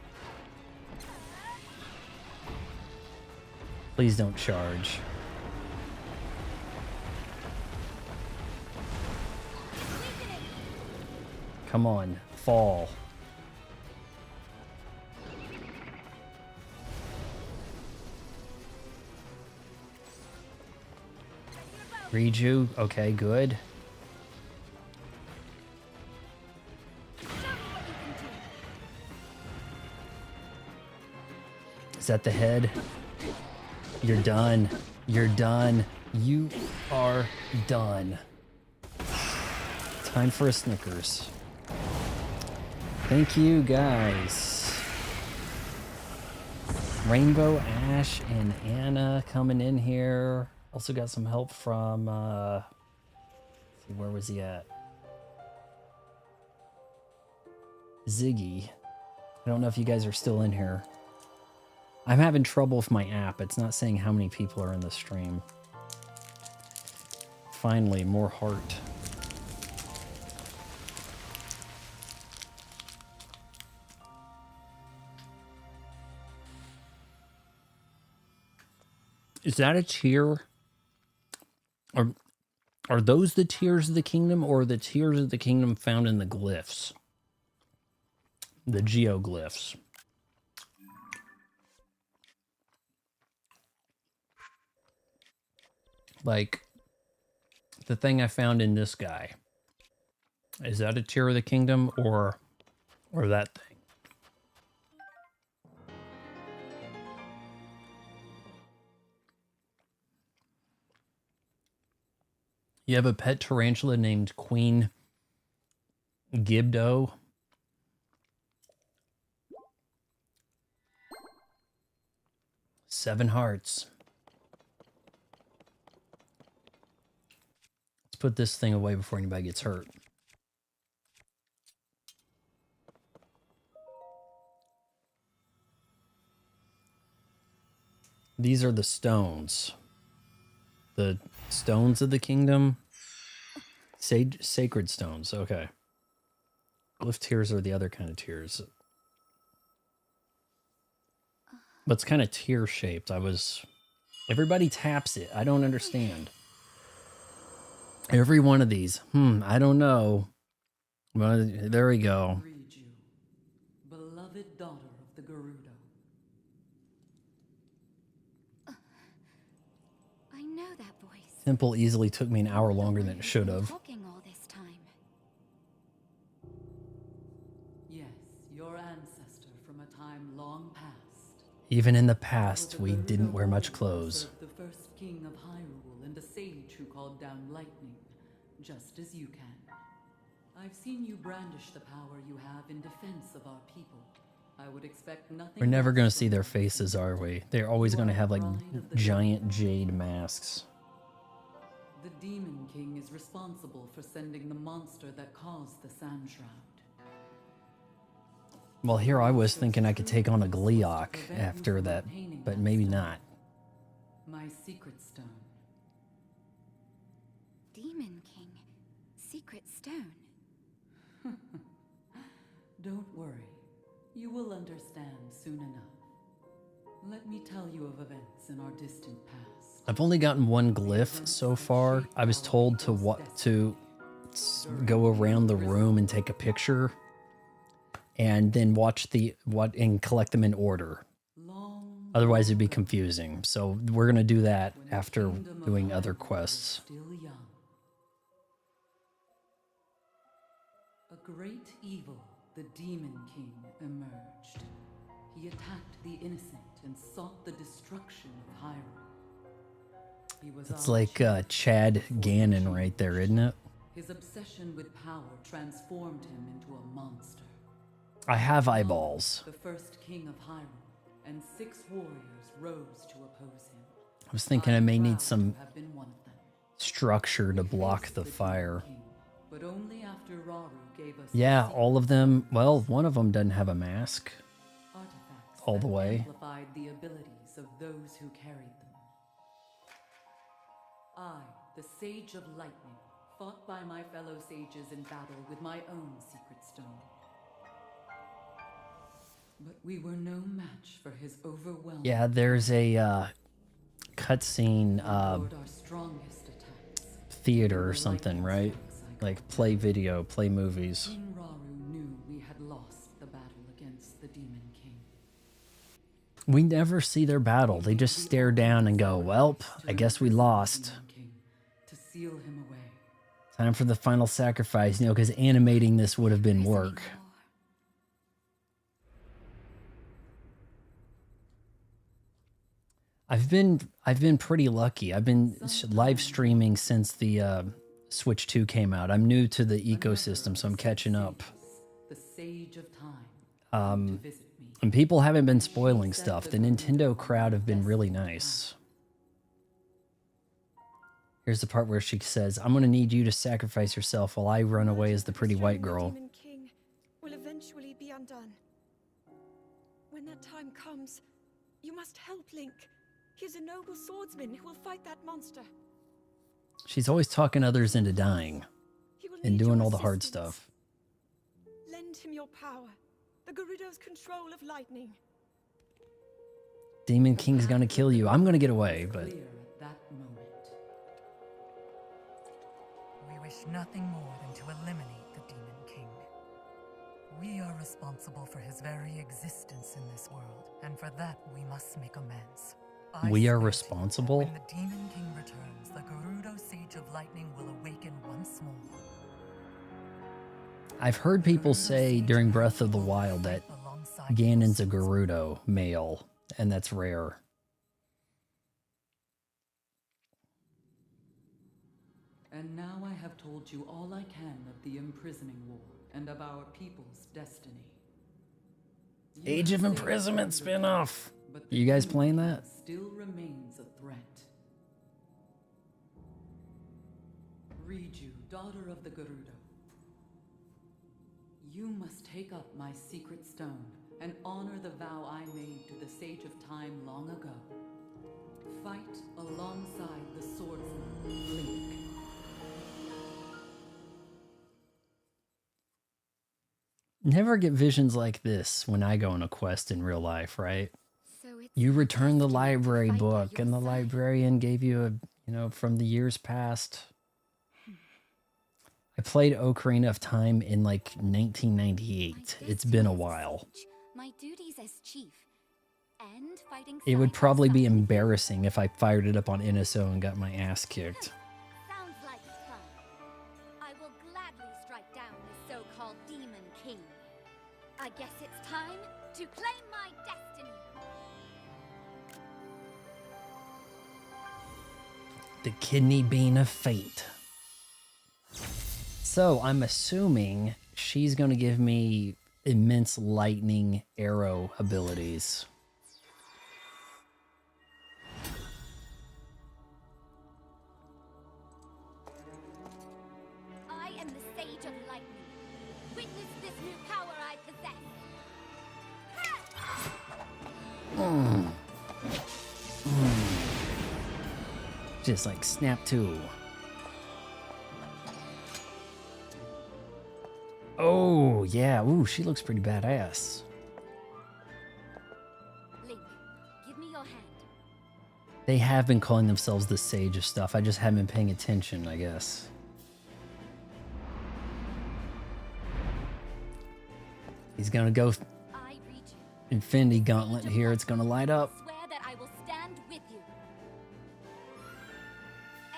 Please don't charge. Come on, fall. Reju, okay, good. Is that the head? You're done. You're done. You are done. Time for a Snickers. Thank you, guys. Rainbow, Ash, and Anna coming in here. Also got some help from, let's see, where was he at? Ziggy. I don't know if you guys are still in here. I'm having trouble with my app. It's not saying how many people are in the stream. Finally, more heart. Is that a tear? Are those the tears of the kingdom, or the tears of the kingdom found in the glyphs? The geoglyphs. Like the thing I found in this guy. Is that a tear of the kingdom, or that thing? You have a pet tarantula named Queen Gibdo. Seven hearts. Let's put this thing away before anybody gets hurt. These are the stones. The stones of the kingdom. Sacred stones. Okay. Glyph tears are the other kind of tears. But it's kind of tear shaped. Everybody taps it. I don't understand. Every one of these. I don't know. Well, there we go. Reju, beloved daughter of the Gerudo. I know that voice. Temple easily took me an hour longer than it should have. Talking all this time. Yes, your ancestor from a time long past. Even in the past, we didn't wear much clothes. The first king of Hyrule and a sage who called down lightning, just as you can. I've seen you brandish the power you have in defense of our people. I would expect nothing. We're never going to less see from their you. faces, are we? They're always going to have like giant jade masks. The Demon King is responsible for sending the monster that caused the Sand Shroud. Well, here I was thinking I could take on a Gleeok after that, but maybe not. My secret stone. Demon King. Secret stone. Don't worry. You will understand soon enough. Let me tell you of events in our distant past. I've only gotten one glyph so far. I was told to go around the room and take a picture and then watch and collect them in order. Otherwise it'd be confusing. So we're going to do that after doing other quests. A great evil, the Demon King, emerged. He attacked the innocent and sought the destruction of Hyrule. He was It's like Chad Gannon right there, isn't it? His obsession with power transformed him into a monster. I have eyeballs. The first king of Hyrule, and 6 warriors rose to oppose him. I was thinking I may need some To have been one of them. structure to block the fire. King, but only after Rauru gave us Yeah, all of them. Well, one of them doesn't have a mask. artifacts all the that way. amplified the abilities of those who carried them. I, the Sage of Lightning, fought by my fellow sages in battle with my own secret stone. But we were no match for his overwhelming. Yeah, there's a cutscene Our strongest attacks. theater or something, right? Like play video, play movies. King Rauru knew we had lost the battle against the Demon King. We never see their battle. They just stare down and go, "Welp, I guess we lost." Demon King, to seal him away. Time for the final sacrifice, you know, because animating this would have been work. I've been pretty lucky. I've been live streaming since the Switch 2 came out. I'm new to the ecosystem, so I'm catching up. The Sage of Time. To visit me. And people haven't been spoiling stuff. The Nintendo crowd have been really nice. Here's the part where she says, "I'm going to need you to sacrifice yourself while I run away as the pretty white girl." The Demon King will eventually be undone. When that time comes, you must help Link. He's a noble swordsman who will fight that monster. She's always talking others into dying He will and need doing your all the hard assistance. stuff. Lend him your power, the Gerudo's control of lightning. Demon King's going to kill you. I'm going to get away, but Clear at that moment. We wish nothing more than to eliminate the Demon King. We are responsible for his very existence in this world, and for that we must make amends. I we are swear to you, responsible. when the Demon King returns, the Gerudo Sage of Lightning will awaken once more. I've heard people say during Breath of the Wild that Alongside Ganon's a your Gerudo male, and that's rare. And now I have told you all I can of the imprisoning war and of our people's destiny. You Age have of saved Imprisonment the Gerudo, spinoff. but the You guys Demon playing King that? Still remains a threat. Riju, daughter of the Gerudo, you must take up my secret stone and honor the vow I made to the Sage of Time long ago. Fight alongside the swordsman, Link. Never get visions like this when I go on a quest in real life, right? So it's You return the destiny to library fight by book, and the your side. librarian gave you a, you know, from the years past. I played Ocarina of Time in like 1998. My It's been a destiny as while. sage, my duties as chief, and fighting It would side by probably be side with you. embarrassing if I fired it up on NSO and got my ass kicked. Sounds like fun. I will gladly strike down the so-called Demon King. I guess it's time to claim my destiny. The kidney bean of fate. So I'm assuming she's going to give me immense lightning arrow abilities. I am the Sage of Lightning. Witness this new power I possess. Just like snap to. Oh, yeah. Ooh, she looks pretty badass. Link, Give me your hand. They have been calling themselves the Sage of Stuff. I just haven't been paying attention, I guess. He's gonna go I read you. Infinity Gauntlet here. It's gonna light up. Swear that I will stand with you.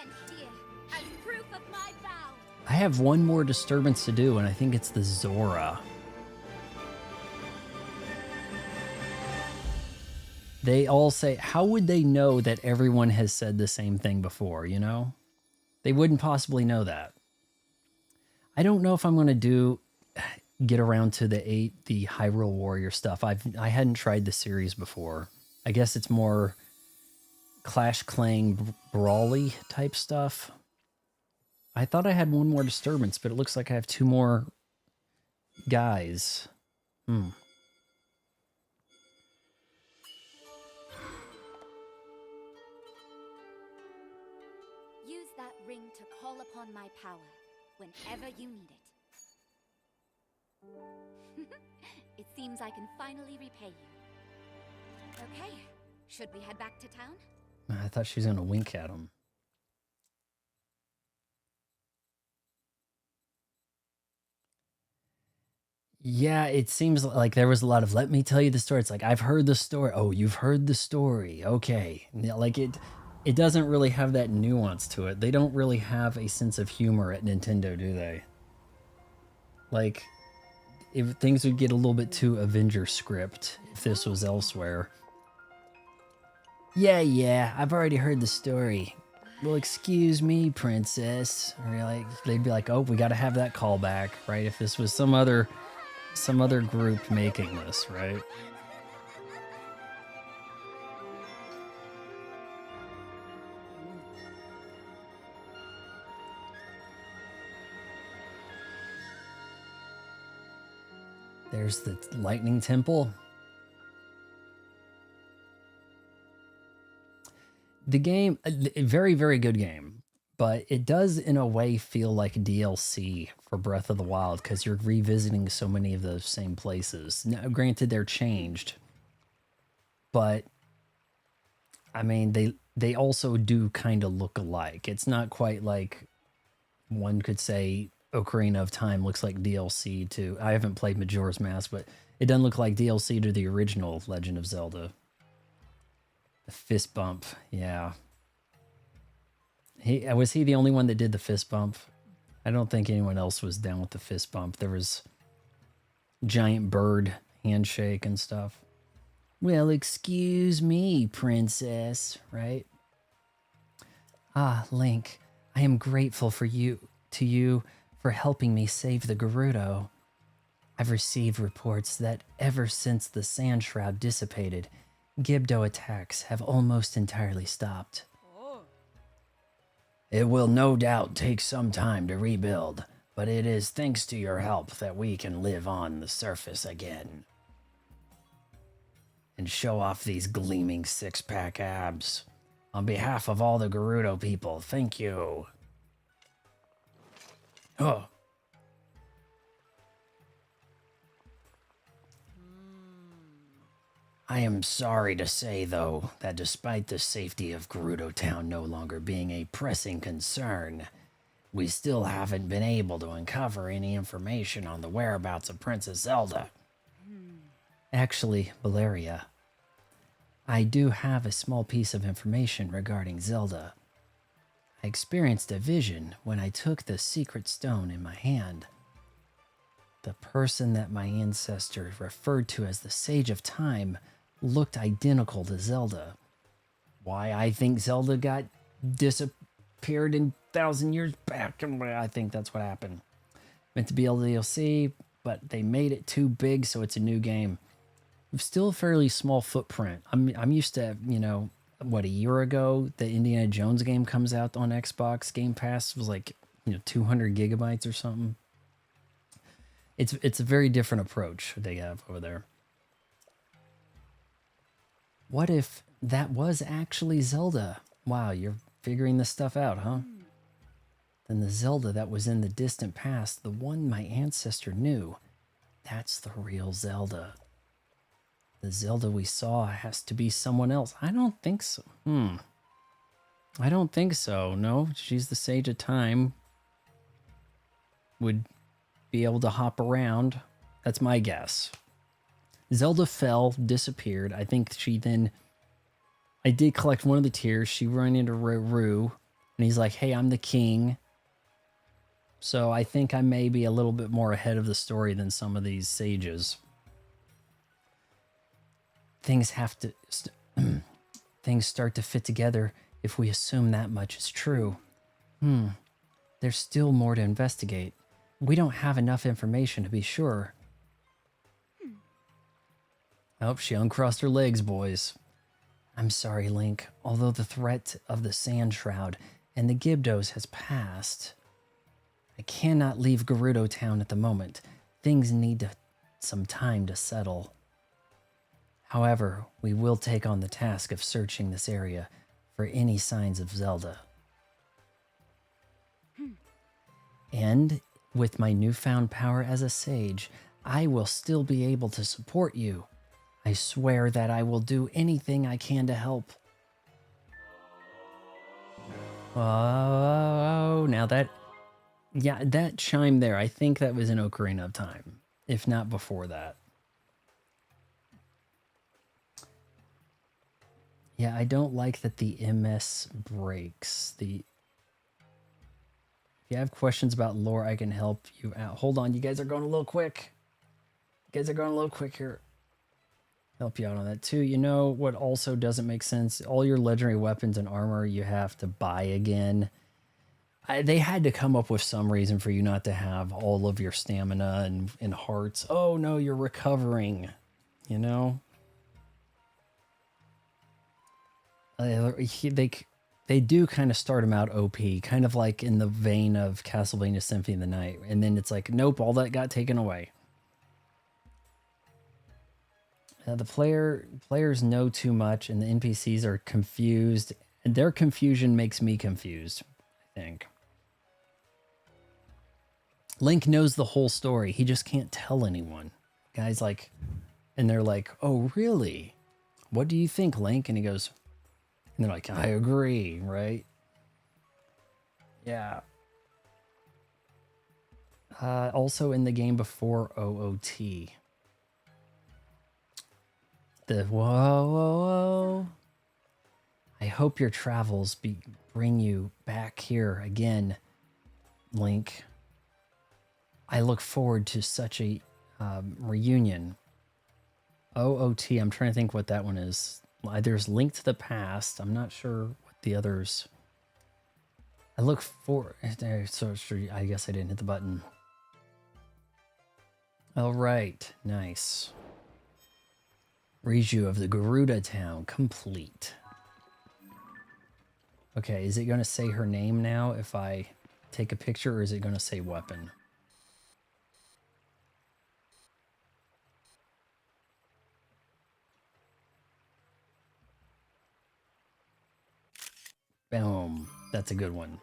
And here, as proof of my vow. I have one more disturbance to do, and I think it's the Zora. They all say, how would they know that everyone has said the same thing before, you know? They wouldn't possibly know that. I don't know if I'm going to get around to the Hyrule Warrior stuff. I hadn't tried the series before. I guess it's more Clash Clang brawly type stuff. I thought I had one more disturbance, but it looks like I have two more guys. Use that ring to call upon my power whenever you need it. It seems I can finally repay you. Okay, should we head back to town? I thought she was going to wink at him. Yeah, it seems like there was a lot of, let me tell you the story. It's like, I've heard the story. Oh, you've heard the story. Okay. Like it doesn't really have that nuance to it. They don't really have a sense of humor at Nintendo, do they? Like, if things would get a little bit too Avenger script if this was elsewhere. Yeah, I've already heard the story. Well, excuse me, princess. Or like, they'd be like, oh, we got to have that callback, right? If this was some other group making this, right? There's the Lightning Temple. The game, a very, very good game, but it does in a way feel like DLC for Breath of the Wild because you're revisiting so many of those same places. Now, granted, they're changed, but I mean, they also do kind of look alike. It's not quite like one could say Ocarina of Time looks like DLC to, I haven't played Majora's Mask, but it doesn't look like DLC to the original Legend of Zelda. The fist bump, yeah. Was he the only one that did the fist bump? I don't think anyone else was down with the fist bump. There was giant bird handshake and stuff. Well, excuse me, princess, right? Ah, Link, I am grateful to you for helping me save the Gerudo. I've received reports that ever since the sand shroud dissipated, Gibdo attacks have almost entirely stopped. It will no doubt take some time to rebuild, but it is thanks to your help that we can live on the surface again. And show off these gleaming six-pack abs. On behalf of all the Gerudo people, thank you. Oh. I am sorry to say, though, that despite the safety of Gerudo Town no longer being a pressing concern, we still haven't been able to uncover any information on the whereabouts of Princess Zelda. Actually, Valeria, I do have a small piece of information regarding Zelda. I experienced a vision when I took the secret stone in my hand. The person that my ancestor referred to as the Sage of Time looked identical to Zelda. Why I think Zelda got disappeared in 1,000 years back. I think that's what happened. Meant to be a DLC, but they made it too big, so it's a new game. Still a fairly small footprint. I'm used to, a year ago, the Indiana Jones game comes out on Xbox. Game Pass was like, 200 gigabytes or something. It's a very different approach they have over there. What if that was actually Zelda? Wow, you're figuring this stuff out, huh? Then the Zelda that was in the distant past, the one my ancestor knew, that's the real Zelda. The Zelda we saw has to be someone else. I don't think so. I don't think so. No, she's the Sage of Time. Would be able to hop around. That's my guess. Zelda fell, disappeared. I think she then... I did collect one of the tears. She ran into Ruru, and he's like, hey, I'm the king. So I think I may be a little bit more ahead of the story than some of these sages. Things have to... things start to fit together if we assume that much is true. There's still more to investigate. We don't have enough information to be sure. Oh, she uncrossed her legs, boys. I'm sorry, Link. Although the threat of the Sand Shroud and the Gibdos has passed, I cannot leave Gerudo Town at the moment. Things need some time to settle. However, we will take on the task of searching this area for any signs of Zelda. And with my newfound power as a sage, I will still be able to support you. I swear that I will do anything I can to help. Oh, now that... Yeah, that chime there, I think that was in Ocarina of Time, if not before that. Yeah, I don't like that the MS breaks. If you have questions about lore, I can help you out. Hold on, you guys are going a little quick. You guys are going a little quick here. Help you out on that too. You know what also doesn't make sense? All your legendary weapons and armor you have to buy again. They had to come up with some reason for you not to have all of your stamina and hearts. Oh no, you're recovering. You know? They do kind of start them out OP, kind of like in the vein of Castlevania Symphony of the Night. And then it's like, nope, all that got taken away. The players know too much, and the NPCs are confused. And their confusion makes me confused, I think. Link knows the whole story. He just can't tell anyone. Guys like, and they're like, oh, really? What do you think, Link? And he goes, and they're like, I agree, right? Yeah. Also in the game before OOT. Whoa, whoa, whoa. I hope your travels bring you back here again, Link. I look forward to such a reunion. OOT, I'm trying to think what that one is. There's Link to the Past. I'm not sure what the others... I look for... So I guess I didn't hit the button. All right, nice. Reju of the Gerudo Town, complete. Okay, is it going to say her name now if I take a picture, or is it going to say weapon? Boom. That's a good one.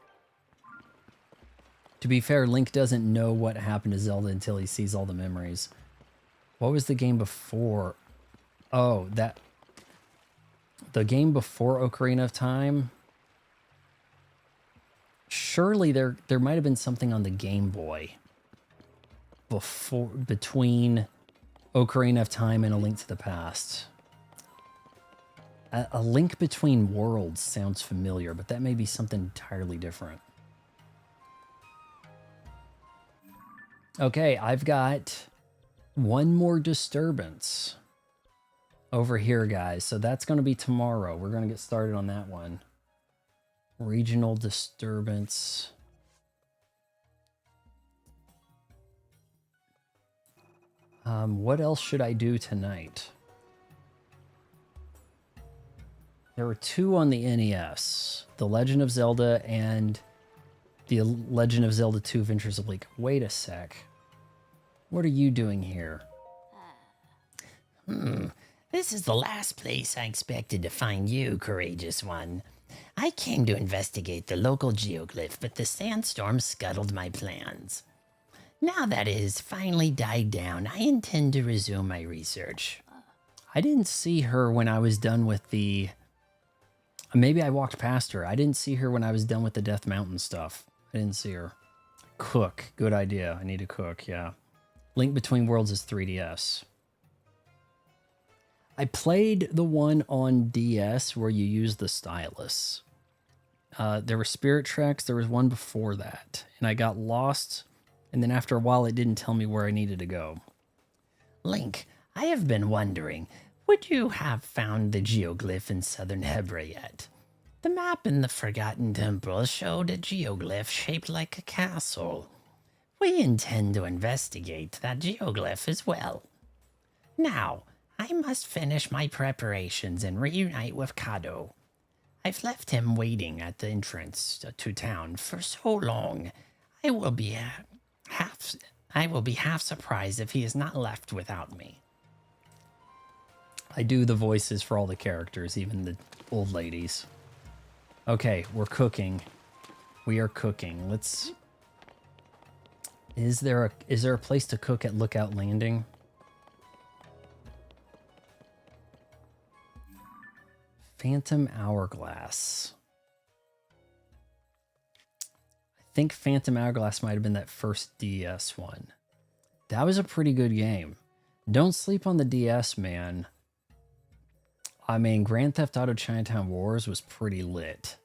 To be fair, Link doesn't know what happened to Zelda until he sees all the memories. What was the game before? Oh, the game before Ocarina of Time? Surely there might have been something on the Game Boy between Ocarina of Time and A Link to the Past. A Link Between Worlds sounds familiar, but that may be something entirely different. Okay, I've got one more disturbance over here, guys. So that's going to be tomorrow. We're going to get started on that one. Regional disturbance. What else should I do tonight? There were two on the NES. The Legend of Zelda and the Legend of Zelda 2 Adventures of Link. Wait a sec. What are you doing here? This is the last place I expected to find you, courageous one. I came to investigate the local geoglyph, but the sandstorm scuttled my plans. Now that it has finally died down, I intend to resume my research. I didn't see her when I was done with the... Maybe I walked past her. I didn't see her when I was done with the Death Mountain stuff. I didn't see her. Cook. Good idea. I need to cook, yeah. Link Between Worlds is 3DS. I played the one on DS where you use the stylus. There were Spirit Tracks. There was one before that. And I got lost. And then after a while, it didn't tell me where I needed to go. Link, I have been wondering, would you have found the geoglyph in southern Hebra yet? The map in the Forgotten Temple showed a geoglyph shaped like a castle. We intend to investigate that geoglyph as well. Now, I must finish my preparations and reunite with Kado. I've left him waiting at the entrance to town for so long. I will be half surprised if he is not left without me. I do the voices for all the characters, even the old ladies. Okay, we're cooking. We are cooking. Let's... Is there a place to cook at Lookout Landing? Phantom Hourglass. I think Phantom Hourglass might have been that first DS one. That was a pretty good game. Don't sleep on the DS, man. I mean, Grand Theft Auto Chinatown Wars was pretty lit.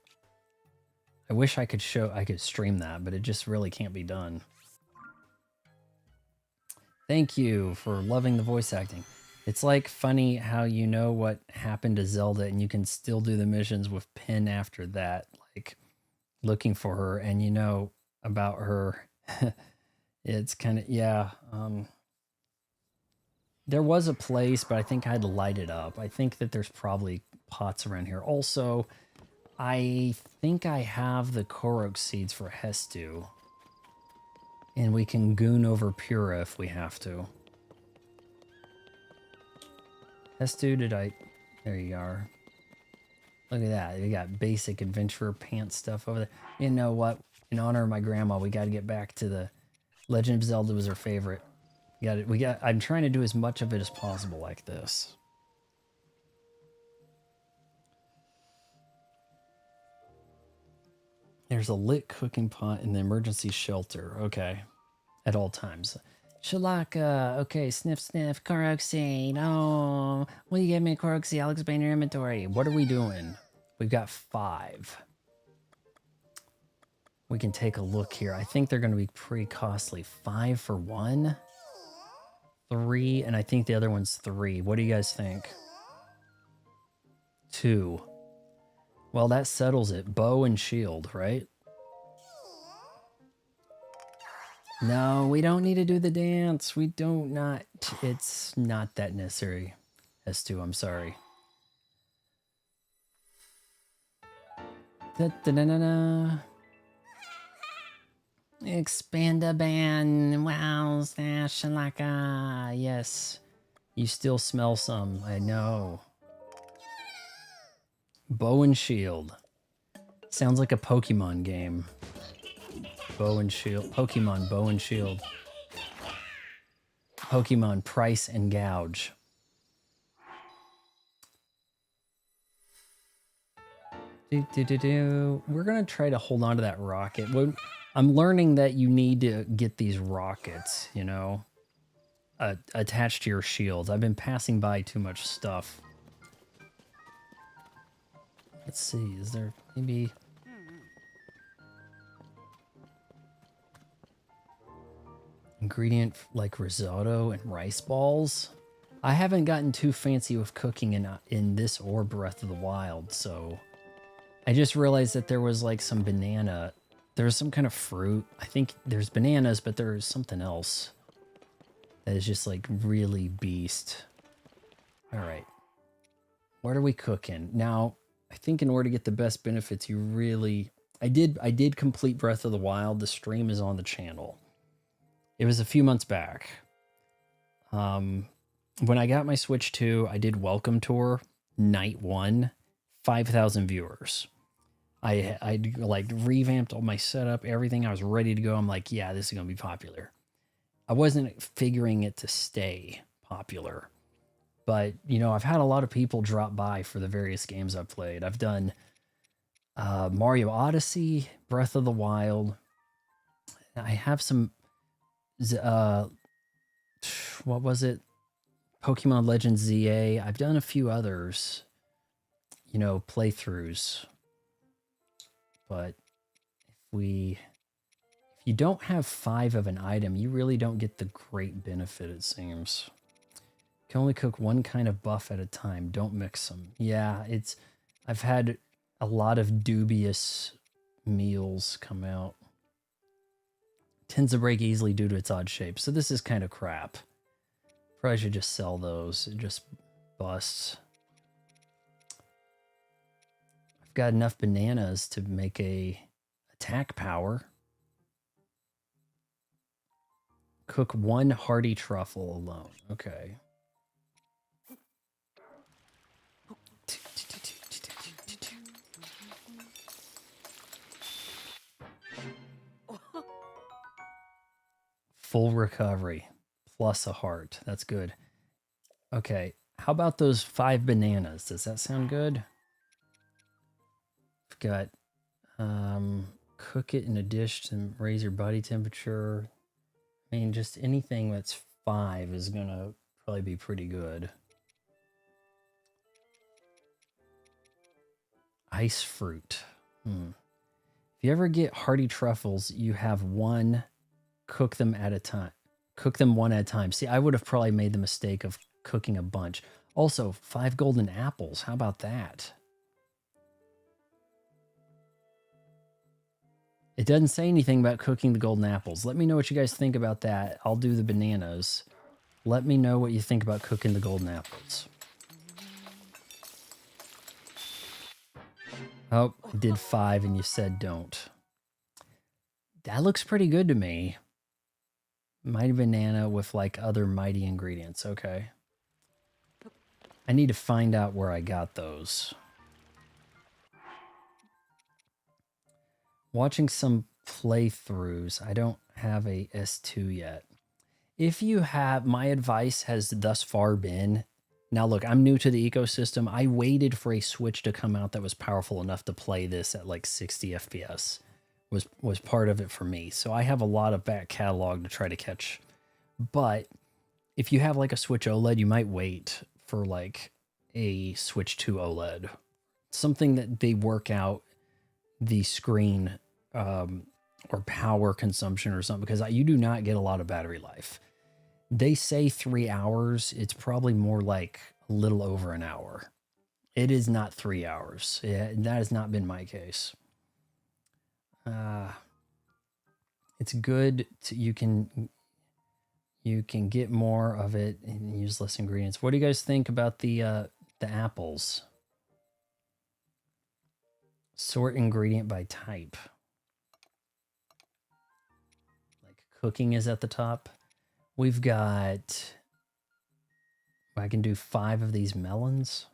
I wish I could stream that, but it just really can't be done. Thank you for loving the voice acting. It's like funny how you know what happened to Zelda and you can still do the missions with Pin after that, like looking for her and you know about her. It's kind of, yeah. There was a place, but I think I had to light it up. I think that there's probably pots around here. Also, I think I have the Korok seeds for Hestu. And we can goon over Pura if we have to. Hestu, there you are. Look at that. We got basic adventurer pants stuff over there. You know what? In honor of my grandma, we got to get back to the Legend of Zelda was her favorite. I'm trying to do as much of it as possible like this. There's a lit cooking pot in the emergency shelter. Okay. At all times. Shalaka. Okay, sniff, sniff. Korok seed. Oh, will you give me a Korok seed? I'll expand your inventory. What are we doing? We've got 5. We can take a look here. I think they're going to be pretty costly. 5 for 1. 3, and I think the other one's 3. What do you guys think? 2. Well, that settles it. Bow and shield, right? No, we don't need to do the dance. We don't not. It's not that necessary. S2, I'm sorry. Da-da-da-da-da. Expandaban. Wow, Slashalaka. Yes. You still smell some. I know. Bow and shield. Sounds like a Pokemon game. Bow and shield. Pokemon bow and shield. Pokemon price and gouge. We're going to try to hold on to that rocket. I'm learning that you need to get these rockets, you know, attached to your shields. I've been passing by too much stuff. Let's see, is there maybe... ingredient like risotto and rice balls? I haven't gotten too fancy with cooking in this or Breath of the Wild, so... I just realized that there was like some banana... There's some kind of fruit. I think there's bananas, but there's something else that is just like really beast. All right. What are we cooking? Now, I think in order to get the best benefits, you really... I did complete Breath of the Wild. The stream is on the channel. It was a few months back. When I got my Switch 2, I did Welcome Tour, Night 1, 5,000 viewers. I like revamped all my setup, everything. I was ready to go. I'm like, yeah, this is going to be popular. I wasn't figuring it to stay popular. But, you know, I've had a lot of people drop by for the various games I've played. I've done Mario Odyssey, Breath of the Wild. I have some, what was it? Pokemon Legends ZA. I've done a few others, you know, playthroughs. But if you don't have 5 of an item, you really don't get the great benefit, it seems. You can only cook one kind of buff at a time. Don't mix them. Yeah, I've had a lot of dubious meals come out. Tends to break easily due to its odd shape. So this is kind of crap. Probably should just sell those. It just busts. I've got enough bananas to make a attack power. Cook 1 hearty truffle alone. Okay. Full recovery plus a heart. That's good. Okay. How about those 5 bananas? Does that sound good? I've got cook it in a dish to raise your body temperature. I mean, just anything that's 5 is gonna probably be pretty good. Ice fruit. If you ever get hearty truffles, you have 1. Cook them at a time. Cook them 1 at a time. See, I would have probably made the mistake of cooking a bunch. Also, 5 golden apples. How about that? It doesn't say anything about cooking the golden apples. Let me know what you guys think about that. I'll do the bananas. Let me know what you think about cooking the golden apples. Oh, I did 5 and you said don't. That looks pretty good to me. Mighty banana with like other mighty ingredients. Okay. I need to find out where I got those. Watching some playthroughs. I don't have a S2 yet. If you have, my advice has thus far been, now look, I'm new to the ecosystem. I waited for a Switch to come out that was powerful enough to play this at like 60 FPS. Was part of it for me. So I have a lot of back catalog to try to catch. But if you have like a Switch OLED, you might wait for like a Switch 2 OLED. Something that they work out the screen or power consumption or something, because you do not get a lot of battery life. They say 3 hours. It's probably more like a little over an hour. It is not 3 hours. Yeah, that has not been my case. It's good you can get more of it and use less ingredients. What do you guys think about the apples? Sort ingredient by type. Like cooking is at the top. We've got, I can do 5 of these melons.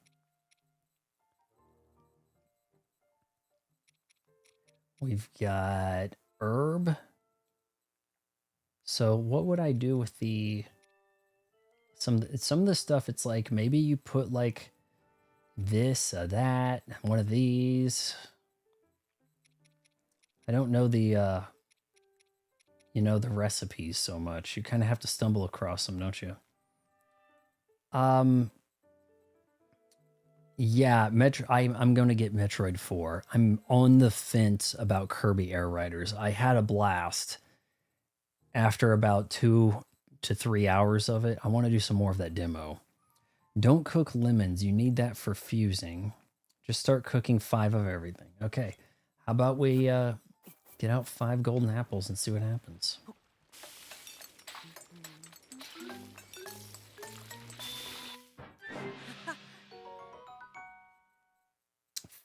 We've got herb. So what would I do with the some of the stuff? It's like maybe you put like this, that, one of these. I don't know the the recipes so much. You kind of have to stumble across them, don't you? Yeah, I'm going to get Metroid 4. I'm on the fence about Kirby Air Riders. I had a blast after about 2 to 3 hours of it. I want to do some more of that demo. Don't cook lemons. You need that for fusing. Just start cooking 5 of everything. Okay. How about we get out 5 golden apples and see what happens.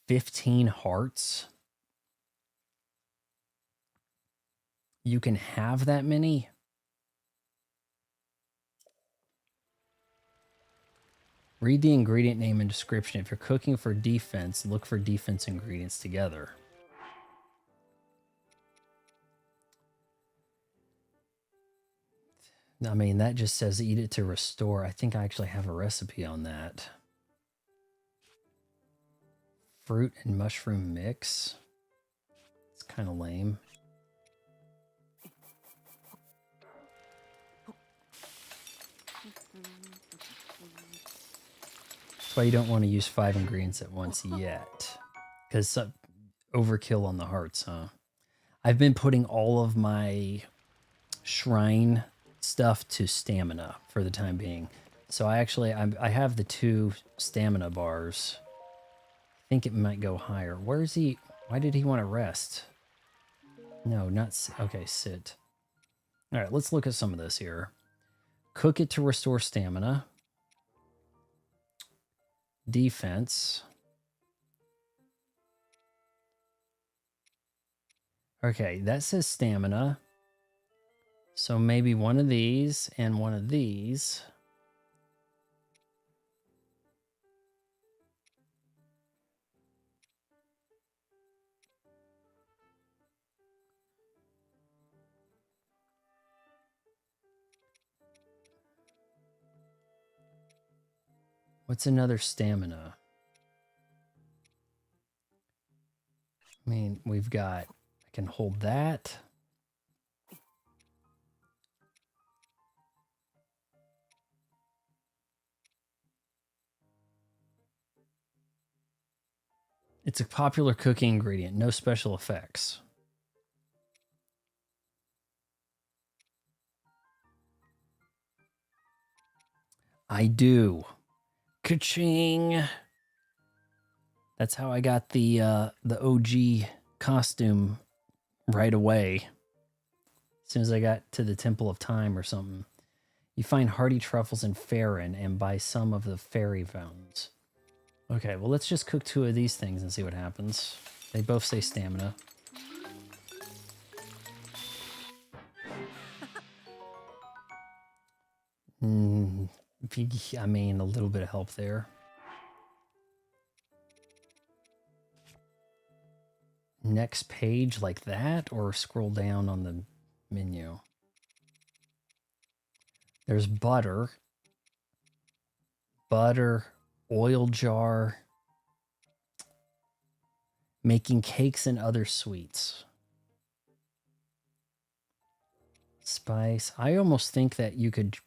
$15 hearts. You can have that many? Read the ingredient name and description. If you're cooking for defense, look for defense ingredients together. I mean, that just says eat it to restore. I think I actually have a recipe on that. Fruit and mushroom mix. It's kind of lame. That's why you don't want to use 5 ingredients at once yet. Because overkill on the hearts, huh? I've been putting all of my shrine stuff to stamina for the time being. So I have the 2 stamina bars. I think it might go higher. Where is he? Why did he want to rest? No, not okay, sit. All right, let's look at some of this here. Cook it to restore stamina. Defense. Okay, that says stamina. So maybe one of these and one of these. What's another stamina? I mean, we've got, I can hold that. It's a popular cooking ingredient, no special effects. I do. Ka-ching! That's how I got the OG costume right away. As soon as I got to the Temple of Time or something. You find hardy truffles in Farron and buy some of the fairy fountains. Okay, well, let's just cook 2 of these things and see what happens. They both say stamina. I mean, a little bit of help there. Next page like that, or scroll down on the menu. There's butter, oil jar, making cakes and other sweets. Spice. I almost think that you could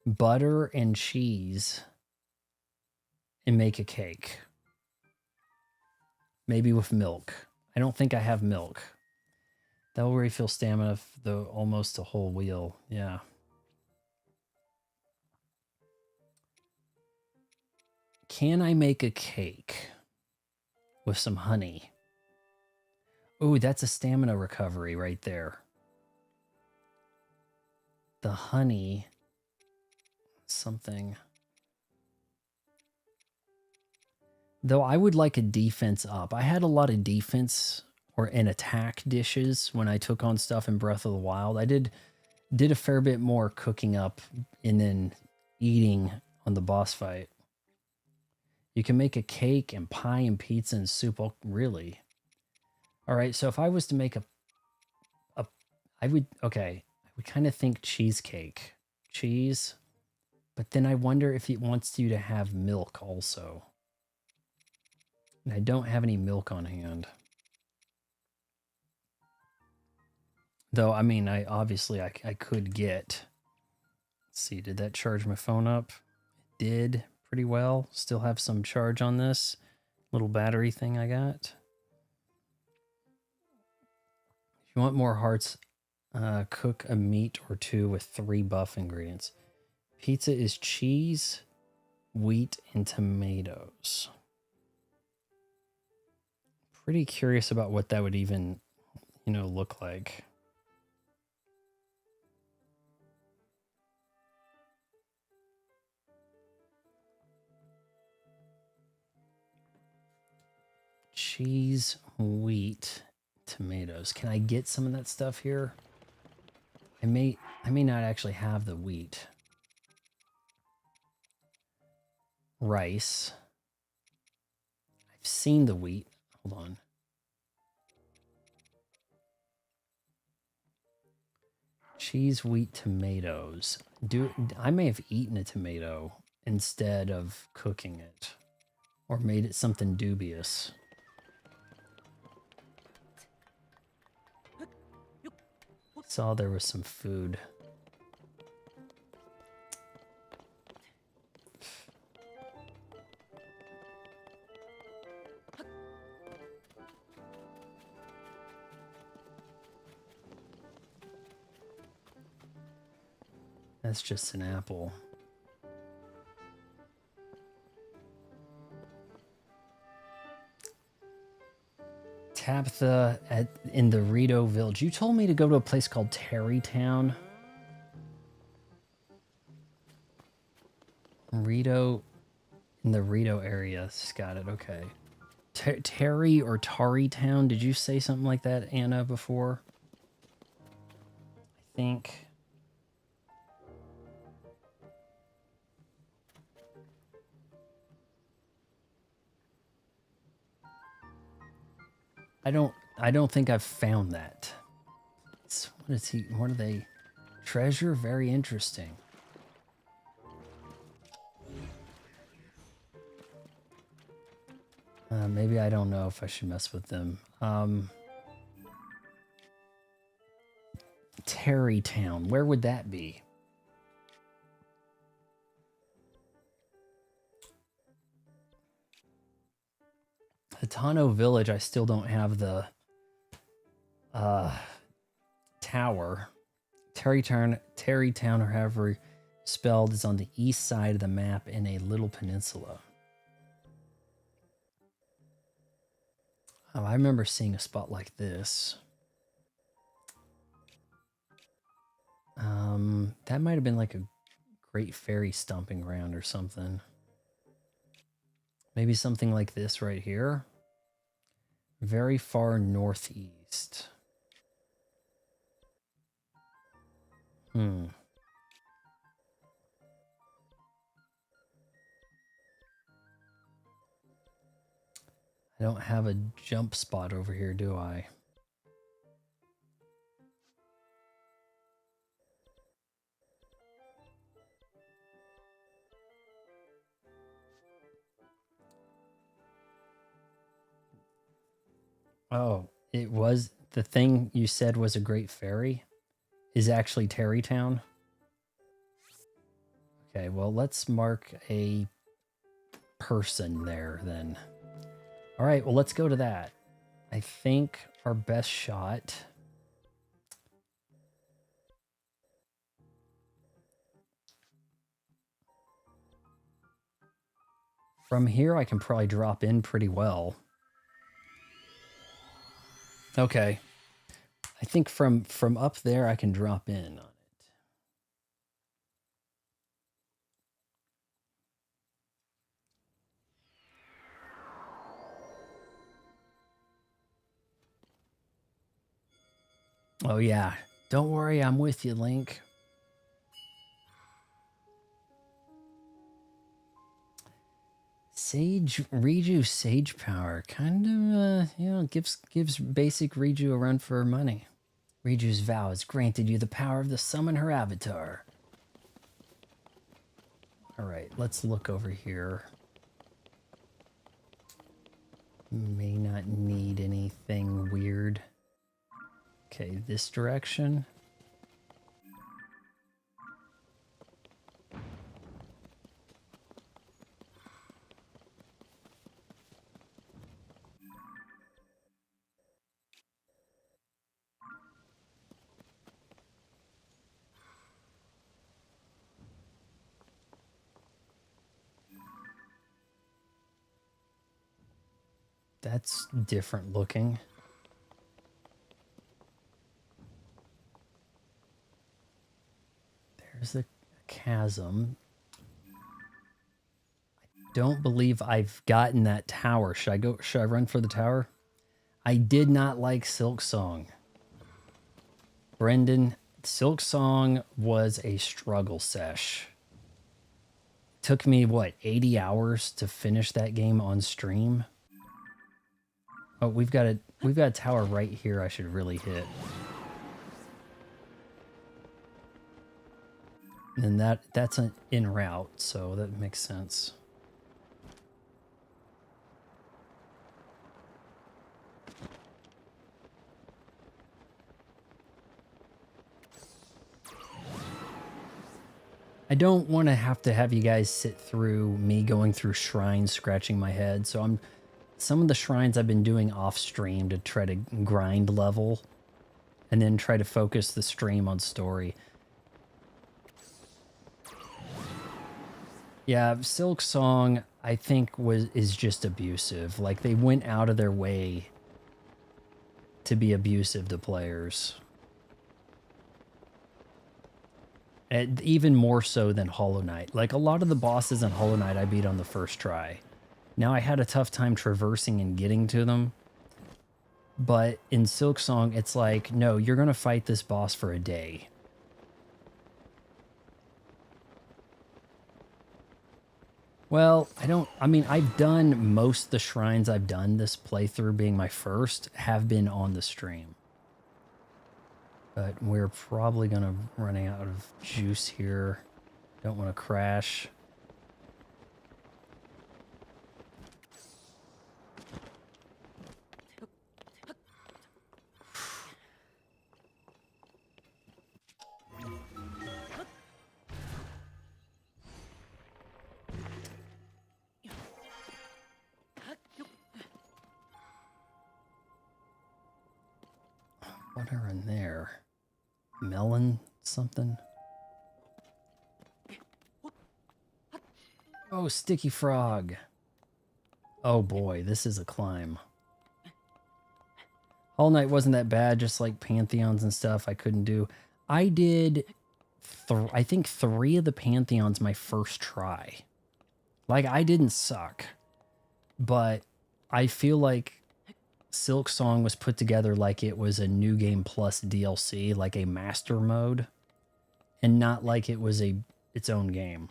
butter and cheese and make a cake. Maybe with milk. I don't think I have milk. That will refill stamina almost a whole wheel. Yeah. Can I make a cake with some honey? Ooh, that's a stamina recovery right there. The honey, something. Though I would like a defense up. I had a lot of defense or an attack dishes when I took on stuff in Breath of the Wild. I did a fair bit more cooking up and then eating on the boss fight. You can make a cake and pie and pizza and soup. Oh, really? All right, so if I was to make I would kind of think cheesecake. Cheese. But then I wonder if it wants you to have milk also. And I don't have any milk on hand. Though, I mean, I could get... Let's see, did that charge my phone up? It did pretty well. Still have some charge on this little battery thing I got. If you want more hearts, cook a meat or 2 with 3 buff ingredients. Pizza is cheese, wheat, and tomatoes. Pretty curious about what that would even, look like. Cheese, wheat, tomatoes. Can I get some of that stuff here? I may not actually have the wheat. Rice. I've seen the wheat. Hold on. Cheese, wheat, tomatoes. I may have eaten a tomato instead of cooking it, or made it something dubious. Saw there was some food. That's just an apple. Tabitha in the Rito village. You told me to go to a place called Terrytown. Rito in the Rito area. Got it. Okay. Terry or Tari Town. Did you say something like that, Anna, before? I think. I don't think I've found that. What are they? Treasure? Very interesting. Maybe I don't know if I should mess with them. Terrytown. Where would that be? Hatano Village, I still don't have the tower. Terrytown, or however spelled, is on the east side of the map in a little peninsula. Oh, I remember seeing a spot like this. That might have been like a Great Fairy stomping ground or something. Maybe something like this right here. Very far northeast. I don't have a jump spot over here, do I? Oh, it was the thing you said was a Great Fairy is actually Terrytown. Okay, well, let's mark a person there then. All right, well, let's go to that. I think our best shot. From here, I can probably drop in pretty well. Okay. I think from up there, I can drop in on it. Oh, yeah. Don't worry, I'm with you, Link. Riju Sage Power. Kind of, gives basic Riju a run for her money. Riju's vow has granted you the power to summon her avatar. Alright, let's look over here. May not need anything weird. Okay, this direction. That's different looking. There's a chasm. I don't believe I've gotten that tower. Should I run for the tower? I did not like Silk Song. Brendan, Silk Song was a struggle sesh. Took me, what, 80 hours to finish that game on stream? Oh, we've got a tower right here I should really hit. And that's an en route, so that makes sense. I don't want to have you guys sit through me going through shrines, scratching my head. So some of the shrines I've been doing off stream to try to grind level and then try to focus the stream on story. Yeah, Silk Song I think is just abusive. Like they went out of their way to be abusive to players. And even more so than Hollow Knight. Like a lot of the bosses in Hollow Knight I beat on the first try. Now I had a tough time traversing and getting to them. But in Silk Song, it's like, no, you're going to fight this boss for a day. Well, I mean, I've done most of the shrines I've done this playthrough being my first have been on the stream. But we're probably going to running out of juice here. Don't want to crash. What are in there? Melon something? Oh, sticky frog. Oh boy, this is a climb. Hollow Knight wasn't that bad, just like Pantheons and stuff I couldn't do. I did, I think 3 of the Pantheons my first try. Like, I didn't suck. But I feel like Silk Song was put together like it was a New Game Plus DLC, like a master mode, and not like it was its own game.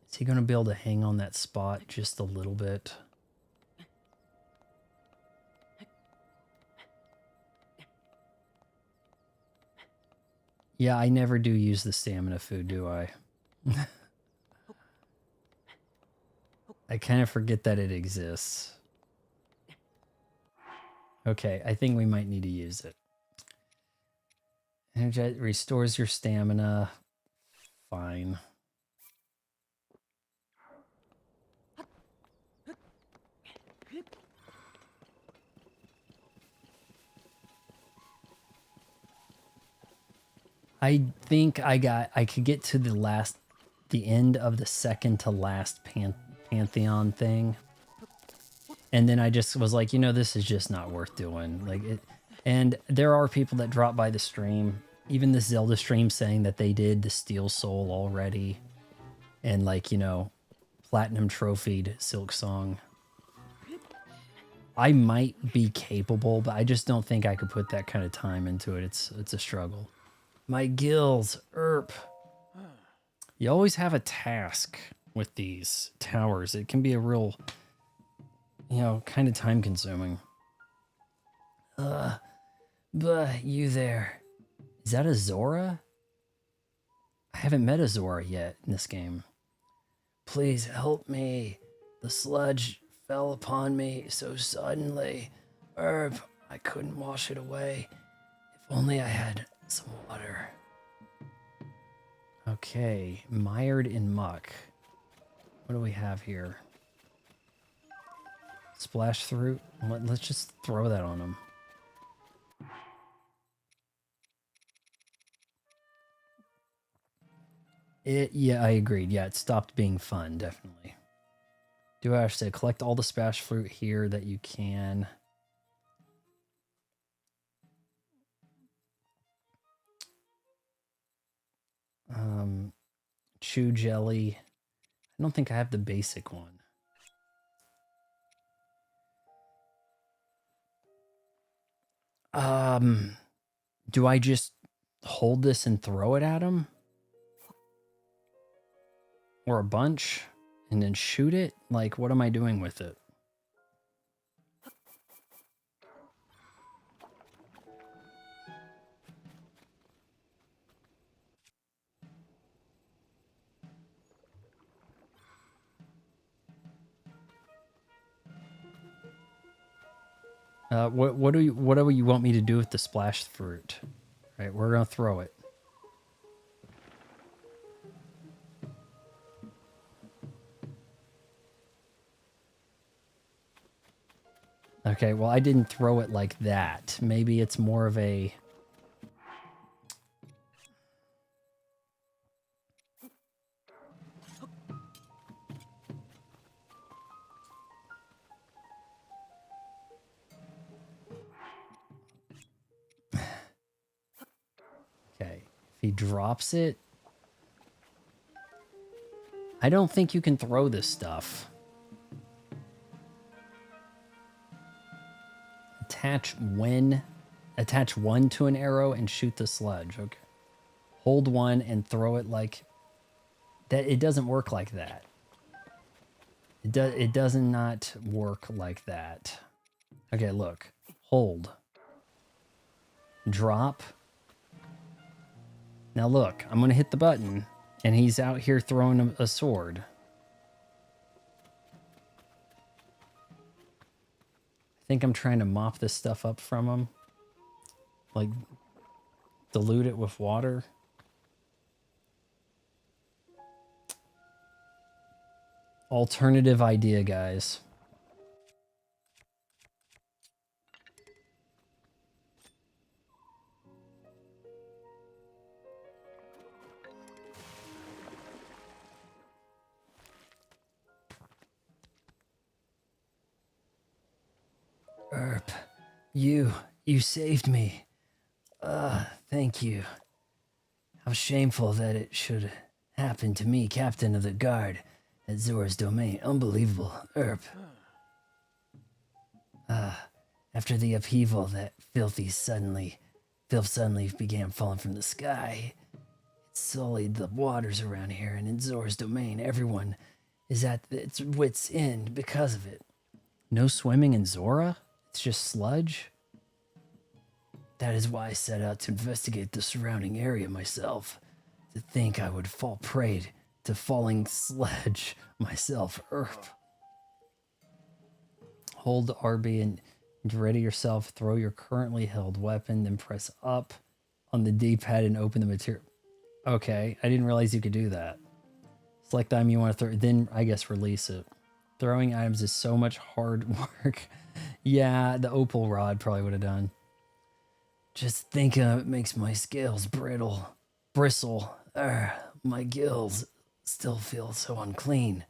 Is he going to be able to hang on that spot just a little bit? Yeah, I never do use the stamina food, do I? I kind of forget that it exists. Okay, I think we might need to use it. Energy restores your stamina. Fine. I think I could get to the end of the second to last Pantheon thing. And then I just was like, you know, this is just not worth doing. Like it, and there are people that drop by the stream, even the Zelda stream, saying that they did the Steel Soul already. And like, you know, platinum trophied Silk Song. I might be capable, but I just don't think I could put that kind of time into it. It's a struggle. My gills, You always have a task with these towers. It can be a real, you know, kind of time consuming. You there. Is that a Zora? I haven't met a Zora yet in this game. Please help me. The sludge fell upon me so suddenly. I couldn't wash it away. If only I had some water. Okay, mired in muck. What do we have here? Splash through. Let's just throw that on him. Yeah, I agreed. Yeah, it stopped being fun, definitely. Do I have to say collect all the splash fruit here that you can? Chew jelly. I don't think I have the basic one. Do I just hold this and throw it at him? Or a bunch and then shoot it? Like, what am I doing with it? What do you want me to do with the splash fruit? All right, we're gonna throw it. Okay, well, I didn't throw it like that. Maybe it's more of a... Okay, if he drops it... I don't think you can throw this stuff. Attach one to an arrow and shoot the sludge. Okay. Hold one and throw it like that. It doesn't work like that. It does not work like that. Okay, look. Hold. Drop. Now look, I'm gonna hit the button and he's out here throwing a sword. I think I'm trying to mop this stuff up from him. Like, dilute it with water. Alternative idea, guys. Erp, you saved me. Thank you. How shameful that it should happen to me, captain of the guard at Zora's domain. Unbelievable. Erp. After the upheaval, that filth suddenly began falling from the sky. It sullied the waters around here, and in Zora's domain, everyone is at its wit's end because of it. No swimming in Zora? It's just sludge? That is why I set out to investigate the surrounding area myself. To think I would fall prey to falling sludge myself. Erp. Hold RB and ready yourself. Throw your currently held weapon, then press up on the D-pad and open the material. Okay, I didn't realize you could do that. Select the item you want to throw, then I guess release it. Throwing items is so much hard work. Yeah, the opal rod probably would have done. Just thinking of it makes my scales bristle. My gills still feel so unclean.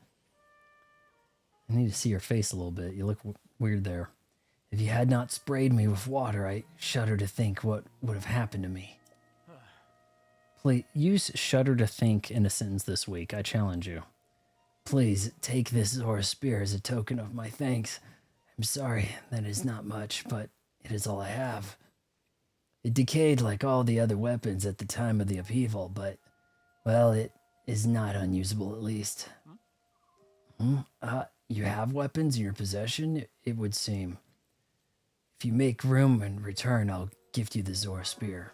I need to see your face a little bit. You look weird there. If you had not sprayed me with water, I shudder to think what would have happened to me. Please, use shudder to think in a sentence this week. I challenge you. Please take this Zora spear as a token of my thanks. I'm sorry, that is not much, but it is all I have. It decayed like all the other weapons at the time of the upheaval, but, well, it is not unusable at least. You have weapons in your possession, it would seem. If you make room in return, I'll gift you the Zora spear.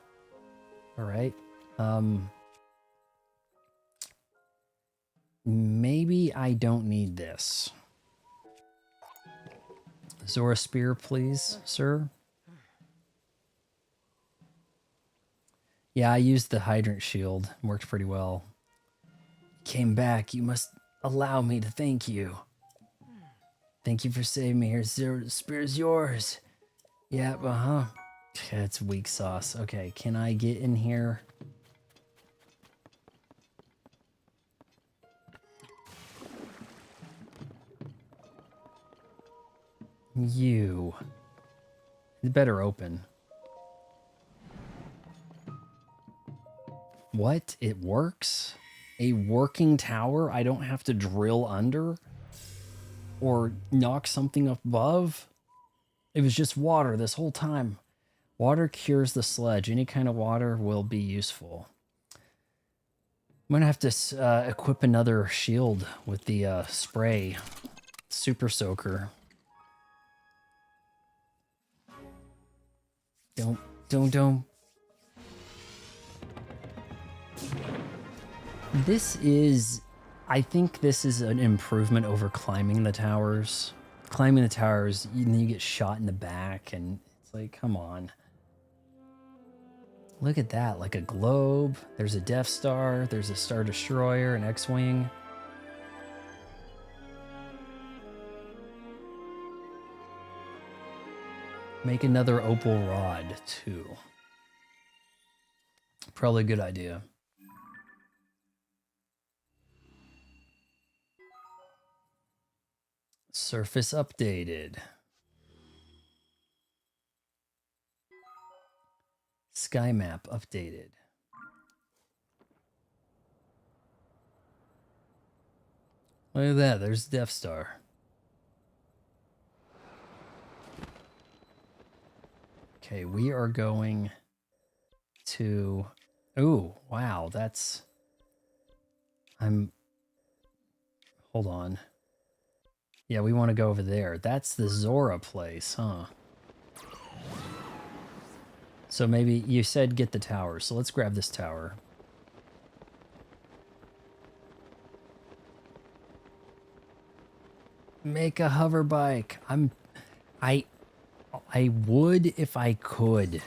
Alright. Maybe I don't need this. Zora spear, please, sir. Yeah, I used the hydrant shield. Worked pretty well. Came back. You must allow me to thank you. Thank you for saving me. Here's Zora spear's yours. Yeah, it's weak sauce. Okay, can I get in here? You. It better open. What? It works? A working tower I don't have to drill under? Or knock something above? It was just water this whole time. Water cures the sludge. Any kind of water will be useful. I'm gonna have to equip another shield with the spray. Super Soaker. Don't. I think this is an improvement over climbing the towers. climbing the towers, and then you get shot in the back, and it's like, come on. Look at that, like a globe. There's a Death Star. There's a Star Destroyer, an X-Wing. Make another opal rod, too. Probably a good idea. Surface updated. Sky map updated. Look at that, there's Death Star. Okay, we are going to... Oh, wow, that's... Hold on. Yeah, we want to go over there. That's the Zora place, huh? So maybe you said get the tower, so let's grab this tower. Make a hover bike. I would if I could.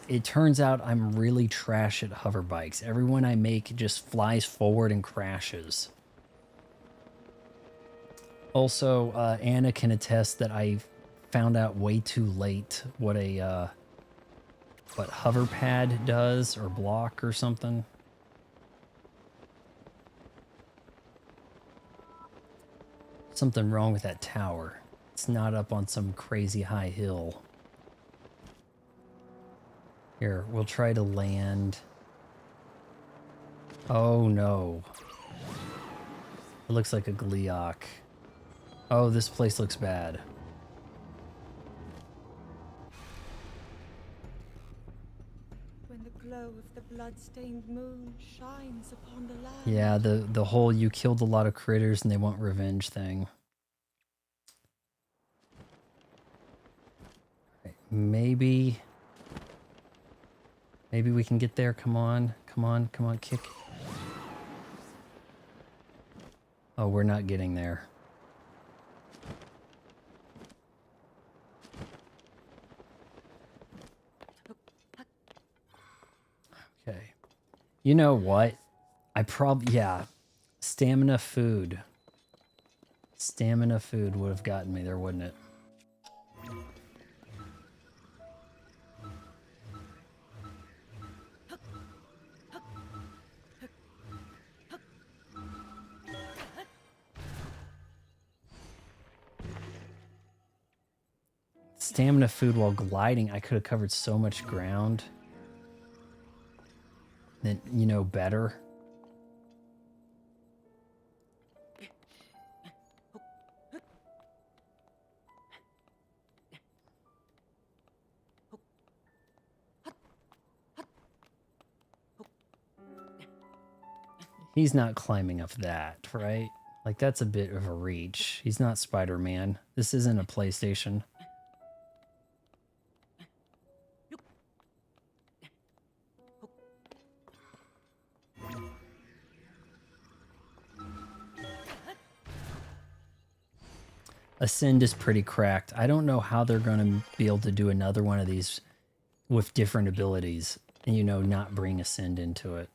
It turns out I'm really trash at hover bikes. Everyone I make just flies forward and crashes. Also, Anna can attest that I found out way too late what a what hover pad does, or block or something. Something wrong with that tower. It's not up on some crazy high hill. Here, we'll try to land. Oh no. It looks like a Gleeok. Oh, this place looks bad. When the glow of the blood-stained moon shines upon the land. Yeah, the whole you killed a lot of critters and they want revenge thing. Right, maybe we can get there. Come on, come on, come on, kick. Oh, we're not getting there. Okay. You know what? Yeah. Stamina food. Stamina food would have gotten me there, wouldn't it? Stamina food while gliding, I could have covered so much ground. Then, you know, better. He's not climbing up that, right? Like, that's a bit of a reach. He's not Spider-Man. This isn't a PlayStation. Ascend is pretty cracked. I don't know how they're going to be able to do another one of these with different abilities and, you know, not bring Ascend into it.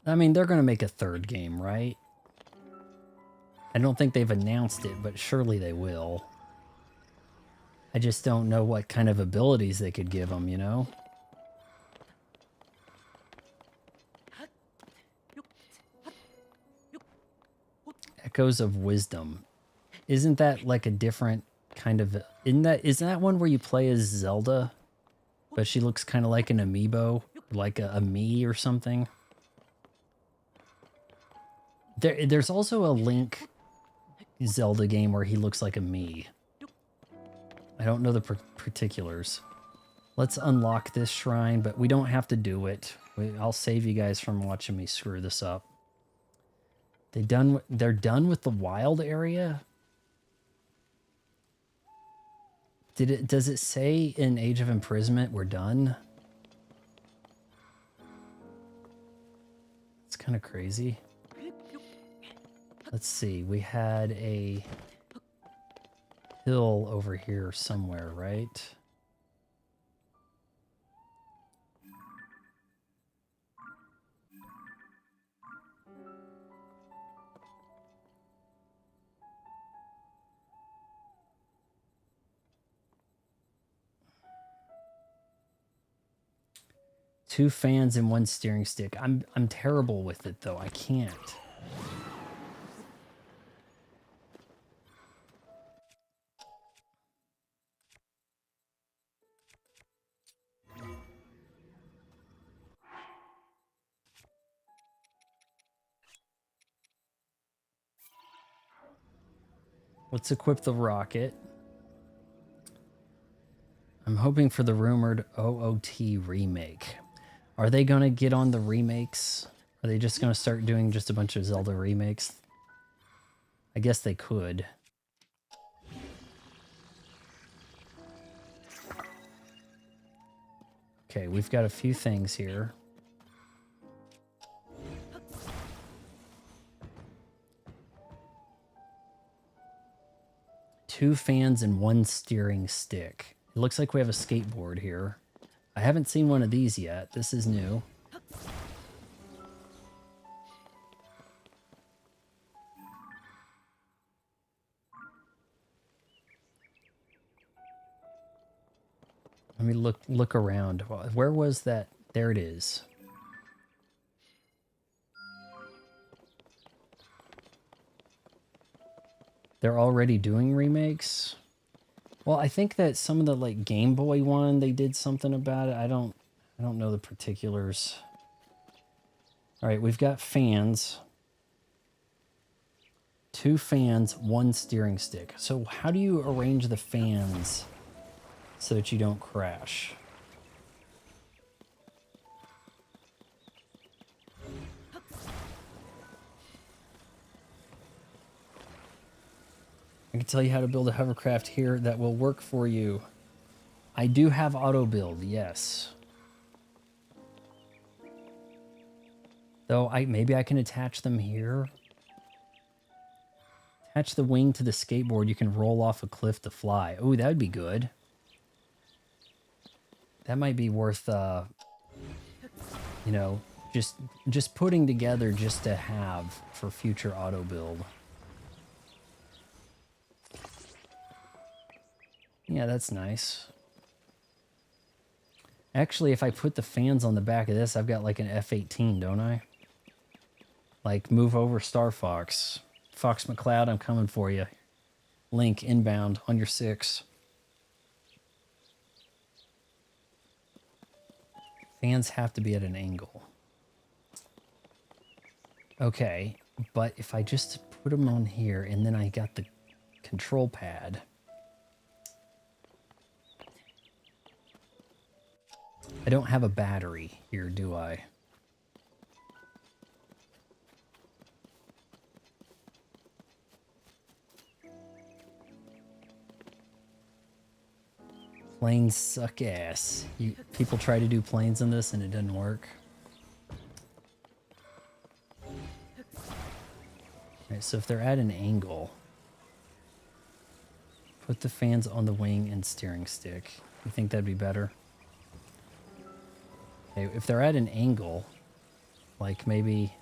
I mean, they're going to make a third game, right? I don't think they've announced it, but surely they will. I just don't know what kind of abilities they could give them, you know? Echoes of Wisdom. Isn't that like a different kind of... Isn't that one where you play as Zelda? but she looks kind of like an amiibo, like a me or something. There's also a Link Zelda game where he looks like a me. I don't know the particulars. Let's unlock this shrine, but we don't have to do it. I'll save you guys from watching me screw this up. They're done with the wild area? Does it say in Age of Imprisonment we're done? It's kind of crazy. Let's see, we had a hill over here somewhere, right? Two fans and one steering stick. I'm terrible with it though. I can't. Let's equip the rocket. I'm hoping for the rumored OOT remake. Are they going to get on the remakes? Are they just going to start doing just a bunch of Zelda remakes? I guess they could. Okay, we've got a few things here. Two fans and one steering stick. It looks like we have a skateboard here. I haven't seen one of these yet. This is new. Let me look around. Where was that? There it is. They're already doing remakes? Well, I think that some of the like Game Boy one, they did something about it. I don't know the particulars. All right, we've got fans. Two fans, one steering stick. So how do you arrange the fans so that you don't crash? I can tell you how to build a hovercraft here that will work for you. I do have auto build, yes. Though maybe I can attach them here. Attach the wing to the skateboard. You can roll off a cliff to fly. Oh, that would be good. That might be worth, you know, just putting together just to have for future auto build. Yeah, that's nice. Actually, if I put the fans on the back of this, I've got like an F-18, don't I? Like, move over, Star Fox. Fox McCloud, I'm coming for you. Link, inbound, on your 6. Fans have to be at an angle. Okay, but if I just put them on here, and then I got the control pad... I don't have a battery here, do I? Planes suck ass. People try to do planes in this and it doesn't work. Alright, so if they're at an angle, put the fans on the wing and steering stick. You think that'd be better? Okay, if they're at an angle, like maybe...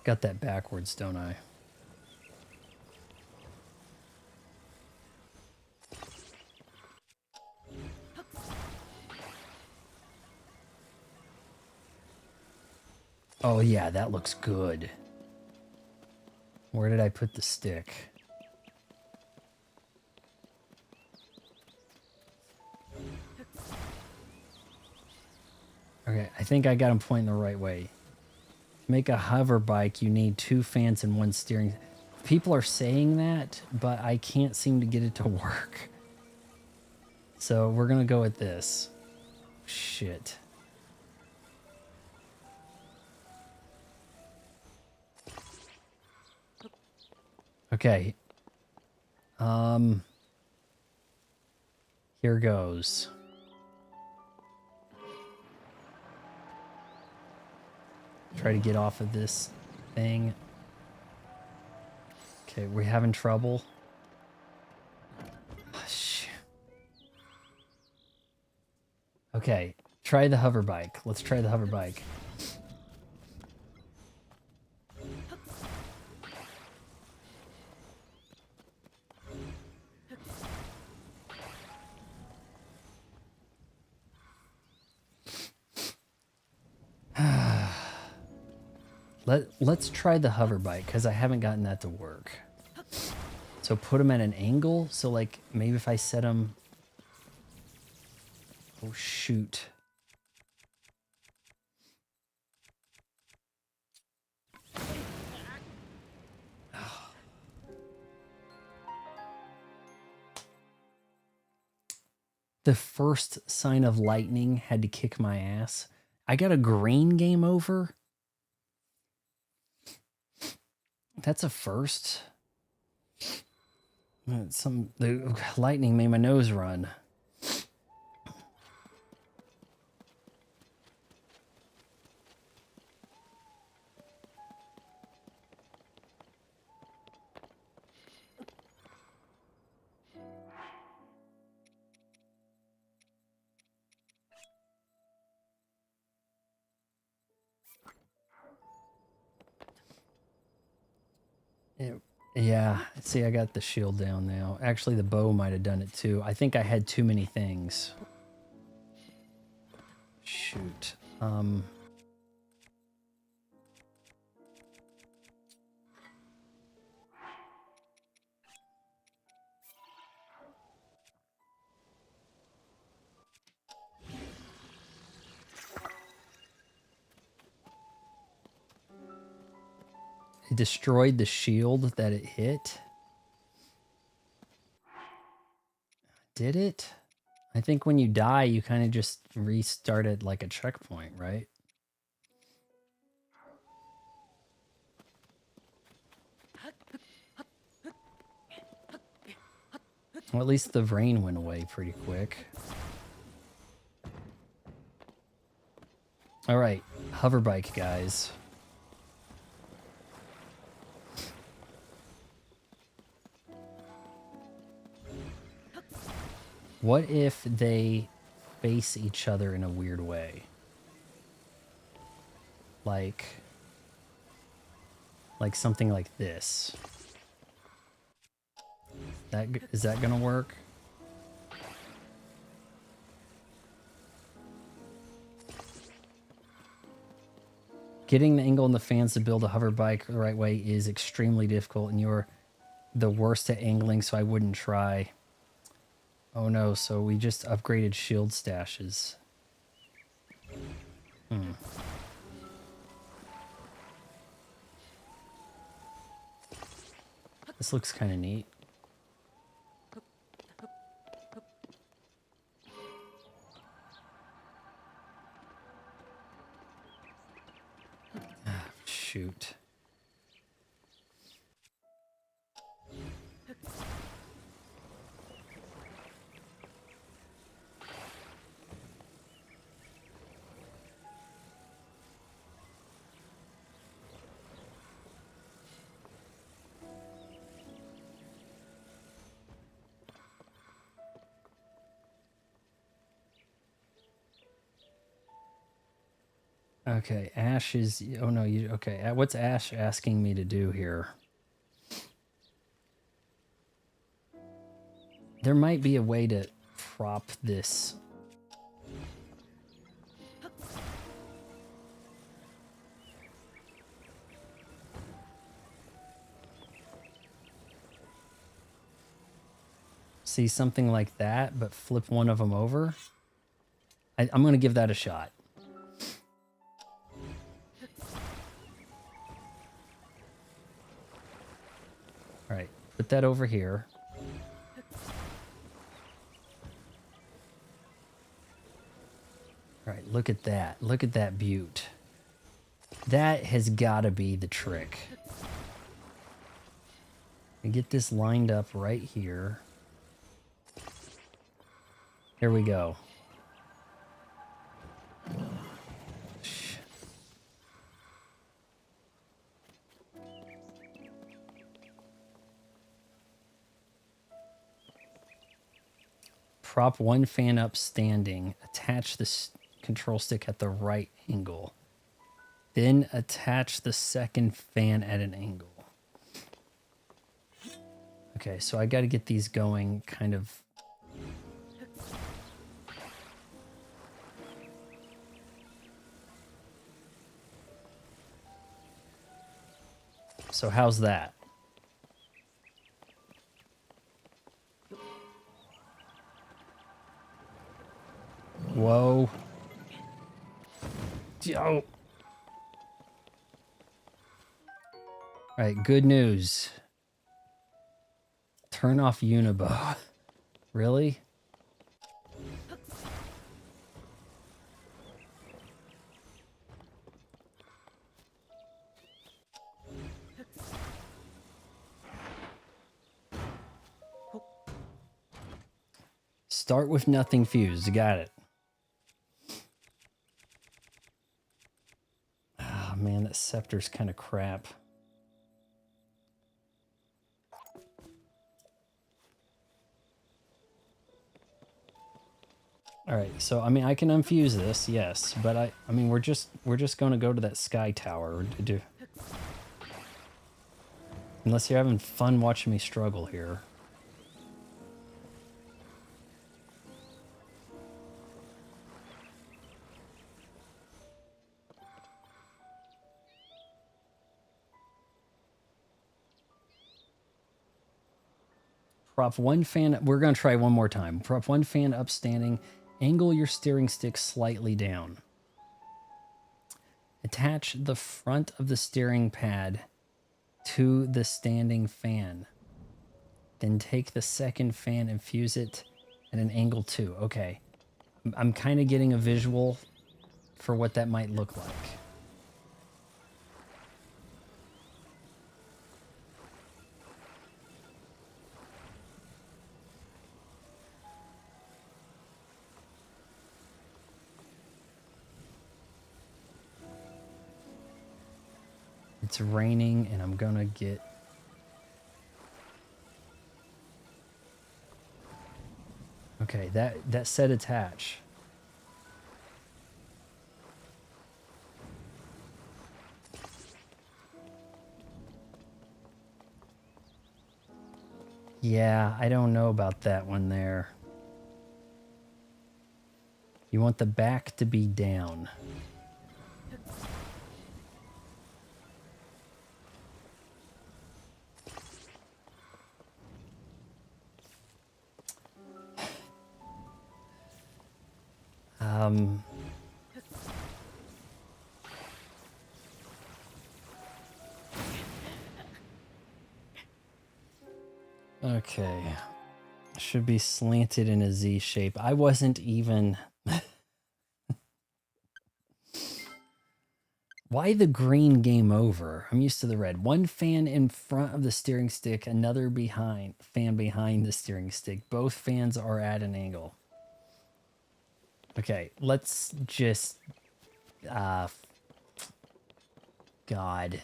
Got that backwards, don't I? Oh yeah, that looks good. Where did I put the stick? Okay, I think I got him pointing the right way. To make a hover bike, you need 2 fans and 1 steering. People are saying that, but I can't seem to get it to work. So we're gonna go with this. Shit. Okay. Here goes. Try to get off of this thing. Okay, we're having trouble. Oh, shit. Okay, try the hover bike. Let's try the hover bike. Let's try the hover bike because I haven't gotten that to work. So put them at an angle. So like maybe if I set them. Oh shoot. The first sign of lightning had to kick my ass. I got a green game over. That's a first. The lightning made my nose run. Yeah, see, I got the shield down now. Actually, the bow might have done it too. I think I had too many things. Shoot. It destroyed the shield that it hit. Did it? I think when you die, you kind of just restart it like a checkpoint, right? Well, at least the rain went away pretty quick. All right, hover bike, guys. What if they face each other in a weird way? Like something like this. Is that gonna work? Getting the angle and the fans to build a hover bike the right way is extremely difficult, and you're the worst at angling, so I wouldn't try. Oh no, so we just upgraded shield stashes. This looks kind of neat. Shoot. Okay, Ash is... Oh no, you... Okay, what's Ash asking me to do here? There might be a way to prop this. see something like that, but flip one of them over. I'm going to give that a shot. All right, put that over here. All right, look at that. Look at that beaut. That has got to be the trick. And get this lined up right here. Here we go. Prop one fan up standing. Attach the control stick at the right angle. Then attach the second fan at an angle. Okay, so I got to get these going kind of. So how's that? Whoa. Yo. All right, good news. Turn off Unibow. Really? Start with nothing fused. Got it. Oh man, that scepter's kind of crap. All right, so I mean I can unfuse this, yes, but I mean we're just going to go to that sky tower to do. Unless you're having fun watching me struggle here. Prop one fan, we're going to try one more time. Prop one fan up standing, angle your steering stick slightly down. Attach the front of the steering pad to the standing fan. Then take the second fan and fuse it at an angle too. Okay. I'm kind of getting a visual for what that might look like. It's raining and I'm gonna get... Okay, that said attach. Yeah, I don't know about that one there. You want the back to be down. Okay. Should be slanted in a Z shape. I wasn't even... Why the green game over? I'm used to the red. One fan in front of the steering stick, another fan behind the steering stick. Both fans are at an angle. Okay, let's just... God.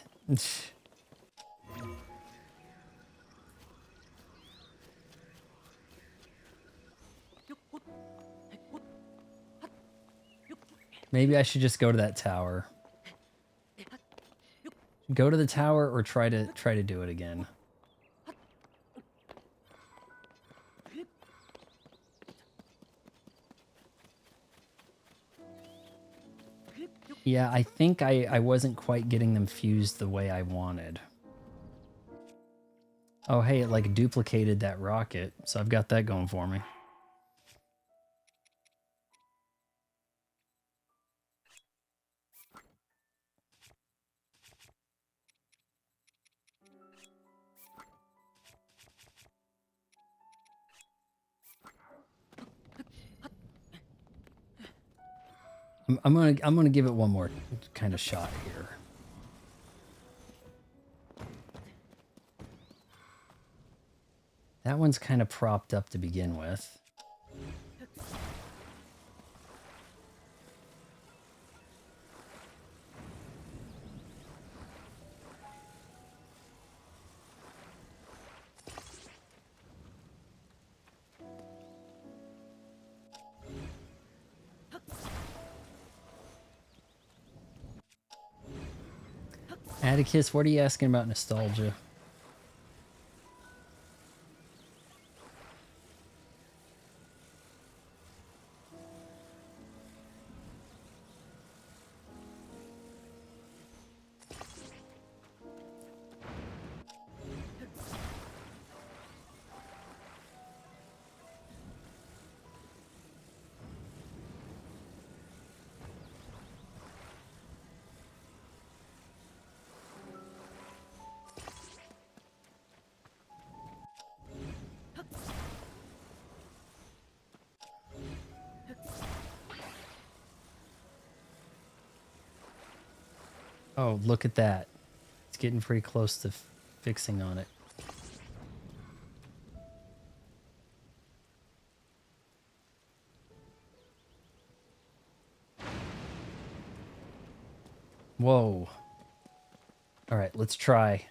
Maybe I should just go to that tower. Go to the tower or try to do it again. Yeah, I think I wasn't quite getting them fused the way I wanted. Oh, hey, it like duplicated that rocket, so I've got that going for me. I'm gonna give it one more kind of shot here. That one's kind of propped up to begin with. Atticus, what are you asking about nostalgia? Oh, look at that. It's getting pretty close to fixing on it. Whoa. All right, let's try.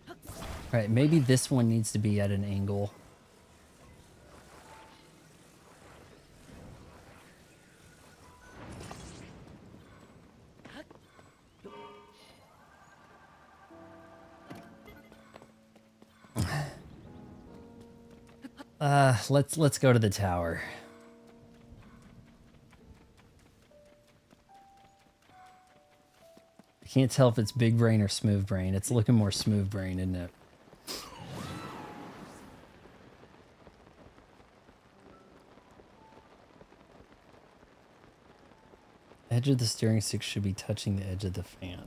All right, maybe this one needs to be at an angle. Let's go to the tower. I can't tell if it's big brain or smooth brain. It's looking more smooth brain, isn't it? Edge of the steering stick should be touching the edge of the fan.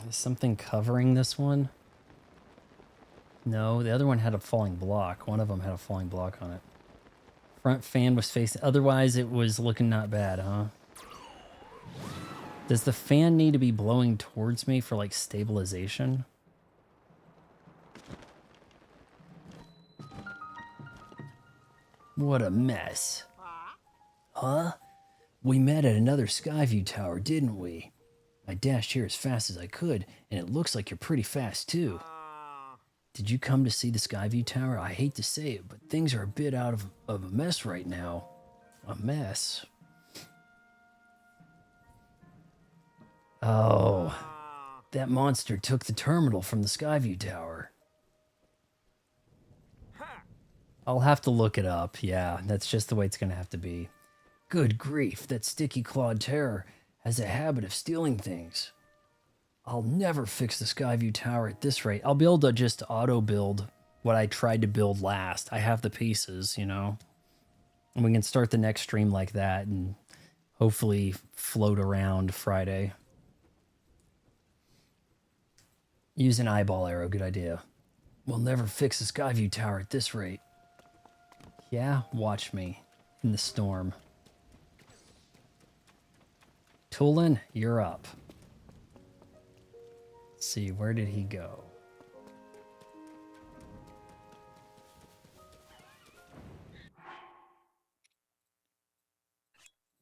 Is something covering this one? No, the other one had a falling block. One of them had a falling block on it. Front fan was facing... Otherwise, it was looking not bad, huh? Does the fan need to be blowing towards me for, like, stabilization? What a mess. Huh? We met at another Skyview tower, didn't we? I dashed here as fast as I could, and it looks like you're pretty fast, too. Did you come to see the Skyview tower? I hate to say it, but things are a bit out of a mess right now. A mess? Oh, that monster took the terminal from the Skyview tower. I'll have to look it up. Yeah, that's just the way it's going to have to be. Good grief, that sticky-clawed terror has a habit of stealing things. I'll never fix the Skyview tower at this rate. I'll be able to just auto-build what I tried to build last. I have the pieces, you know? And we can start the next stream like that and hopefully float around Friday. Use an eyeball arrow, good idea. We'll never fix the Skyview tower at this rate. Yeah, watch me in the storm. Tulin, you're up. Let's see, where did he go?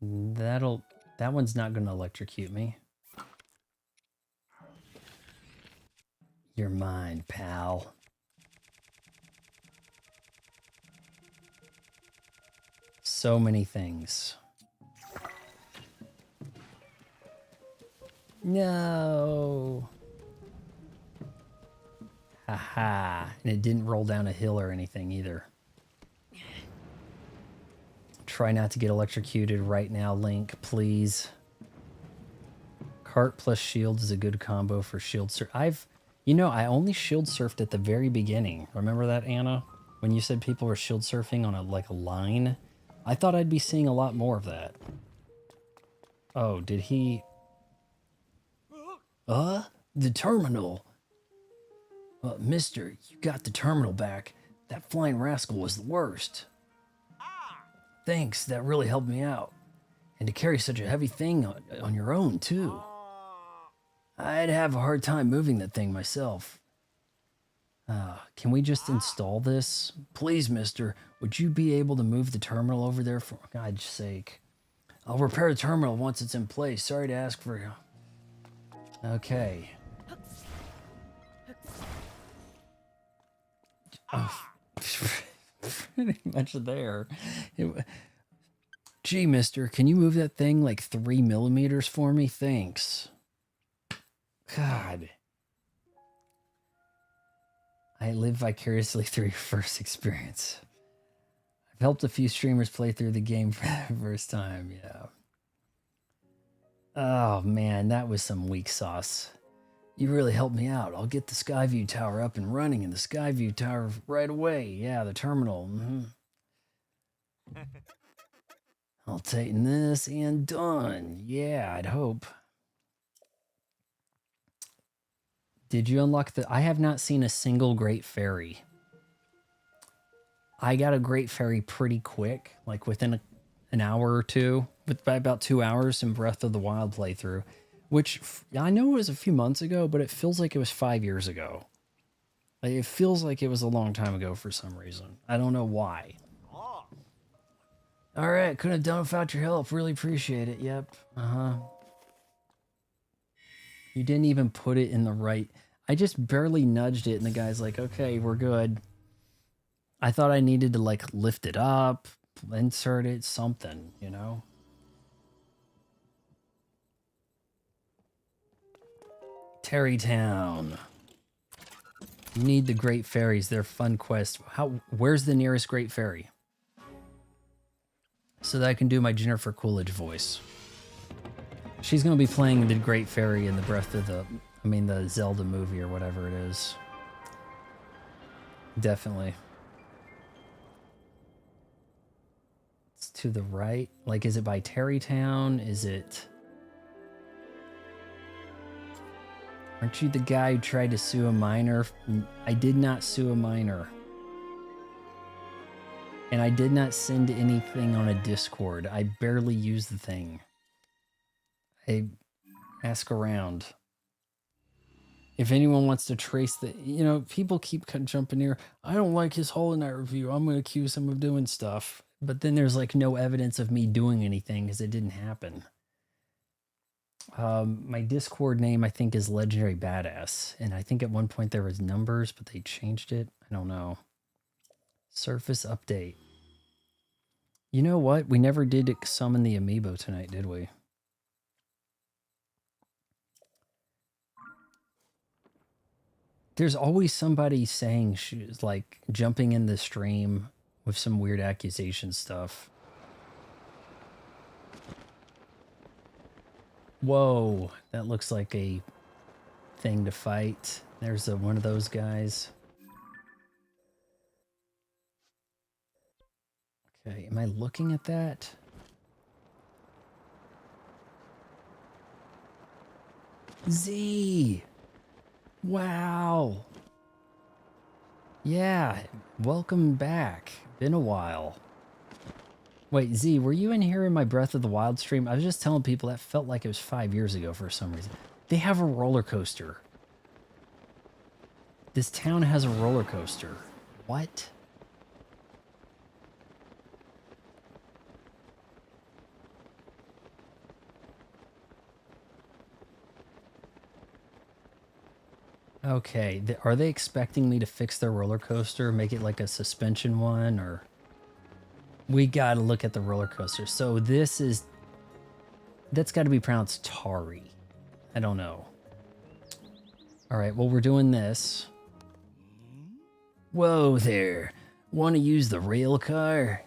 That one's not gonna electrocute me. You're mine, pal. So many things. No. Haha. And it didn't roll down a hill or anything either. Try not to get electrocuted right now, Link, please. Cart plus shield is a good combo for shield surf. You know, I only shield surfed at the very beginning. Remember that, Anna? When you said people were shield surfing on a line? I thought I'd be seeing a lot more of that. Oh, did he... The terminal. Mister, you got the terminal back. That flying rascal was the worst. Thanks, that really helped me out. And to carry such a heavy thing on your own, too. I'd have a hard time moving that thing myself. Can we just install this? Please, mister, would you be able to move the terminal over there for God's sake? I'll repair the terminal once it's in place. Sorry to ask for you. Okay. Oh, pretty much there. Gee, mister, can you move that thing like 3 millimeters for me? Thanks. God. I live vicariously through your first experience. I've helped a few streamers play through the game for the first time, yeah. Oh man, that was some weak sauce. You really helped me out. I'll get the Skyview Tower up and running in the Skyview Tower right away. Yeah, the terminal. I'll tighten this and done. Yeah, I'd hope. Did you unlock the... I have not seen a single Great Fairy. I got a Great Fairy pretty quick, like within an hour or two, by about 2 hours in Breath of the Wild playthrough, which I know it was a few months ago, but it feels like it was 5 years ago. Like, it feels like it was a long time ago for some reason. I don't know why. All right, couldn't have done it without your help. Really appreciate it. Yep. You didn't even put it in the right... I just barely nudged it, and the guy's like, okay, we're good. I thought I needed to, like, lift it up, insert it, something, you know? Terrytown. You need the Great Fairies. They're fun quests. Where's the nearest Great Fairy? So that I can do my Jennifer Coolidge voice. She's going to be playing the Great Fairy in the Zelda movie or whatever it is. Definitely. It's to the right. Like, is it by Terrytown? Is it... Aren't you the guy who tried to sue a miner? I did not sue a miner. And I did not send anything on a Discord. I barely use the thing. I ask around. If anyone wants to trace the... You know, people keep jumping here. I don't like his Hollow Knight review. I'm going to accuse him of doing stuff. But then there's like no evidence of me doing anything because it didn't happen. My Discord name, I think, is Legendary Badass. And I think at one point there was numbers, but they changed it. I don't know. Surface update. You know what? We never did summon the amiibo tonight, did we? There's always somebody saying she's like jumping in the stream with some weird accusation stuff. Whoa, that looks like a thing to fight. There's one of those guys. Okay, am I looking at that? Z! Wow! Yeah, welcome back. Been a while. Wait, Z, were you in here in my Breath of the Wild stream? I was just telling people that felt like it was 5 years ago for some reason. They have a roller coaster. This town has a roller coaster. What? Okay, are they expecting me to fix their roller coaster, make it like a suspension one, or... We gotta look at the roller coaster. So this is... That's gotta be pronounced Tari. I don't know. Alright, well, we're doing this. Whoa there. Want to use the rail car?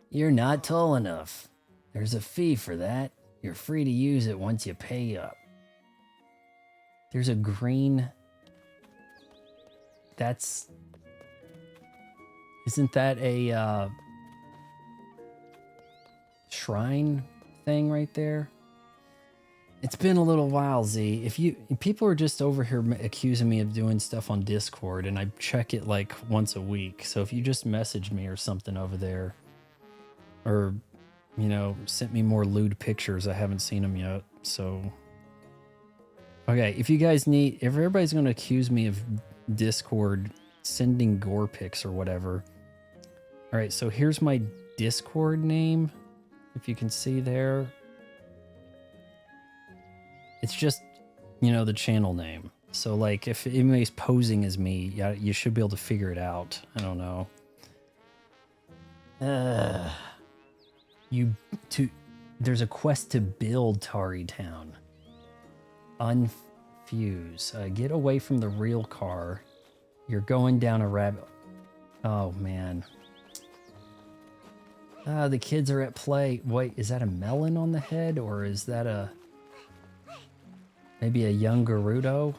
You're not tall enough. There's a fee for that. You're free to use it once you pay up. There's a green... Isn't that a shrine thing right there? It's been a little while, Z. If people are just over here accusing me of doing stuff on Discord, and I check it like once a week. So if you just messaged me or something over there, or, you know, sent me more lewd pictures, I haven't seen them yet. So, okay, if everybody's going to accuse me of Discord sending gore pics or whatever. All right, so here's my Discord name. If you can see there. It's just, you know, the channel name. So, like, if anybody's posing as me, yeah, you should be able to figure it out. I don't know. There's a quest to build Tari Town. Unfuse. Get away from the real car. You're going down a rabbit... Oh, man. The kids are at play. Wait, is that a melon on the head? Or is that a... Maybe a young Gerudo?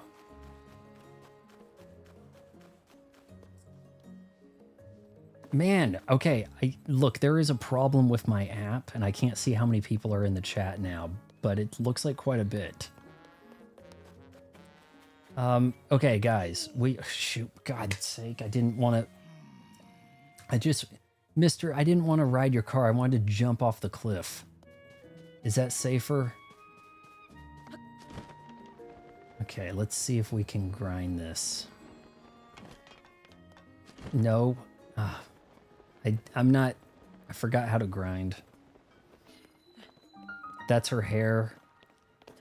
Man, okay. Look, there is a problem with my app, and I can't see how many people are in the chat now, but it looks like quite a bit. Okay, guys. Shoot, God's sake, I didn't want to... Mister, I didn't want to ride your car. I wanted to jump off the cliff. Is that safer? Okay, let's see if we can grind this. No. I'm not... I forgot how to grind. That's her hair.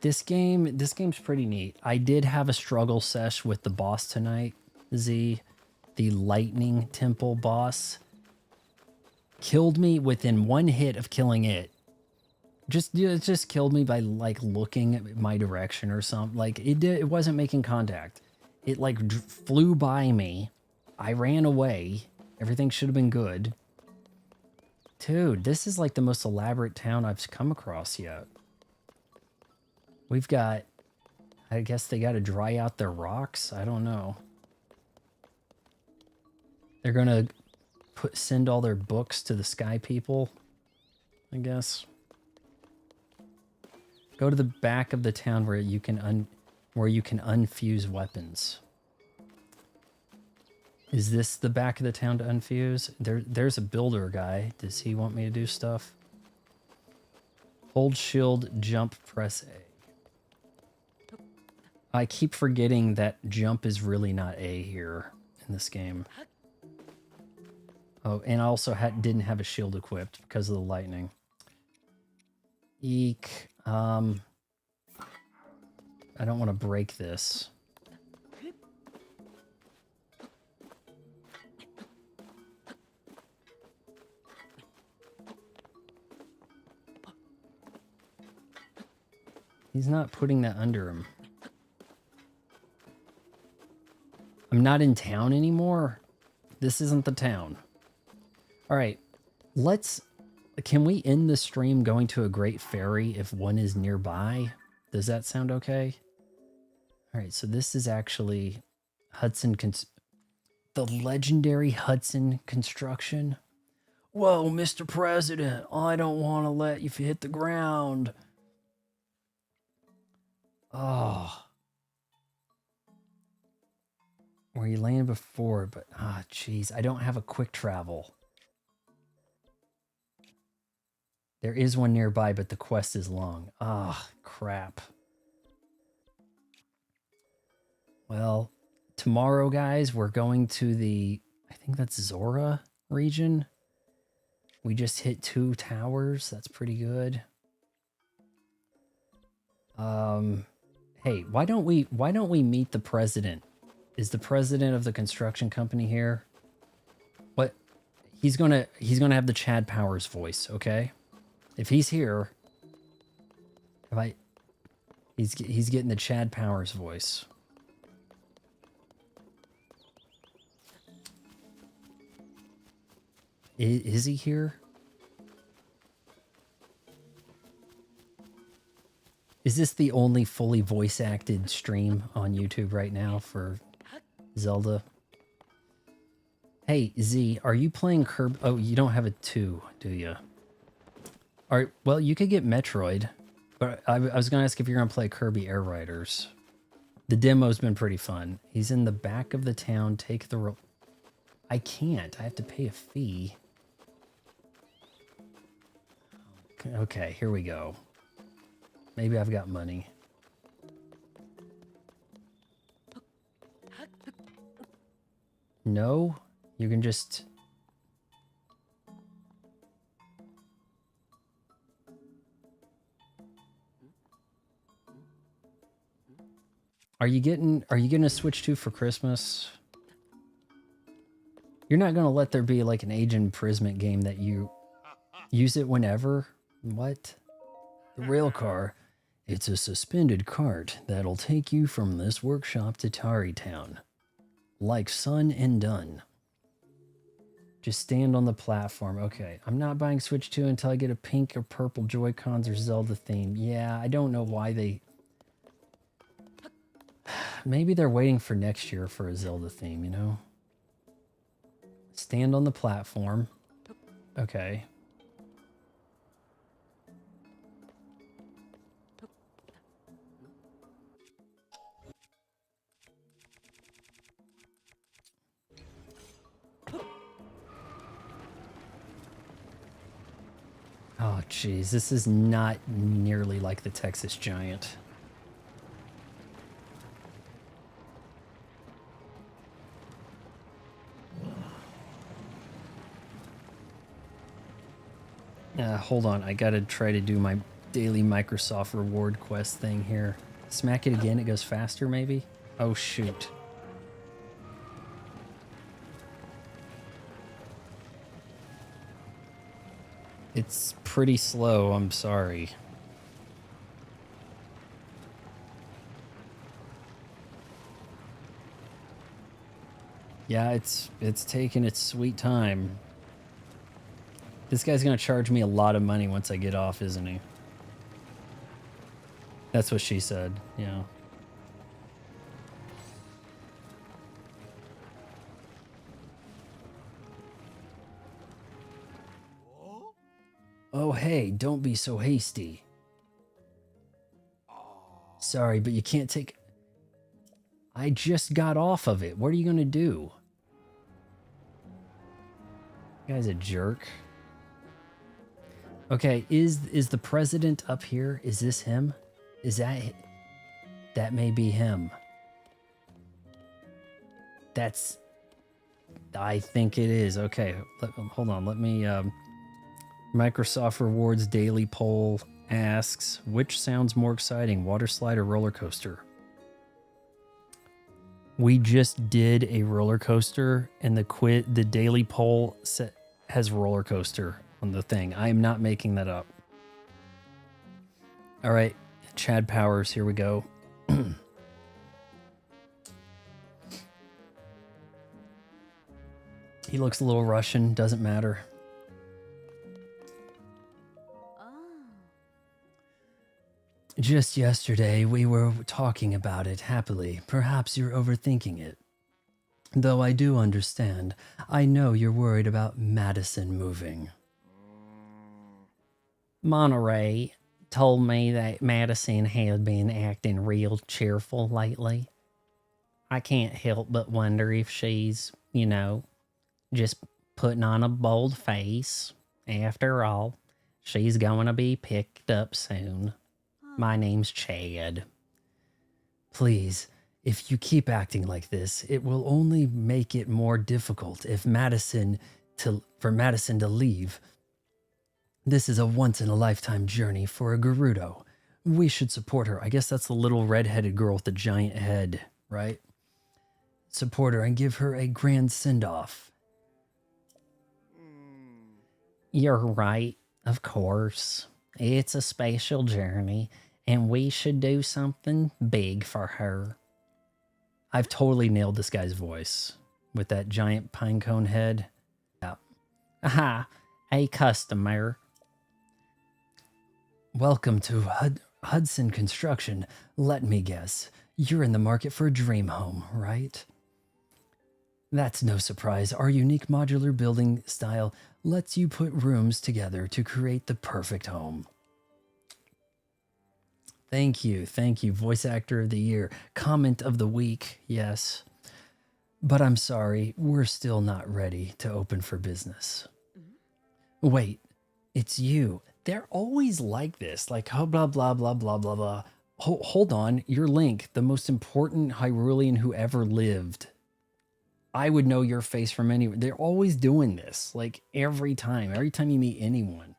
This game's pretty neat. I did have a struggle sesh with the boss tonight, Z. The Lightning Temple boss. Killed me within one hit of killing it. It just killed me by, like, looking at my direction or something. Like, it wasn't making contact. It, like, flew by me. I ran away. Everything should have been good. Dude, this is, like, the most elaborate town I've come across yet. We've got... I guess they got to dry out their rocks? I don't know. They're gonna send all their books to the sky people, I guess. Go to the back of the town where you can unfuse weapons. Is this the back of the town to unfuse? There's a builder guy. Does he want me to do stuff? Hold shield, jump, press A. I keep forgetting that jump is really not A here in this game. Oh, and I also didn't have a shield equipped because of the lightning. Eek. I don't want to break this. He's not putting that under him. I'm not in town anymore. This isn't the town. All right, can we end the stream going to a great ferry if one is nearby? Does that sound okay? All right, so this is actually the legendary Hudson construction. Whoa, Mr. President, I don't want to let you hit the ground. Oh. Where you landed before, but jeez, I don't have a quick travel. There is one nearby, but the quest is long. Crap. Well, tomorrow, guys, we're going to I think that's Zora region. We just hit 2 towers. That's pretty good. Hey, why don't we meet the president? Is the president of the construction company here? What? He's gonna have the Chad Powers voice, okay? If he's here, he's getting the Chad Powers voice. Is he here? Is this the only fully voice acted stream on YouTube right now for Zelda? Hey, Z, are you playing Kirby? Oh, you don't have a 2, do you? All right, well, you could get Metroid, but I was going to ask if you're going to play Kirby Air Riders. The demo's been pretty fun. He's in the back of the town. Take the rope. I can't. I have to pay a fee. Okay, here we go. Maybe I've got money. No? You can just... Are you getting a Switch 2 for Christmas? You're not going to let there be like an age imprisonment game that you use it whenever? What? The rail car. It's a suspended cart that'll take you from this workshop to Tarrytown. Like Sun and Done. Just stand on the platform. Okay, I'm not buying Switch 2 until I get a pink or purple Joy-Cons or Zelda theme. Yeah, I don't know why they... Maybe they're waiting for next year for a Zelda theme, you know? Stand on the platform. Okay. Oh, jeez. This is not nearly like the Texas Giant. Hold on. I gotta try to do my daily Microsoft reward quest thing here. Smack it again. It goes faster, maybe? Oh, shoot. It's pretty slow, I'm sorry. Yeah, it's taking its sweet time. This guy's gonna charge me a lot of money once I get off, isn't he? That's what she said, yeah. Oh, hey, don't be so hasty. Sorry, but you can't take... I just got off of it. What are you gonna do? You guy's a jerk. Okay, is the president up here? Is this him? Is that... That may be him. That's... I think it is. Okay, hold on. Let me... Microsoft Rewards Daily Poll asks, which sounds more exciting, water slide or roller coaster? We just did a roller coaster, and the daily poll has roller coaster on the thing. I am not making that up. All right, Chad Powers, here we go. He looks a little Russian, doesn't matter. Just yesterday, we were talking about it happily. Perhaps you're overthinking it. Though I do understand. I know you're worried about Madison moving. Monterey told me that Madison had been acting real cheerful lately. I can't help but wonder if she's, you know, just putting on a bold face. After all, she's going to be picked up soon. My name's Chad. Please, if you keep acting like this, it will only make it more difficult for Madison to leave. This is a once-in-a-lifetime journey for a Gerudo. We should support her. I guess that's the little red-headed girl with the giant head, right? Support her and give her a grand send-off. You're right, of course. It's a special journey, and we should do something big for her. I've totally nailed this guy's voice with that giant pinecone head. Yeah. Aha, a customer. Welcome to Hudson Construction. Let me guess. You're in the market for a dream home, right? That's no surprise. Our unique modular building style lets you put rooms together to create the perfect home. Thank you. Thank you. Voice Actor of the Year. Comment of the Week. Yes. But I'm sorry, we're still not ready to open for business. Wait, it's you. They're always like this. Like, oh, blah, blah, blah, blah, blah, blah. Hold on. You're Link, the most important Hyrulean who ever lived. I would know your face from anywhere. They're always doing this. Like, every time you meet anyone.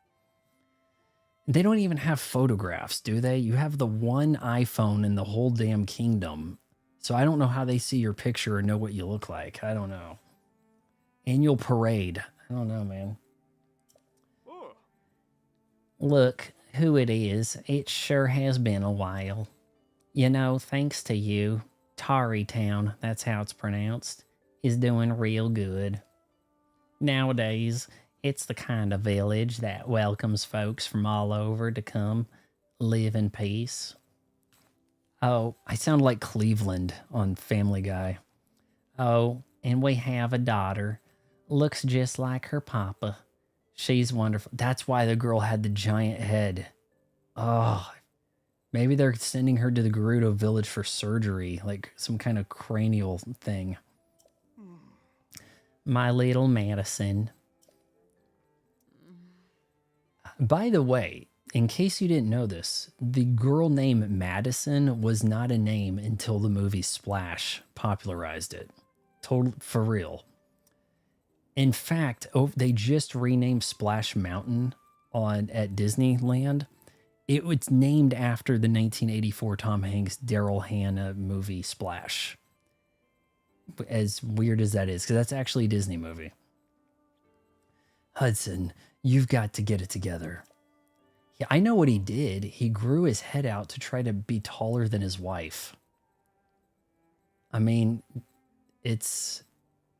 They don't even have photographs, do they? You have the one iPhone in the whole damn kingdom. So I don't know how they see your picture or know what you look like. I don't know. Annual parade. I don't know, man. Look who it is. It sure has been a while. You know, thanks to you, Tarrytown, that's how it's pronounced, is doing real good. Nowadays, it's the kind of village that welcomes folks from all over to come live in peace. Oh, I sound like Cleveland on Family Guy. Oh, and we have a daughter. Looks just like her papa. She's wonderful. That's why the girl had the giant head. Oh, maybe they're sending her to the Gerudo village for surgery, like some kind of cranial thing. My little Madison. By the way, in case you didn't know this, the girl named Madison was not a name until the movie Splash popularized it. Total for real. In fact, they just renamed Splash Mountain at Disneyland. It was named after the 1984 Tom Hanks Daryl Hannah movie Splash. As weird as that is, because that's actually a Disney movie. Hudson, you've got to get it together. Yeah, I know what he did. He grew his head out to try to be taller than his wife. I mean, it's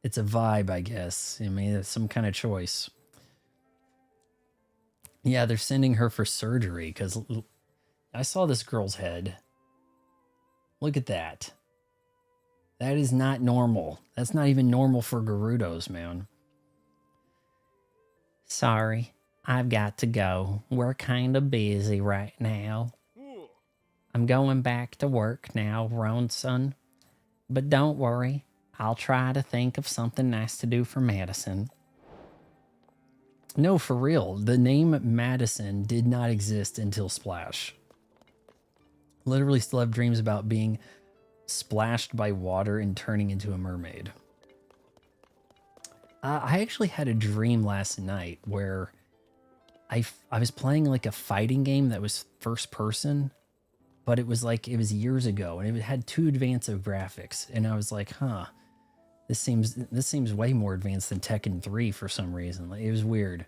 a vibe, I guess. I mean, it's some kind of choice. Yeah, they're sending her for surgery because I saw this girl's head. Look at that. That is not normal. That's not even normal for Gerudos, man. Sorry, I've got to go. We're kind of busy right now. I'm going back to work now, Ronson. But don't worry, I'll try to think of something nice to do for Madison. No, for real. The name Madison did not exist until Splash. Literally still have dreams about being splashed by water and turning into a mermaid. I actually had a dream last night where I was playing like a fighting game that was first person, but it was years ago and it had too advanced of graphics. And I was like, huh, this seems way more advanced than Tekken 3 for some reason. Like, it was weird.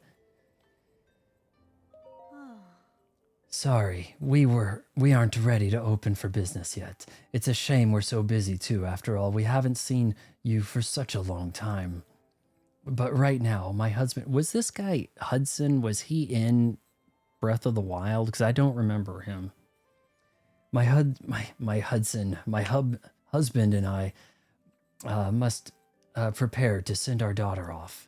Sorry, we aren't ready to open for business yet. It's a shame we're so busy too. After all, we haven't seen you for such a long time. But right now, my husband, was this guy Hudson? Was he in Breath of the Wild? Because I don't remember him. My husband and I must prepare to send our daughter off.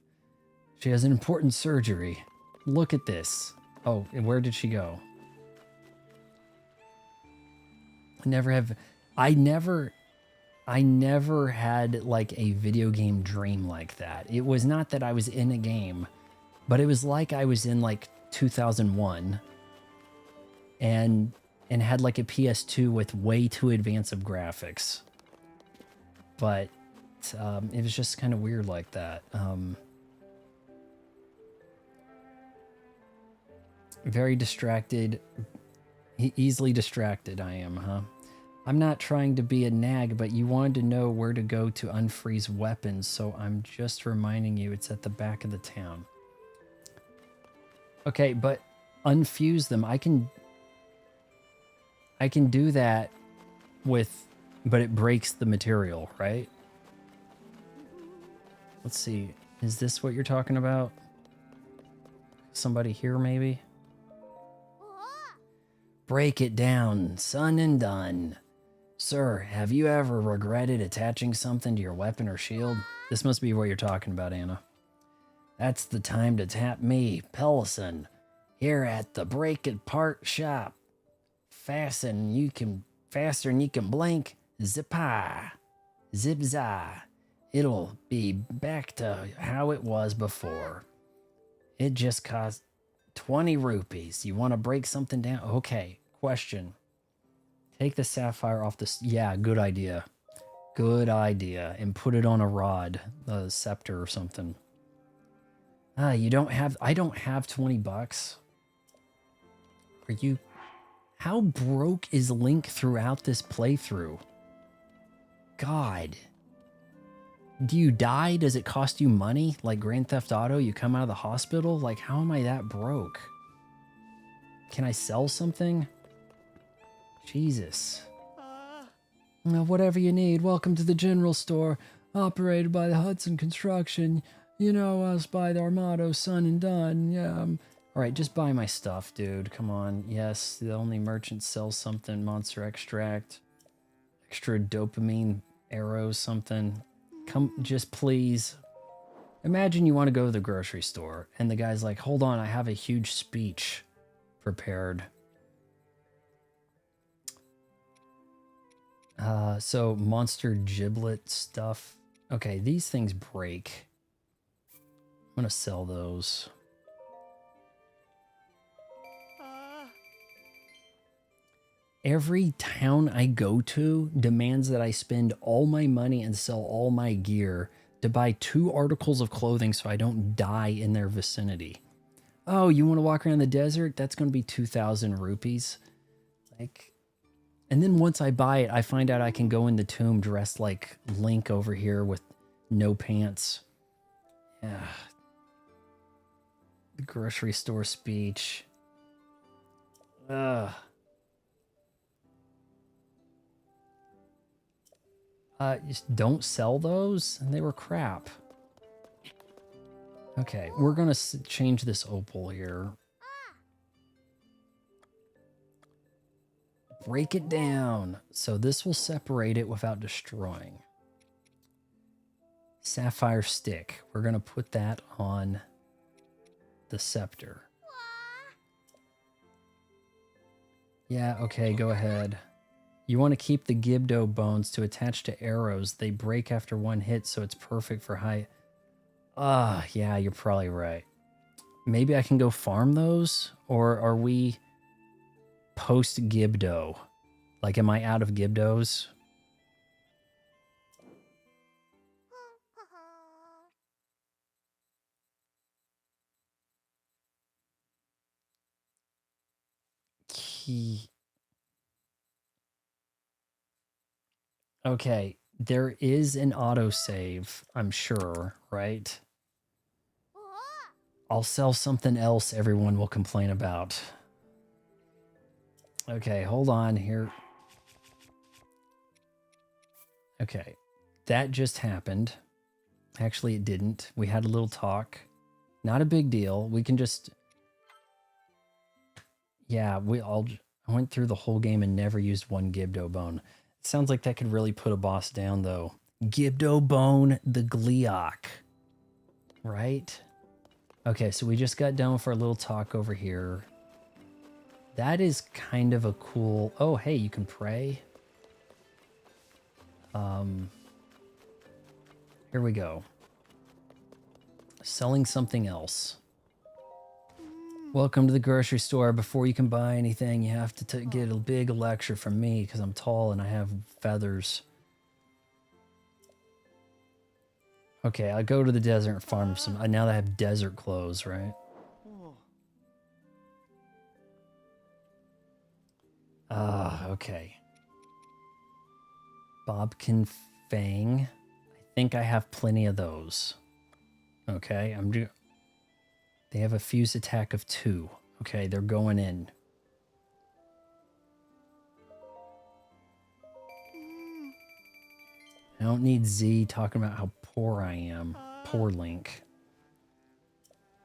She has an important surgery. Look at this. Oh, and where did she go? I never had like a video game dream like that. It was not that I was in a game, but it was like I was in like 2001 and had like a PS2 with way too advanced of graphics. But it was just kind of weird like that. Very distracted. Easily distracted I am, huh? I'm not trying to be a nag, but you wanted to know where to go to unfreeze weapons, so I'm just reminding you it's at the back of the town. Okay, but unfuse them. I can do that but it breaks the material, right? Let's see. Is this what you're talking about? Somebody here, maybe? Break it down, son and done. Sir, have you ever regretted attaching something to your weapon or shield? This must be what you're talking about, Anna. That's the time to tap me, Pellison, here at the Break It Part shop. Faster than you can blink, zip-ah, zip-za. It'll be back to how it was before. It just cost 20 rupees. You want to break something down? Okay, question. Take the sapphire off the... Yeah, good idea. Good idea. And put it on a rod, a scepter or something. You don't have... I don't have 20 bucks. Are you... How broke is Link throughout this playthrough? God. Do you die? Does it cost you money? Like Grand Theft Auto, you come out of the hospital? Like, how am I that broke? Can I sell something? Jesus. Whatever you need, welcome to the general store, operated by the Hudson Construction. You know us by our motto, son and done. Yeah. Alright, just buy my stuff, dude. Come on. Yes, the only merchant sells something. Monster extract. Extra dopamine arrows, something. Come, just please. Imagine you want to go to the grocery store, and the guy's like, hold on, I have a huge speech prepared. So monster giblet stuff. Okay, these things break. I'm gonna sell those. Every town I go to demands that I spend all my money and sell all my gear to buy 2 articles of clothing so I don't die in their vicinity. Oh, you want to walk around the desert? That's going to be 2,000 rupees. Like, and then once I buy it, I find out I can go in the tomb dressed like Link over here with no pants. Yeah. The grocery store speech. Ugh. Just don't sell those? And they were crap. Okay, we're gonna change this opal here. Break it down. So this will separate it without destroying. Sapphire stick. We're gonna put that on the scepter. Yeah, okay, go ahead. You want to keep the Gerudo bones to attach to arrows. They break after 1 hit, so it's perfect for high... yeah, you're probably right. Maybe I can go farm those? Or are we post-Gerudo? Like, am I out of Gerudos? Okay, there is an autosave, I'm sure, right? I'll sell something else everyone will complain about. Okay, hold on here. Okay, that just happened. Actually, it didn't. We had a little talk. Not a big deal. We can just... Yeah, I went through the whole game and never used 1 Gerudo bone. It sounds like that could really put a boss down, though. Gerudo bone, the Gleeok. Right? Okay, so we just got done with our little talk over here. That is kind of a cool... Oh, hey, you can pray. Here we go. Selling something else. Welcome to the grocery store. Before you can buy anything, you have to get a big lecture from me because I'm tall and I have feathers. Okay, I'll go to the desert and farm some. Now that I have desert clothes, right? Okay. Bobkin Fang. I think I have plenty of those. Okay, they have a fuse attack of 2. Okay, they're going in. I don't need Z talking about how poor I am. Poor Link.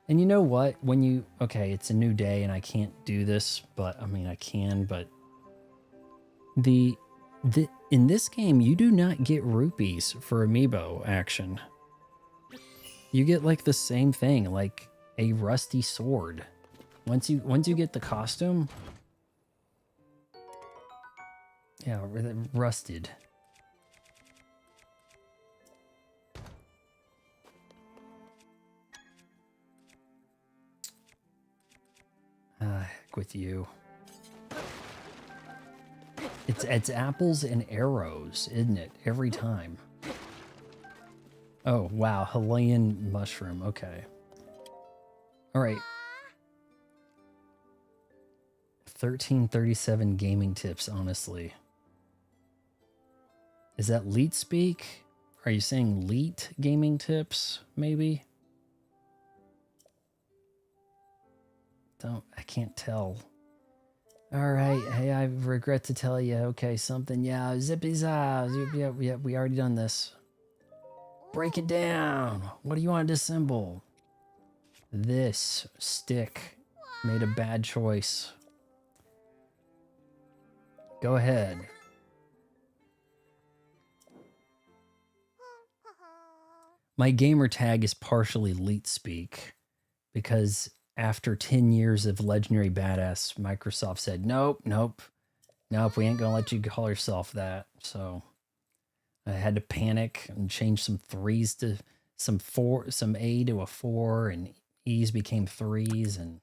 And you know what? When you, okay, it's a new day and I can't do this, but I mean, I can, but in this game, you do not get rupees for amiibo action. You get like the same thing, like a rusty sword. Once you get the costume, yeah, rusted. Heck with you. It's apples and arrows, isn't it? Every time. Oh, wow. Himalayan mushroom. Okay. All right. 1337 gaming tips, honestly. Is that Leet speak? Are you saying Leet gaming tips, maybe? I can't tell. All right. Hey, I regret to tell you. Okay, something. Yeah, zippy-za. Yeah, we already done this. Break it down. What do you want to disassemble? This stick made a bad choice. Go ahead. My gamer tag is partially Leet speak because after 10 years of legendary badass, Microsoft said, nope, we ain't gonna let you call yourself that. So I had to panic and change some 3s to some A to a 4, and E's became 3s, and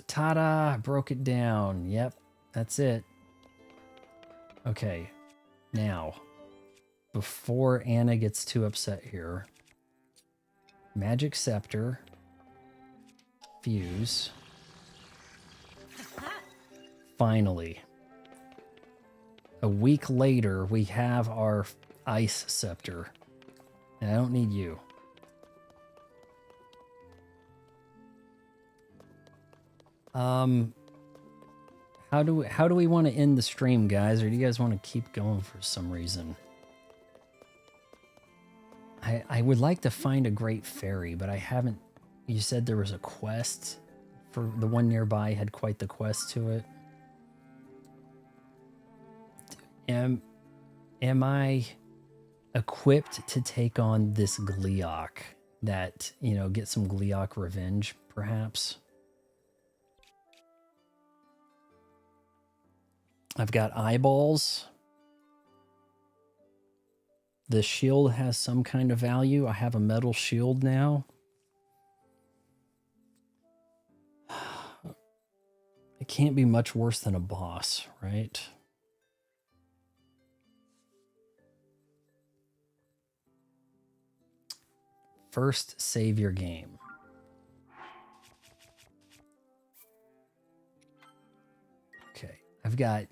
ta-da, I broke it down. Yep, that's it. Okay, now, before Anna gets too upset here, Magic Scepter, Fuse. Finally. A week later, we have our Ice Scepter. And I don't need you. How do we want to end the stream, guys? Or do you guys want to keep going for some reason? I would like to find a great fairy, but I haven't. You said there was a quest for the one nearby, had quite the quest to it. Am I equipped to take on this Gleeok that, you know, get some Gleeok revenge, perhaps? I've got eyeballs. The shield has some kind of value. I have a metal shield now. It can't be much worse than a boss, right? First, save your game. Okay, I've got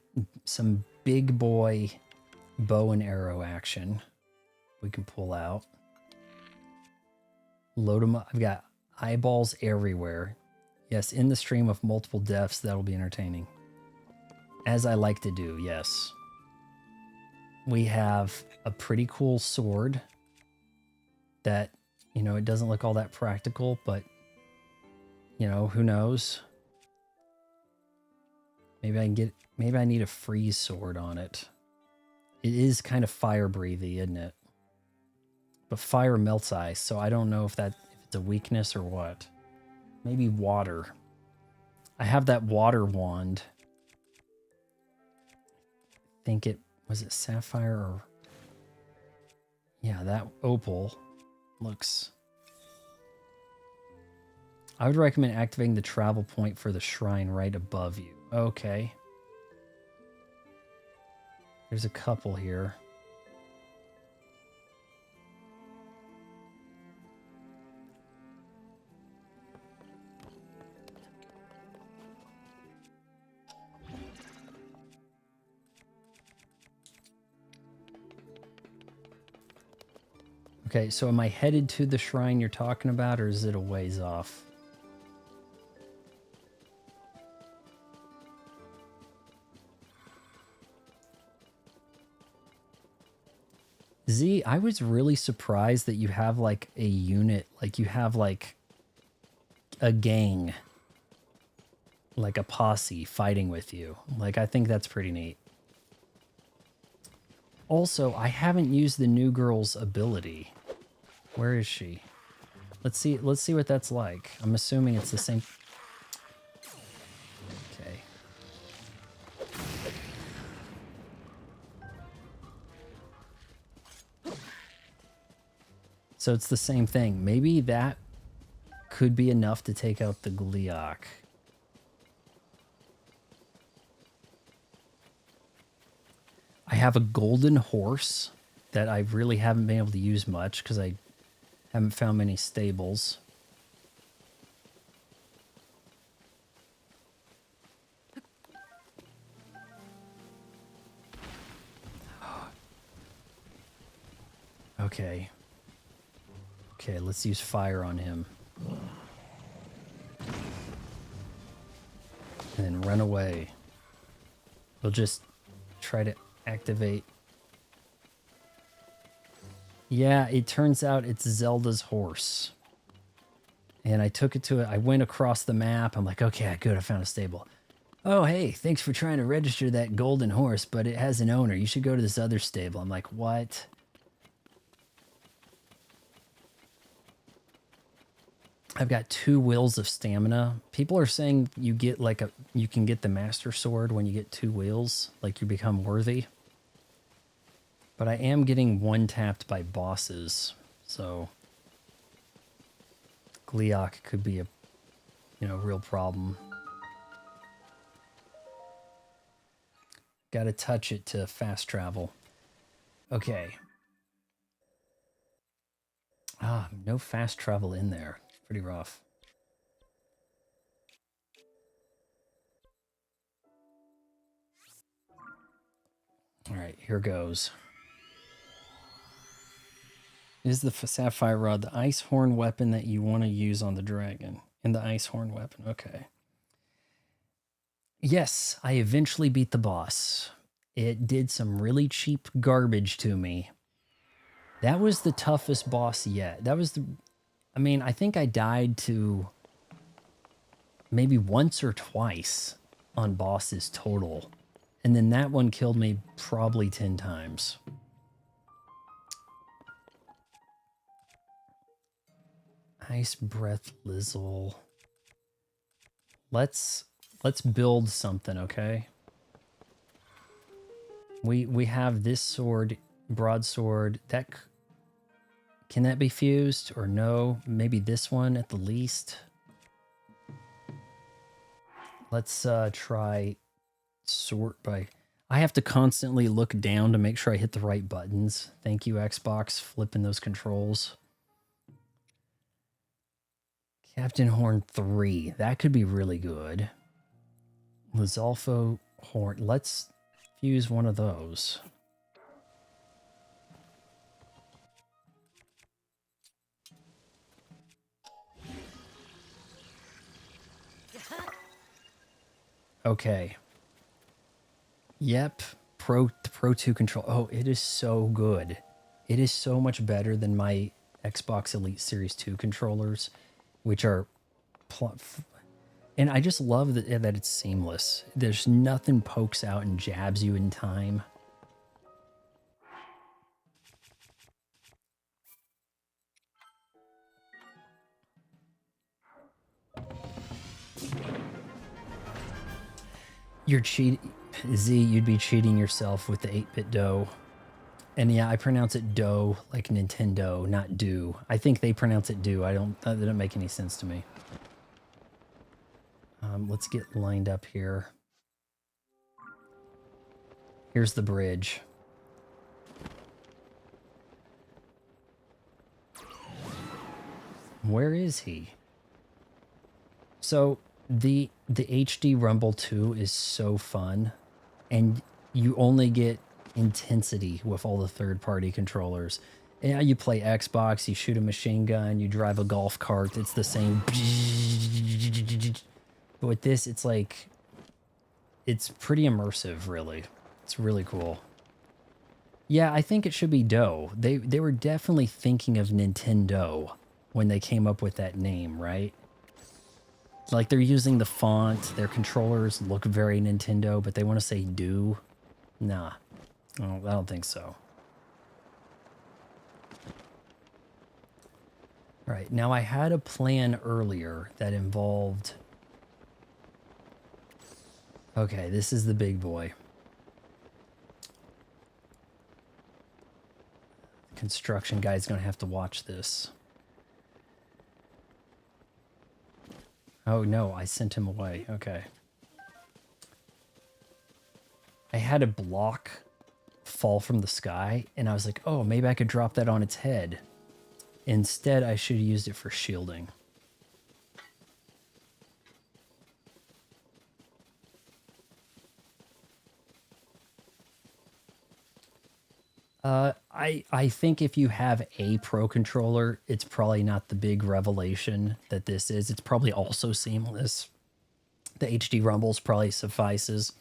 some big boy bow and arrow action we can pull out. Load them up. I've got eyeballs everywhere. Yes, in the stream of multiple deaths, that'll be entertaining. As I like to do, yes. We have a pretty cool sword that, you know, it doesn't look all that practical, but, you know, who knows? Maybe I need a freeze sword on it. It is kind of fire breathy, isn't it? But fire melts ice, so I don't know if it's a weakness or what. Maybe water. I have that water wand. I think was it sapphire or... Yeah, that opal looks... I would recommend activating the travel point for the shrine right above you. Okay. There's a couple here. Okay, so am I headed to the shrine you're talking about, or is it a ways off? Z, I was really surprised that you have like a unit, like you have like a gang, like a posse fighting with you. Like, I think that's pretty neat. Also, I haven't used the new girl's ability. Where is she? Let's see what that's like. I'm assuming it's the same. Okay. So it's the same thing. Maybe that could be enough to take out the Gleeok. I have a golden horse that I really haven't been able to use much because I haven't found many stables. Okay. Okay, let's use fire on him. And then run away. We'll just try to activate. Yeah, it turns out it's Zelda's horse. And I took it to it. I went across the map. I'm like, okay, good. I found a stable. Oh, hey, thanks for trying to register that golden horse, but it has an owner. You should go to this other stable. I'm like, what? I've got 2 wheels of stamina. People are saying you get like you can get the master sword when you get 2 wheels, like you become worthy. But I am getting one-tapped by bosses, so Gleeok could be a, real problem. Got to touch it to fast travel. Okay. No fast travel in there. Pretty rough. All right, here goes. Is the sapphire rod the ice horn weapon that you want to use on the dragon? And the ice horn weapon, okay. Yes, I eventually beat the boss. It did some really cheap garbage to me. That was the toughest boss yet. That was I think I died to maybe once or twice on bosses total. And then that one killed me probably 10 times. Ice breath Lizzle. Let's build something, okay? We have this sword, broadsword. Can that be fused or no? Maybe this one at the least. Let's try sort by. I have to constantly look down to make sure I hit the right buttons. Thank you, Xbox, flipping those controls. Captain Horn 3. That could be really good. Lizalfo Horn. Let's fuse one of those. Okay. Yep. Pro 2 control. Oh, it is so good. It is so much better than my Xbox Elite Series 2 controllers, which are... And I just love that it's seamless. There's nothing pokes out and jabs you in time. You're cheating. Z, you'd be cheating yourself with the 8-bit dough. And yeah, I pronounce it dough like Nintendo, not do. I think they pronounce it do. That doesn't make any sense to me. Let's get lined up here. Here's the bridge. Where is he? So the HD Rumble 2 is so fun, and you only get intensity with all the third-party controllers. Yeah, you play Xbox, you shoot a machine gun, you drive a golf cart, it's the same. But with this, it's like, it's pretty immersive, really. It's really cool. Yeah, I think it should be Do. They were definitely thinking of Nintendo when they came up with that name, right? Like they're using the font, their controllers look very Nintendo, but they want to say do. Nah, I don't think so. All right, now I had a plan earlier that involved... Okay, this is the big boy. The construction guy's gonna have to watch this. Oh no, I sent him away. Okay. I had a block fall from the sky, and I was like, oh, maybe I could drop that on its head. Instead, I should have used it for shielding. I think if you have a Pro controller, it's probably not the big revelation that this is. It's probably also seamless. The HD Rumbles probably suffices.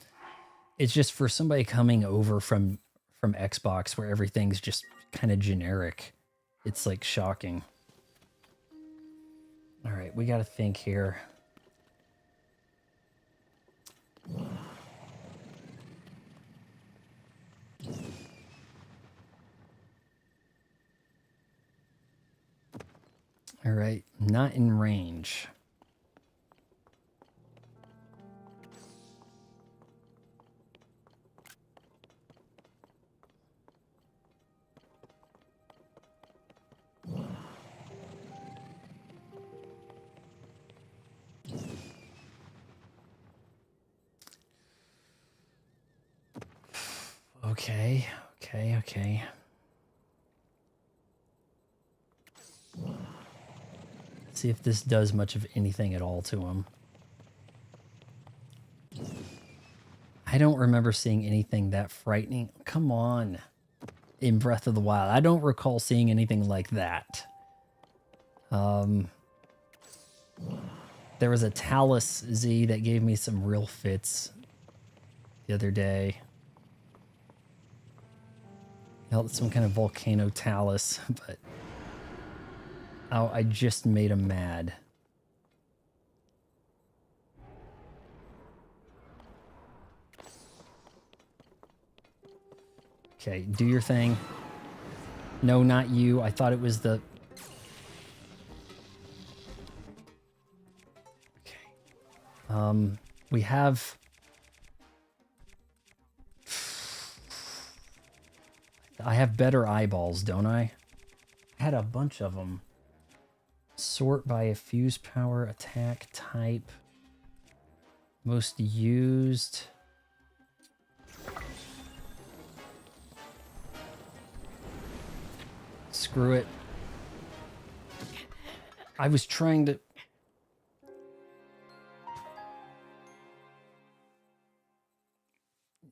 It's just for somebody coming over from Xbox where everything's just kind of generic. It's like shocking. All right, we got to think here. All right, not in range. Okay. See if this does much of anything at all to him. I don't remember seeing anything that frightening. Come on. In Breath of the Wild. I don't recall seeing anything like that. There was a Talus Z that gave me some real fits the other day. Some kind of volcano Talus, but oh, I just made him mad. Okay, do your thing. No, not you. I thought it was the... Okay. We have... I have better eyeballs, don't I? I had a bunch of them. Sort by a fuse power, attack type. Most used... Screw it. I was trying to...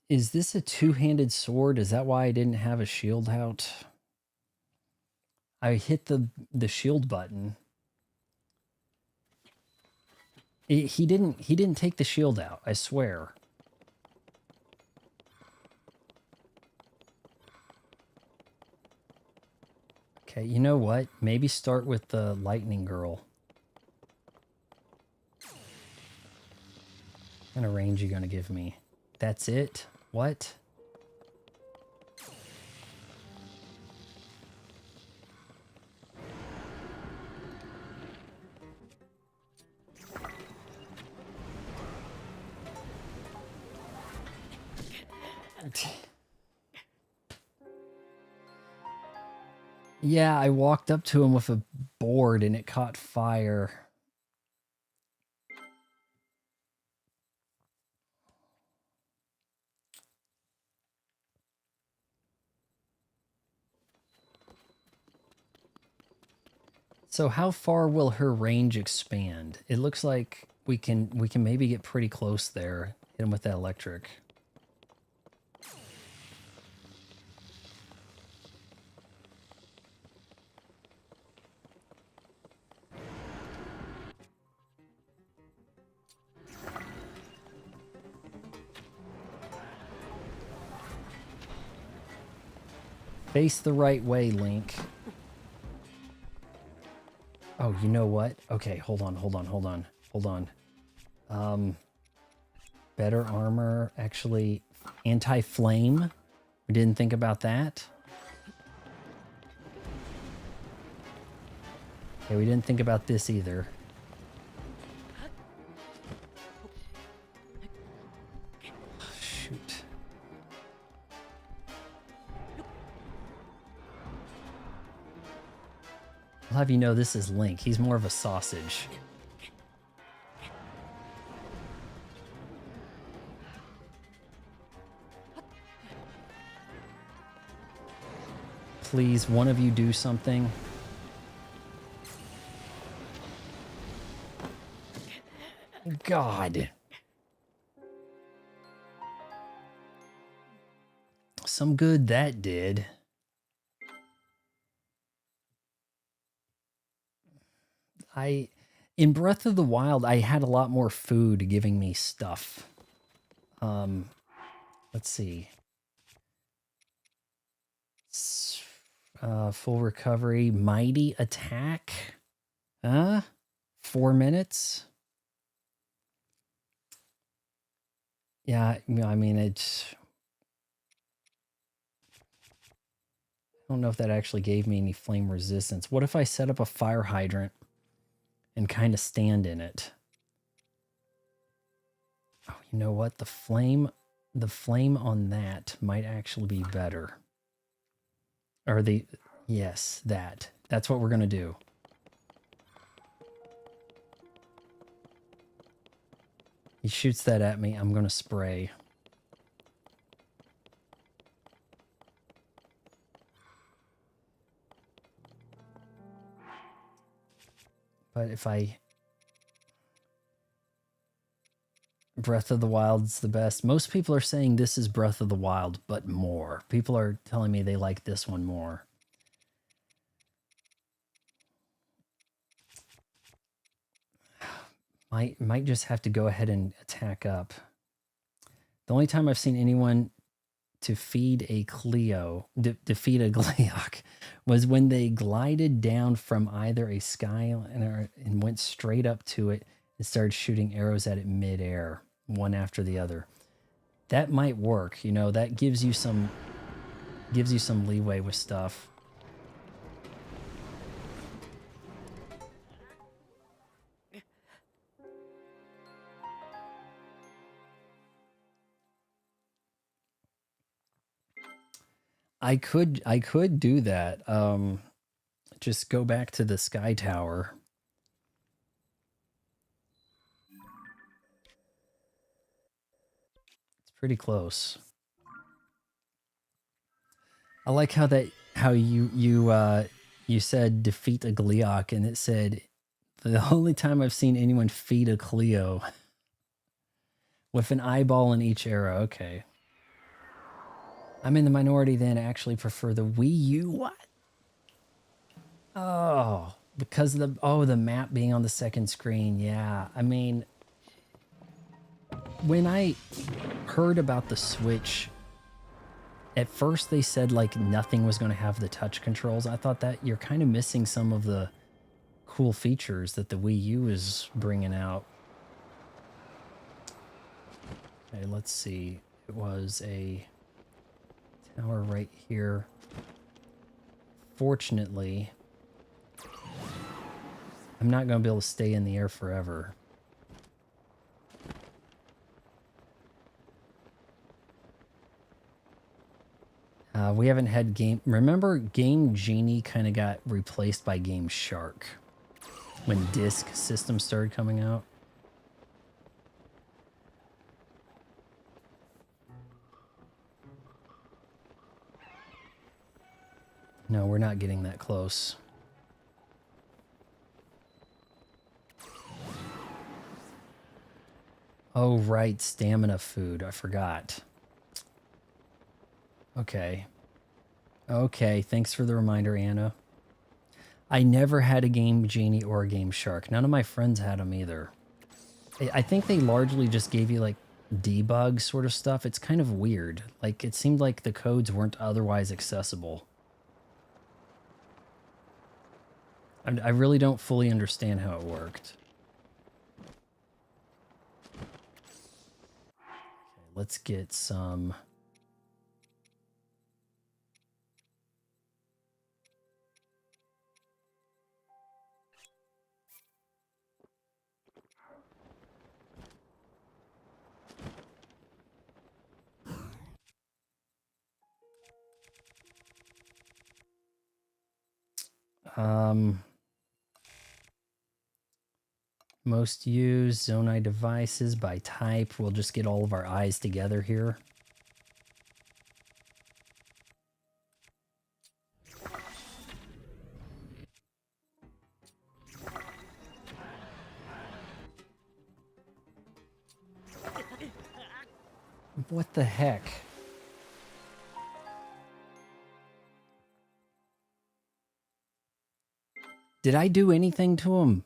Is this a two-handed sword? Is that why I didn't have a shield out? I hit the shield button. He didn't take the shield out, I swear. Okay, you know what? Maybe start with the lightning girl. What kind of range you gonna give me? That's it? What? Yeah, I walked up to him with a board and it caught fire. So how far will her range expand? It looks like we can maybe get pretty close there. Hit him with that electric. Face the right way, Link. Oh, you know what? Okay, hold on. Better armor, actually, anti-flame. We didn't think about that. Okay, we didn't think about this either. Shoot. I'll have you know this is Link. He's more of a sausage. Please, one of you do something. God. Some good that did. In Breath of the Wild, I had a lot more food giving me stuff. Let's see. Full recovery, mighty attack. 4 minutes. Yeah, I mean, it's... I don't know if that actually gave me any flame resistance. What if I set up a fire hydrant and kind of stand in it? Oh, you know what? The flame on that might actually be better. Or yes, that. That's what we're going to do. He shoots that at me. I'm going to spray. But if I... Breath of the Wild's the best. Most people are saying this is Breath of the Wild, but more. People are telling me they like this one more. Might just have to go ahead and attack up. The only time I've seen anyone to feed a Cleo, defeat a Gleeok, was when they glided down from either a skyline and went straight up to it and started shooting arrows at it midair, one after the other. That might work, you know, that gives you some leeway with stuff. I could do that. Just go back to the Sky Tower. It's pretty close. I like how you said defeat a Gleeok, and it said the only time I've seen anyone feed a Cleo with an eyeball in each arrow. Okay. I'm in the minority then. I actually prefer the Wii U. What? Oh, because of the map being on the second screen. Yeah, I mean, when I heard about the Switch, at first they said like nothing was going to have the touch controls. I thought that you're kind of missing some of the cool features that the Wii U is bringing out. Okay, let's see. It was a tower right here. Fortunately, I'm not going to be able to stay in the air forever. We haven't had Game... Remember, Game Genie kind of got replaced by Game Shark when Disk System started coming out. No, we're not getting that close. Oh, right, stamina food. I forgot. Okay. Okay, thanks for the reminder, Anna. I never had a Game Genie or a Game Shark. None of my friends had them either. I think they largely just gave you, like, debug sort of stuff. It's kind of weird. Like, it seemed like the codes weren't otherwise accessible. I really don't fully understand how it worked. Okay, let's get some... Most used, Zonai devices by type. We'll just get all of our eyes together here. What the heck? Did I do anything to him?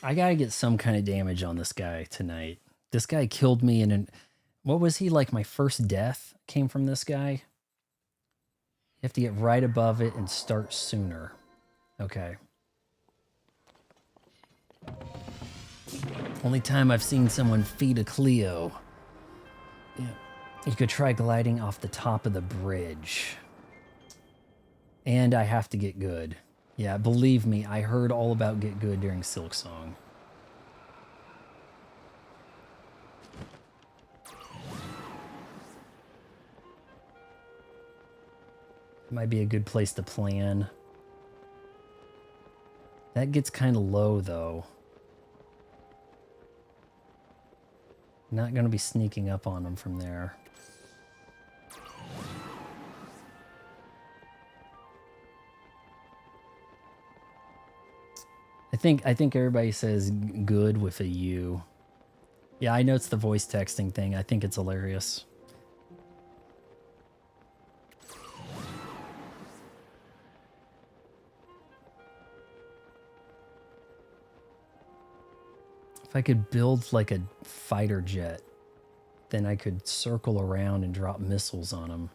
I gotta get some kind of damage on this guy tonight. This guy killed me in an... What was he, like my first death came from this guy? You have to get right above it and start sooner. Okay. Only time I've seen someone feed a Cleo. Yeah. You could try gliding off the top of the bridge. And I have to get good. Yeah, believe me, I heard all about Get Good during Silk Song. Might be a good place to plan. That gets kind of low, though. Not going to be sneaking up on them from there. I think everybody says good with a U. Yeah, I know it's the voice texting thing. I think it's hilarious. If I could build like a fighter jet, then I could circle around and drop missiles on them.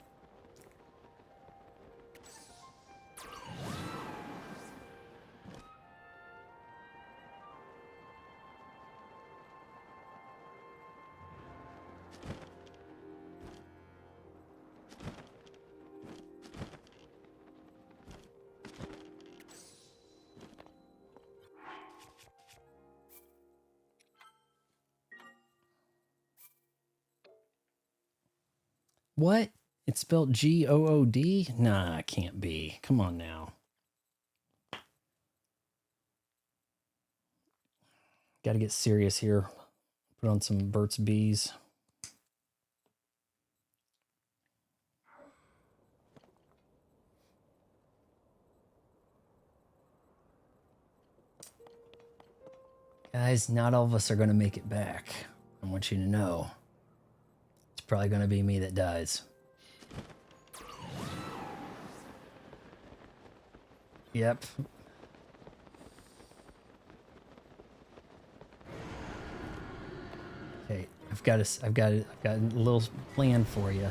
What? It's spelled G-O-O-D? Nah, it can't be. Come on now. Gotta get serious here. Put on some Burt's Bees. Guys, not all of us are going to make it back. I want you to know. It's probably going to be me that dies. Yep. Okay, I've got a little plan for you.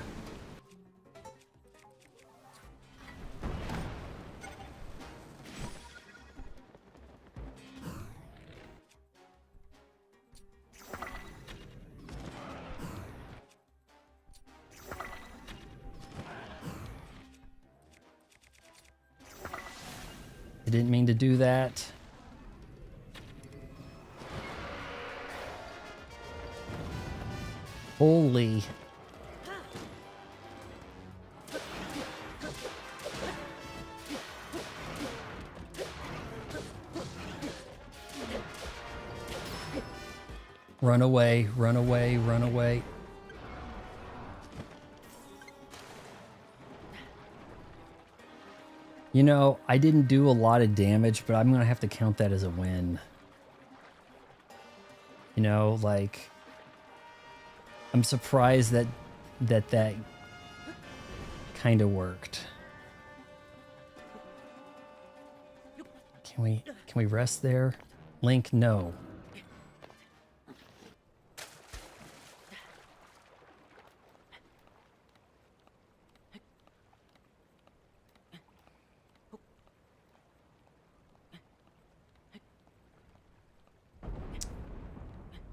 I didn't mean to do that. Holy. Run away, run away, run away. You know, I didn't do a lot of damage, but I'm going to have to count that as a win. You know, like, I'm surprised that kind of worked. Can we rest there? Link, no.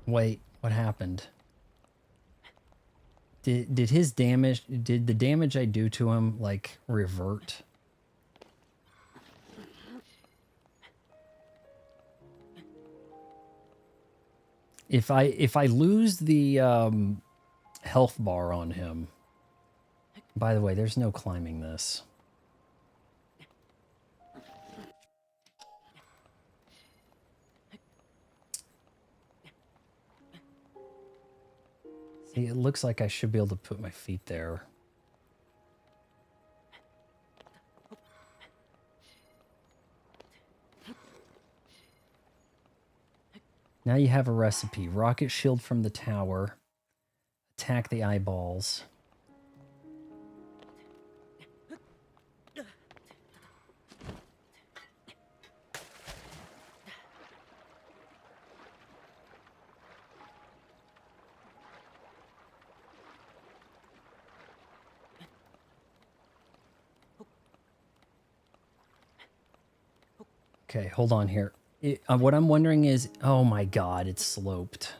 Wait, what happened? Did the damage I do to him like revert? If I lose the health bar on him. By the way, there's no climbing this. See, it looks like I should be able to put my feet there. Now you have a recipe. Rocket shield from the tower. Attack the eyeballs. Okay, hold on here. What I'm wondering is, oh my god, it's sloped.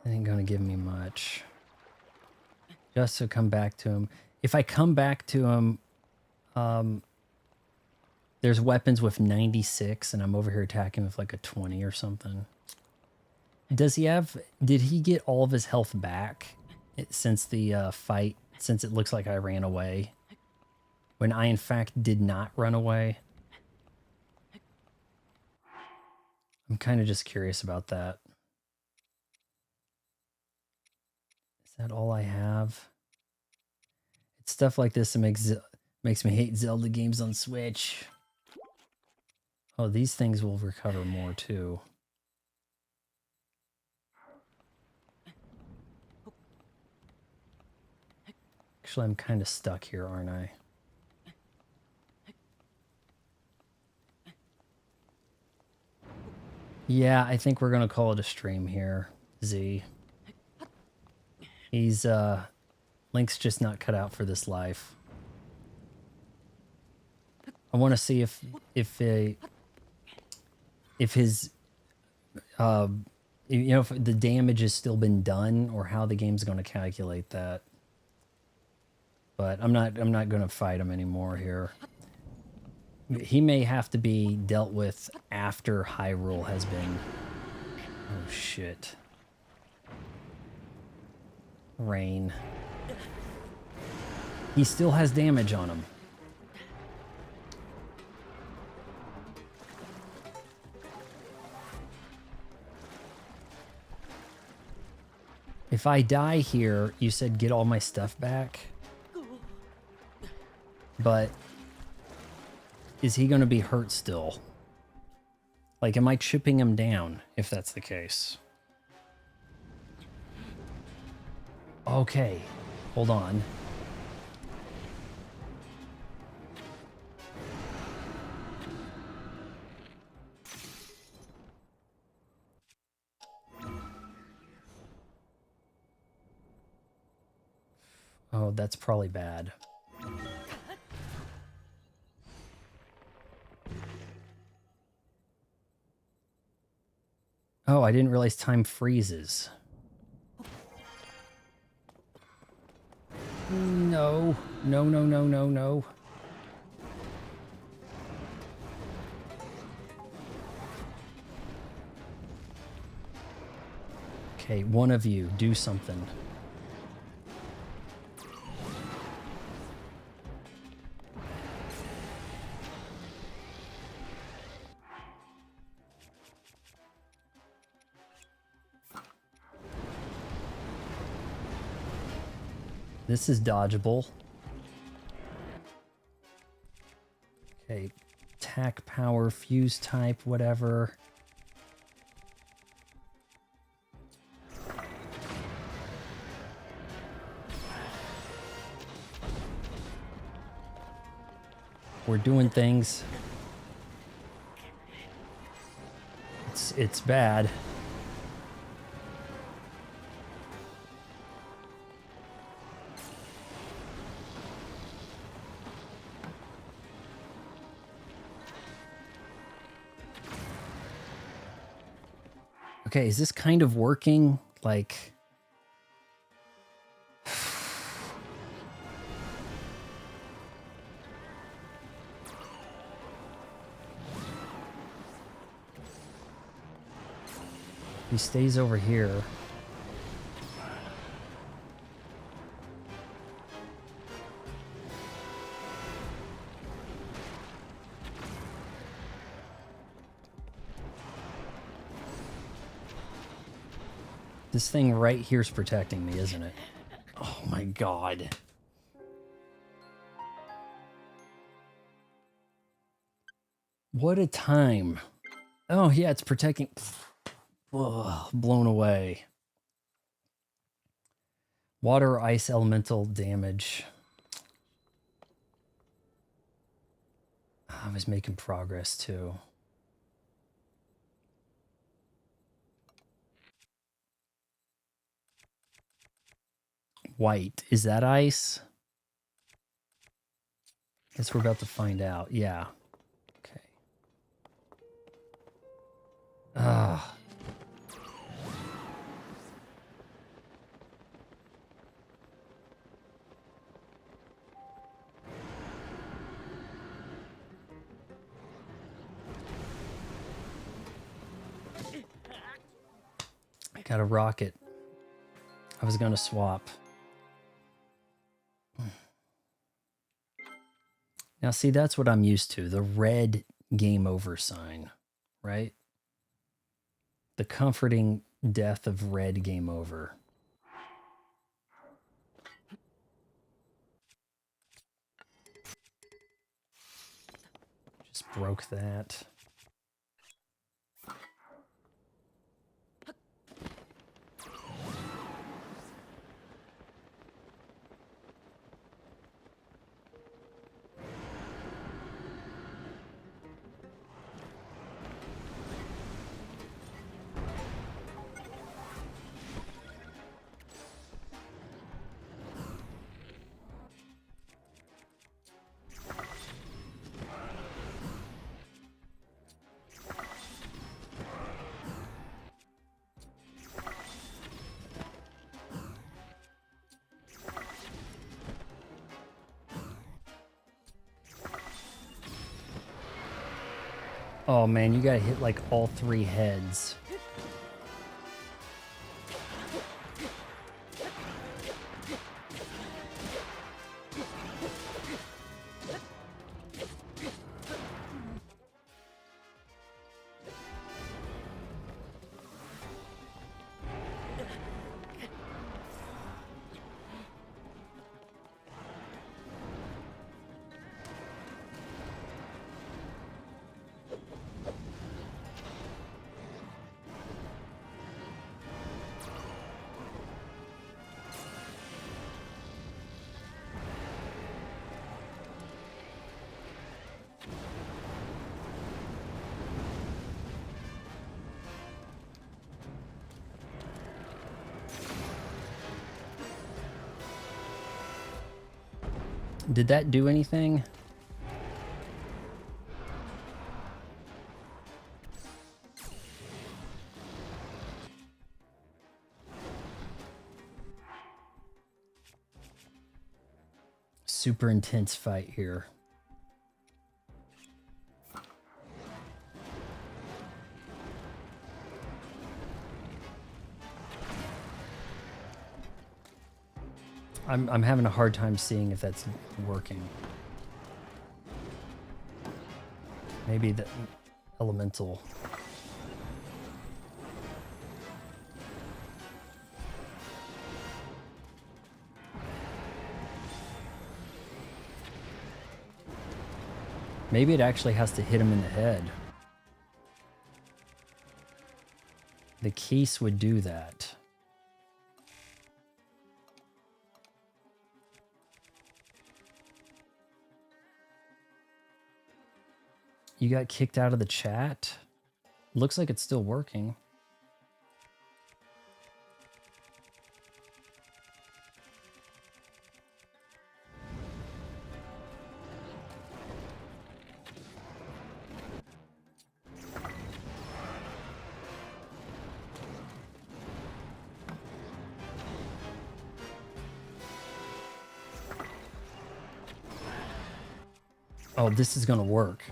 That ain't gonna give me much. Just to come back to him. If I come back to him, there's weapons with 96, and I'm over here attacking with like a 20 or something. Does he have... Did he get all of his health back since the fight? Since it looks like I ran away? When I, in fact, did not run away? I'm kind of just curious about that. Is that all I have? It's stuff like this that makes me hate Zelda games on Switch. Oh, these things will recover more too. Actually, I'm kind of stuck here, aren't I? Yeah, I think we're gonna call it a stream here, Z. He's, Link's just not cut out for this life. I want to see if his, you know, if the damage has still been done or how the game's going to calculate that. But I'm not going to fight him anymore here. He may have to be dealt with after Hyrule has been... Oh, shit. Rain. He still has damage on him. If I die here, you said get all my stuff back. But is he going to be hurt still? Like, am I chipping him down if that's the case? Okay, hold on. Oh, that's probably bad. Oh, I didn't realize time freezes. No. No, no, no, no, no. Okay, one of you, do something. This is dodgeable. Okay, attack power, fuse type, whatever. We're doing things. It's bad. Okay, is this kind of working? Like... He stays over here. This thing right here is protecting me, isn't it? Oh my god. What a time. Oh yeah, it's protecting... Ugh, blown away. Water, ice, elemental damage. I was making progress too. White. Is that ice? Guess we're about to find out. Yeah. Okay. Ah. I got a rocket. I was gonna swap. Now see, that's what I'm used to. The red game over sign, right? The comforting death of red game over. Just broke that. Oh man, you gotta hit like all three heads. Did that do anything? Super intense fight here. I'm having a hard time seeing if that's working. Maybe the elemental. Maybe it actually has to hit him in the head. The case would do that. You got kicked out of the chat? Looks like it's still working. Oh, this is gonna work.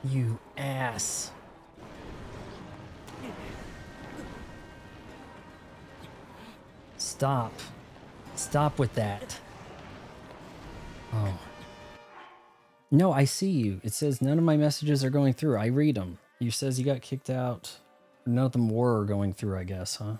You ass. Stop. Stop with that. Oh. No, I see you. It says none of my messages are going through. I read them. You says you got kicked out. None of them were going through, I guess, huh?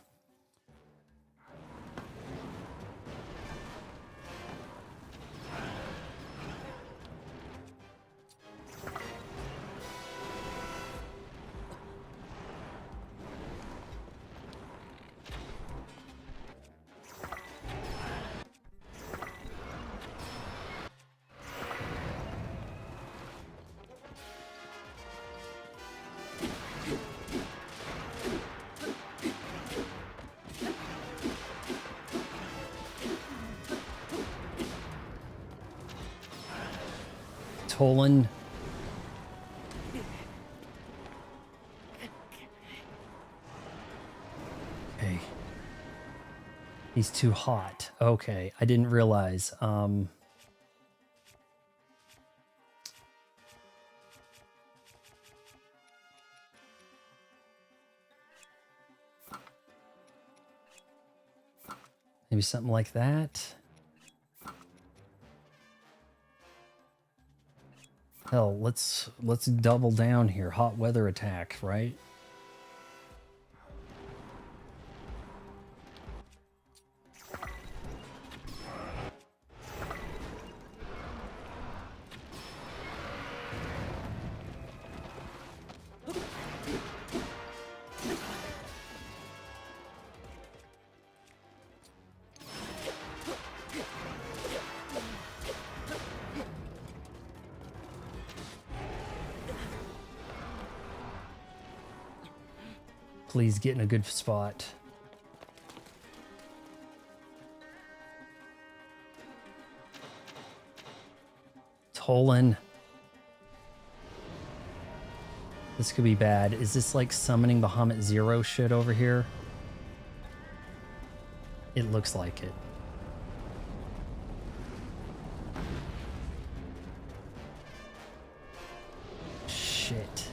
Tolan. Okay. He's too hot. Okay, I didn't realize. Maybe something like that. Hell, let's double down here. Hot weather attack, right? Please get in a good spot. Tolan. This could be bad. Is this like summoning Bahamut Zero shit over here? It looks like it. Shit.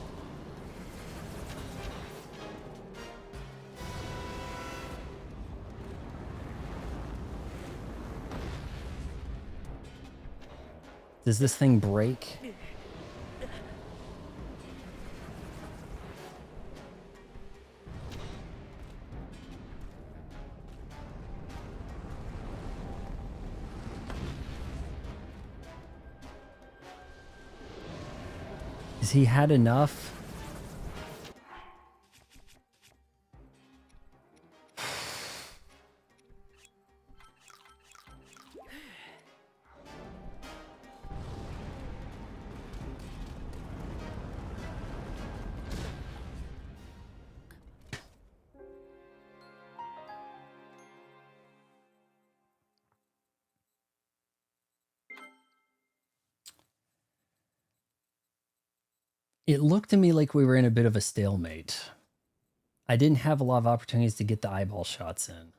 Does this thing break? Has he had enough? It looked to me like we were in a bit of a stalemate. I didn't have a lot of opportunities to get the eyeball shots in.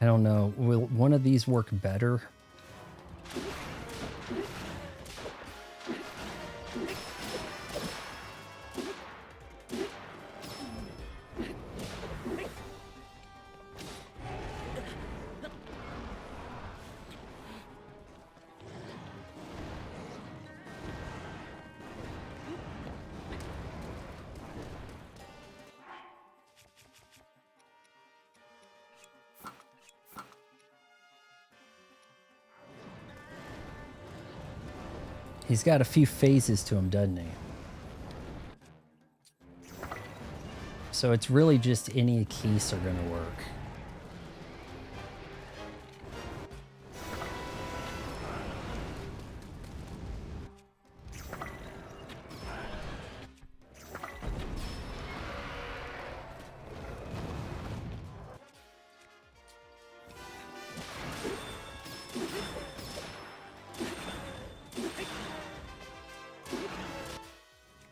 I don't know. Will one of these work better? He's got a few phases to him, doesn't he? So it's really just any keys are going to work.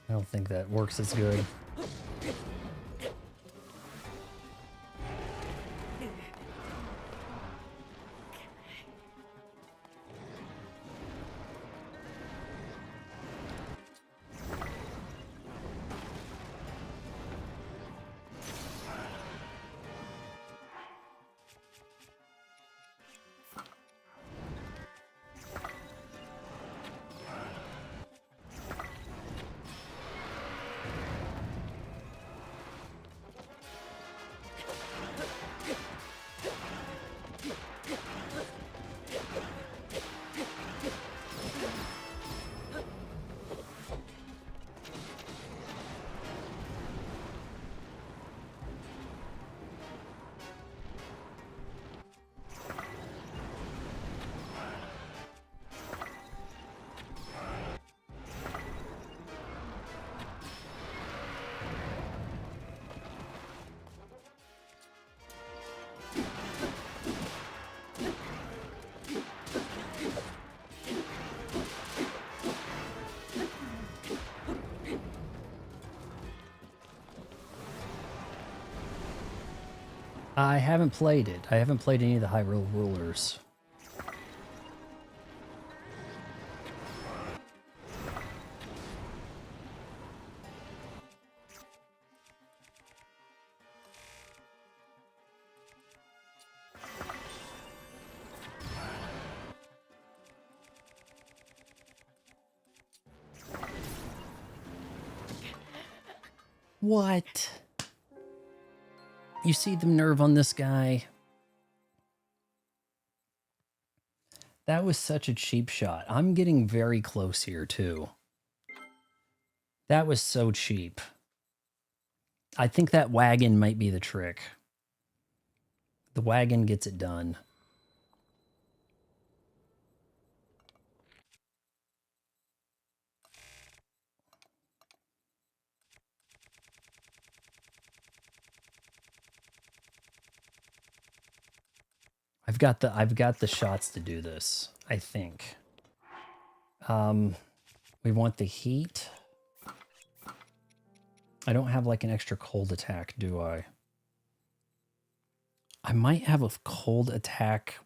I don't think that works as good. I haven't played it. I haven't played any of the Hyrule Rulers. What? You see the nerve on this guy? That was such a cheap shot. I'm getting very close here, too. That was so cheap. I think that wagon might be the trick. The wagon gets it done. I've got the shots to do this, I think. We want the heat. I don't have like an extra cold attack, do I? I might have a cold attack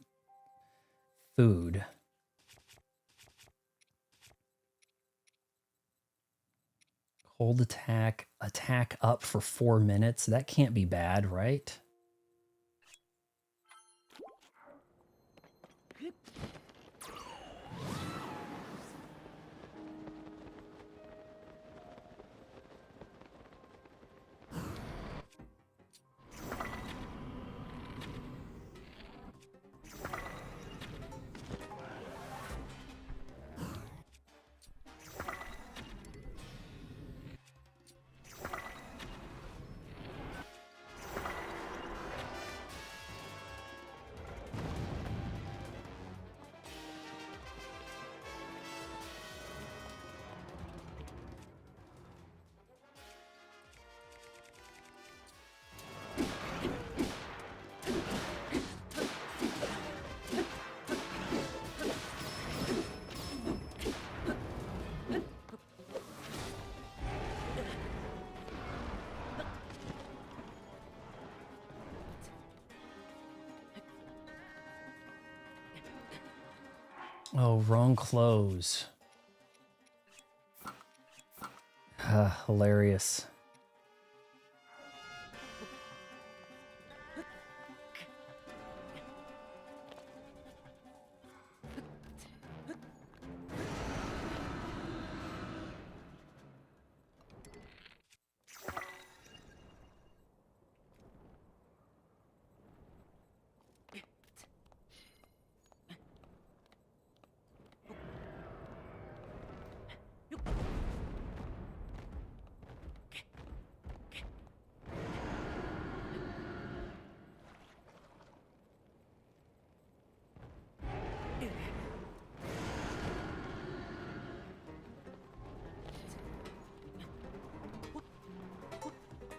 food. Cold attack, attack up for 4 minutes. That can't be bad, right? Oh, wrong clothes. Hilarious.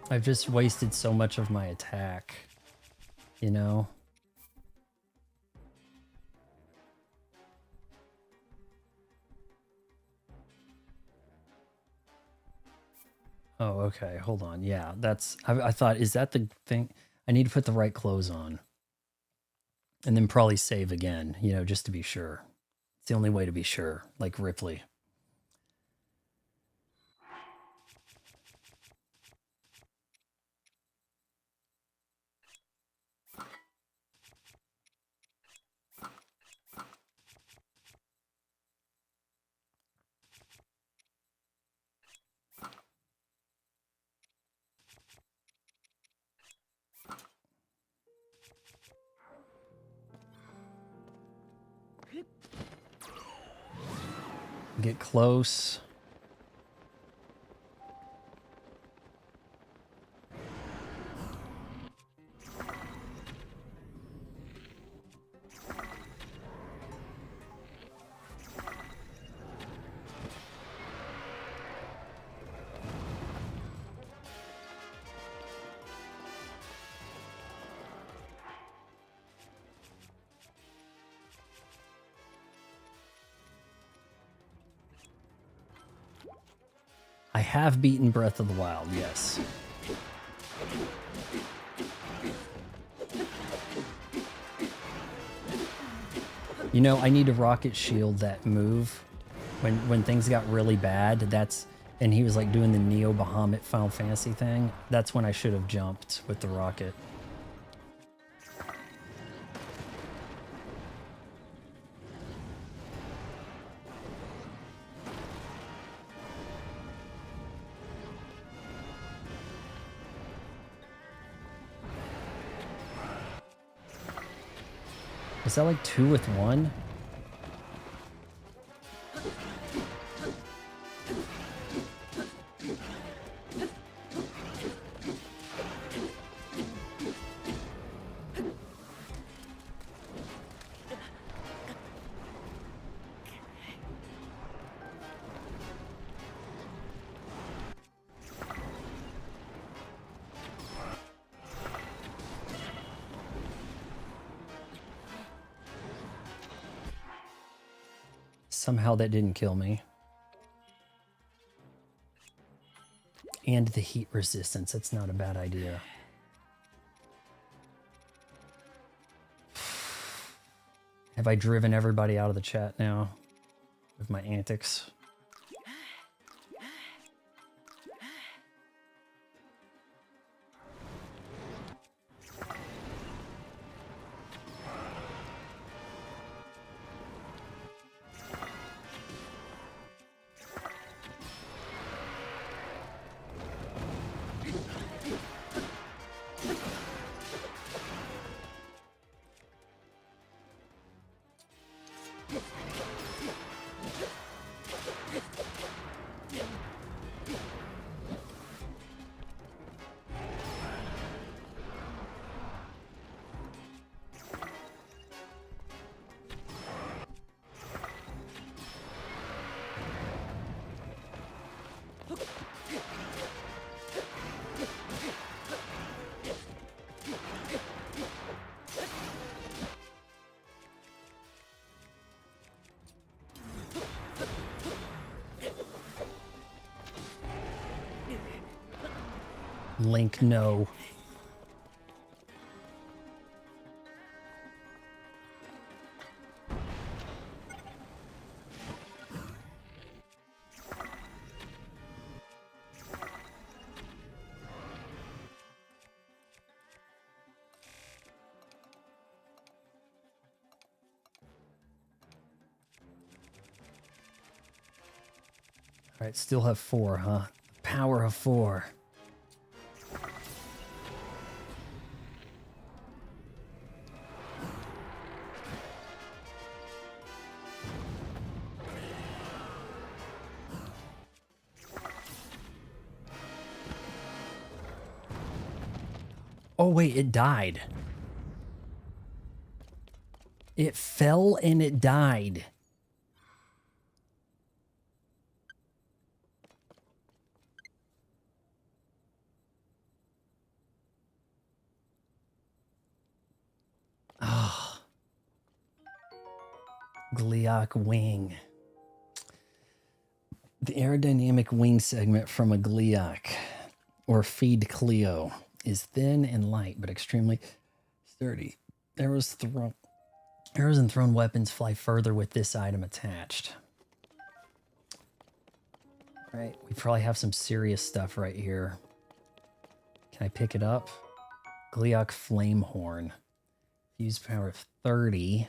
I've just wasted so much of my attack, you know? Oh, okay. Hold on. Yeah, that's... I thought, is that the thing? I need to put the right clothes on. And then probably save again, you know, just to be sure. It's the only way to be sure, like Ripley. Get close. I have beaten Breath of the Wild, yes. You know, I need to rocket shield that move. When things got really bad, and he was like doing the Neo Bahamut Final Fantasy thing, that's when I should have jumped with the rocket. Is that like 2 with 1? Somehow that didn't kill me. And the heat resistance, that's not a bad idea. Have I driven everybody out of the chat now with my antics? Link, no. All right, still have 4, huh? Power of 4. Oh, wait, it died. It fell and it died. Ah, Gliok wing. The aerodynamic wing segment from a Gliok, or Feed Cleo, is thin and light, but extremely sturdy. Arrows and thrown weapons fly further with this item attached. All right, we probably have some serious stuff right here. Can I pick it up? Gliok Flamehorn. Fuse power of 30.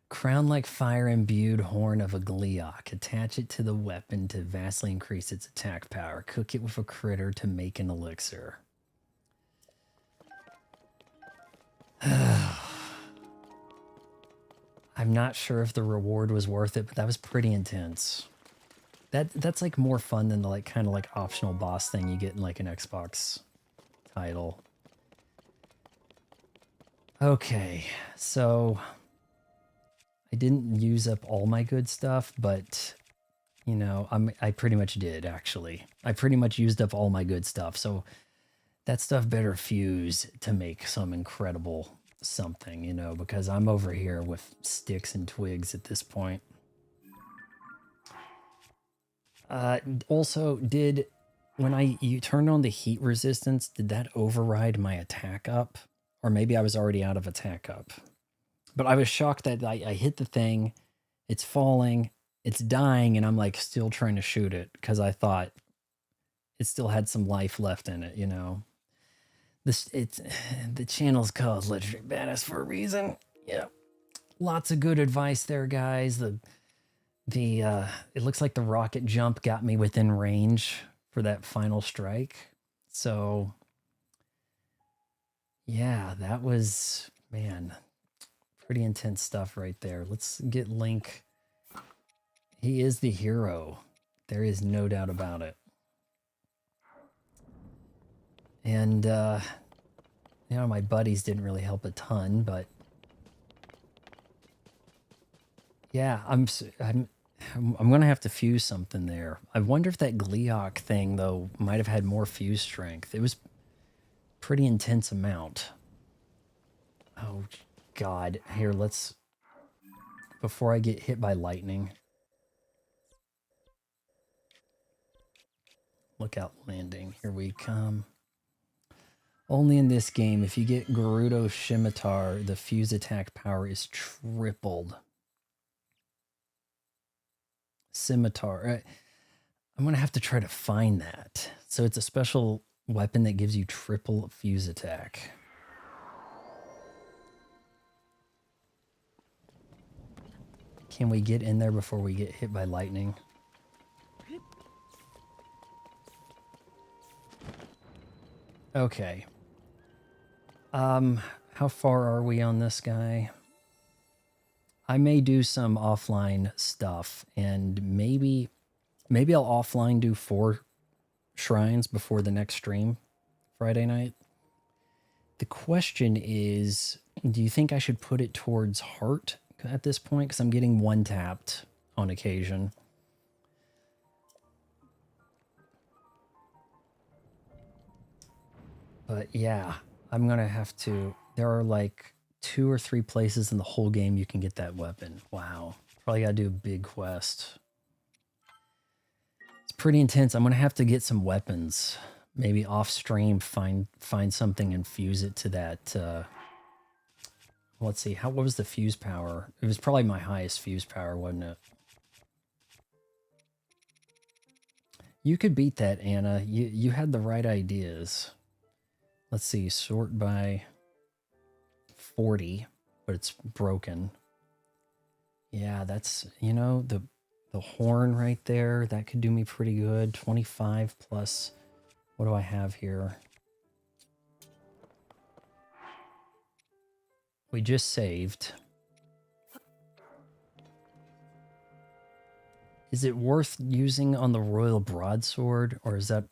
Crown-like fire-imbued horn of a Gliok. Attach it to the weapon to vastly increase its attack power. Cook it with a critter to make an elixir. I'm not sure if the reward was worth it, but that was pretty intense. That's like more fun than the like kind of like optional boss thing you get in like an Xbox title. Okay, so I didn't use up all my good stuff, but you know, I pretty much did actually. I pretty much used up all my good stuff, so that stuff better fuse to make some incredible something, you know, because I'm over here with sticks and twigs at this point. Also, when you turned on the heat resistance, did that override my attack up? Or maybe I was already out of attack up. But I was shocked that I hit the thing, it's falling, it's dying, and I'm like still trying to shoot it because I thought it still had some life left in it, you know. The channel's called Legendary Badass for a reason. Yeah. Lots of good advice there, guys. It looks like the rocket jump got me within range for that final strike. So yeah, that was, man, pretty intense stuff right there. Let's get Link. He is the hero. There is no doubt about it. And, you know, my buddies didn't really help a ton, but yeah, I'm gonna have to fuse something there. I wonder if that Gliok thing though might have had more fuse strength. It was pretty intense amount. Oh God! Here, before I get hit by lightning. Look out, landing. Here we come. Only in this game, if you get Gerudo Scimitar, the fuse attack power is tripled. Scimitar. I'm going to have to try to find that. So it's a special weapon that gives you triple fuse attack. Can we get in there before we get hit by lightning? Okay. How far are we on this guy? I may do some offline stuff, and maybe I'll offline do 4 shrines before the next stream Friday night. The question is, do you think I should put it towards heart at this point? Because I'm getting 1 tapped on occasion. But yeah, I'm going to have to... There are like 2 or 3 places in the whole game you can get that weapon. Wow. Probably got to do a big quest. It's pretty intense. I'm going to have to get some weapons. Maybe off stream, find something and fuse it to that. Let's see. What was the fuse power? It was probably my highest fuse power, wasn't it? You could beat that, Anna. You had the right ideas. Let's see. Sort by 40, but it's broken. Yeah, that's, you know, the the horn right there. That could do me pretty good. 25 plus. What do I have here? We just saved. Is it worth using on the Royal Broadsword, or is that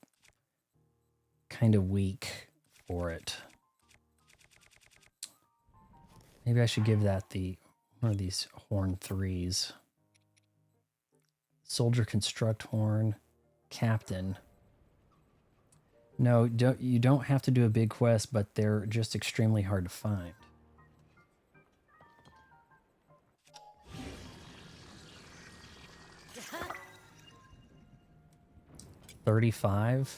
kind of weak for it? Maybe I should give that one of these horn 3s. Soldier Construct Horn. Captain. No, you don't have to do a big quest, but they're just extremely hard to find. $35.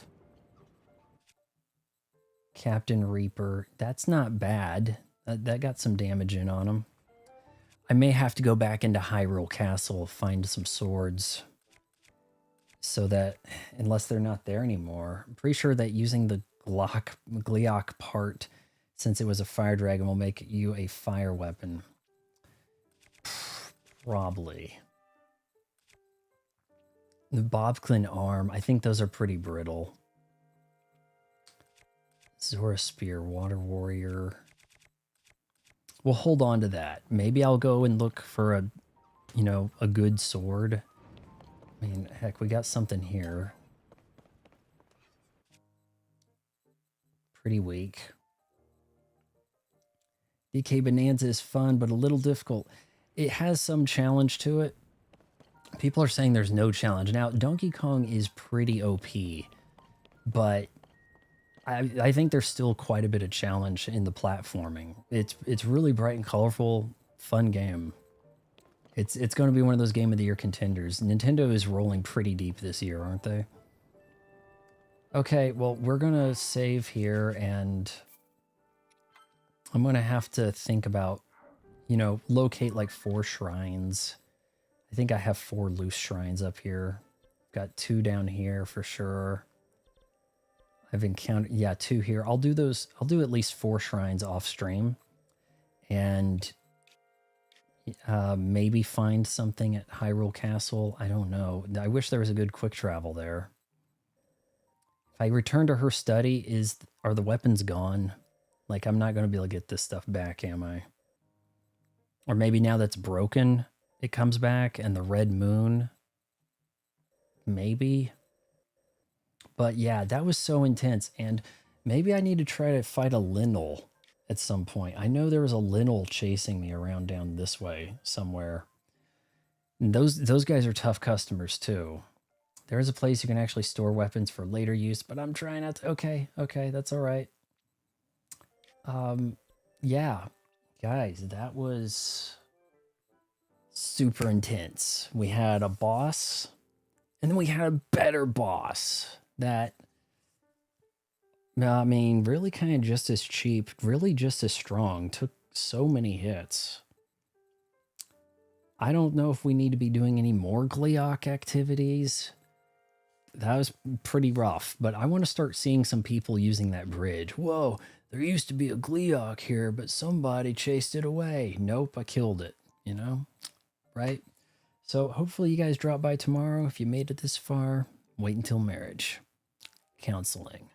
Captain Reaper. That's not bad. That got some damage in on him. I may have to go back into Hyrule Castle, find some swords. So that, unless they're not there anymore, I'm pretty sure that using the Gleok part, since it was a fire dragon, will make you a fire weapon. Probably. The Bobclin arm, I think those are pretty brittle. Zora Spear, Water Warrior. We'll hold on to that. Maybe I'll go and look for a good sword. I mean, heck, we got something here. Pretty weak. DK Bonanza is fun, but a little difficult. It has some challenge to it. People are saying there's no challenge. Now, Donkey Kong is pretty OP, but I think there's still quite a bit of challenge in the platforming. It's really bright and colorful, fun game. It's going to be one of those Game of the Year contenders. Nintendo is rolling pretty deep this year, aren't they? Okay, well, we're going to save here, and I'm going to have to think about, locate like 4 shrines. I think I have 4 loose shrines up here. Got 2 down here for sure. I've encountered, 2 here. I'll do at least 4 shrines off stream. And maybe find something at Hyrule Castle. I don't know. I wish there was a good quick travel there. If I return to her study, are the weapons gone? Like, I'm not going to be able to get this stuff back, am I? Or maybe now that's broken, it comes back, and the red moon. Maybe. But yeah, that was so intense, and maybe I need to try to fight a Linnell at some point. I know there was a Linnell chasing me around down this way somewhere. And those guys are tough customers too. There is a place you can actually store weapons for later use, but I'm trying not to. Okay, that's all right. Yeah, guys, that was super intense. We had a boss, and then we had a better boss that, I mean, really kind of just as cheap, really just as strong, took so many hits. I don't know if we need to be doing any more Gleok activities. That was pretty rough, but I want to start seeing some people using that bridge. Whoa, there used to be a Gleok here, but somebody chased it away. Nope, I killed it, right? So hopefully you guys drop by tomorrow. If you made it this far, wait until marriage. Counseling.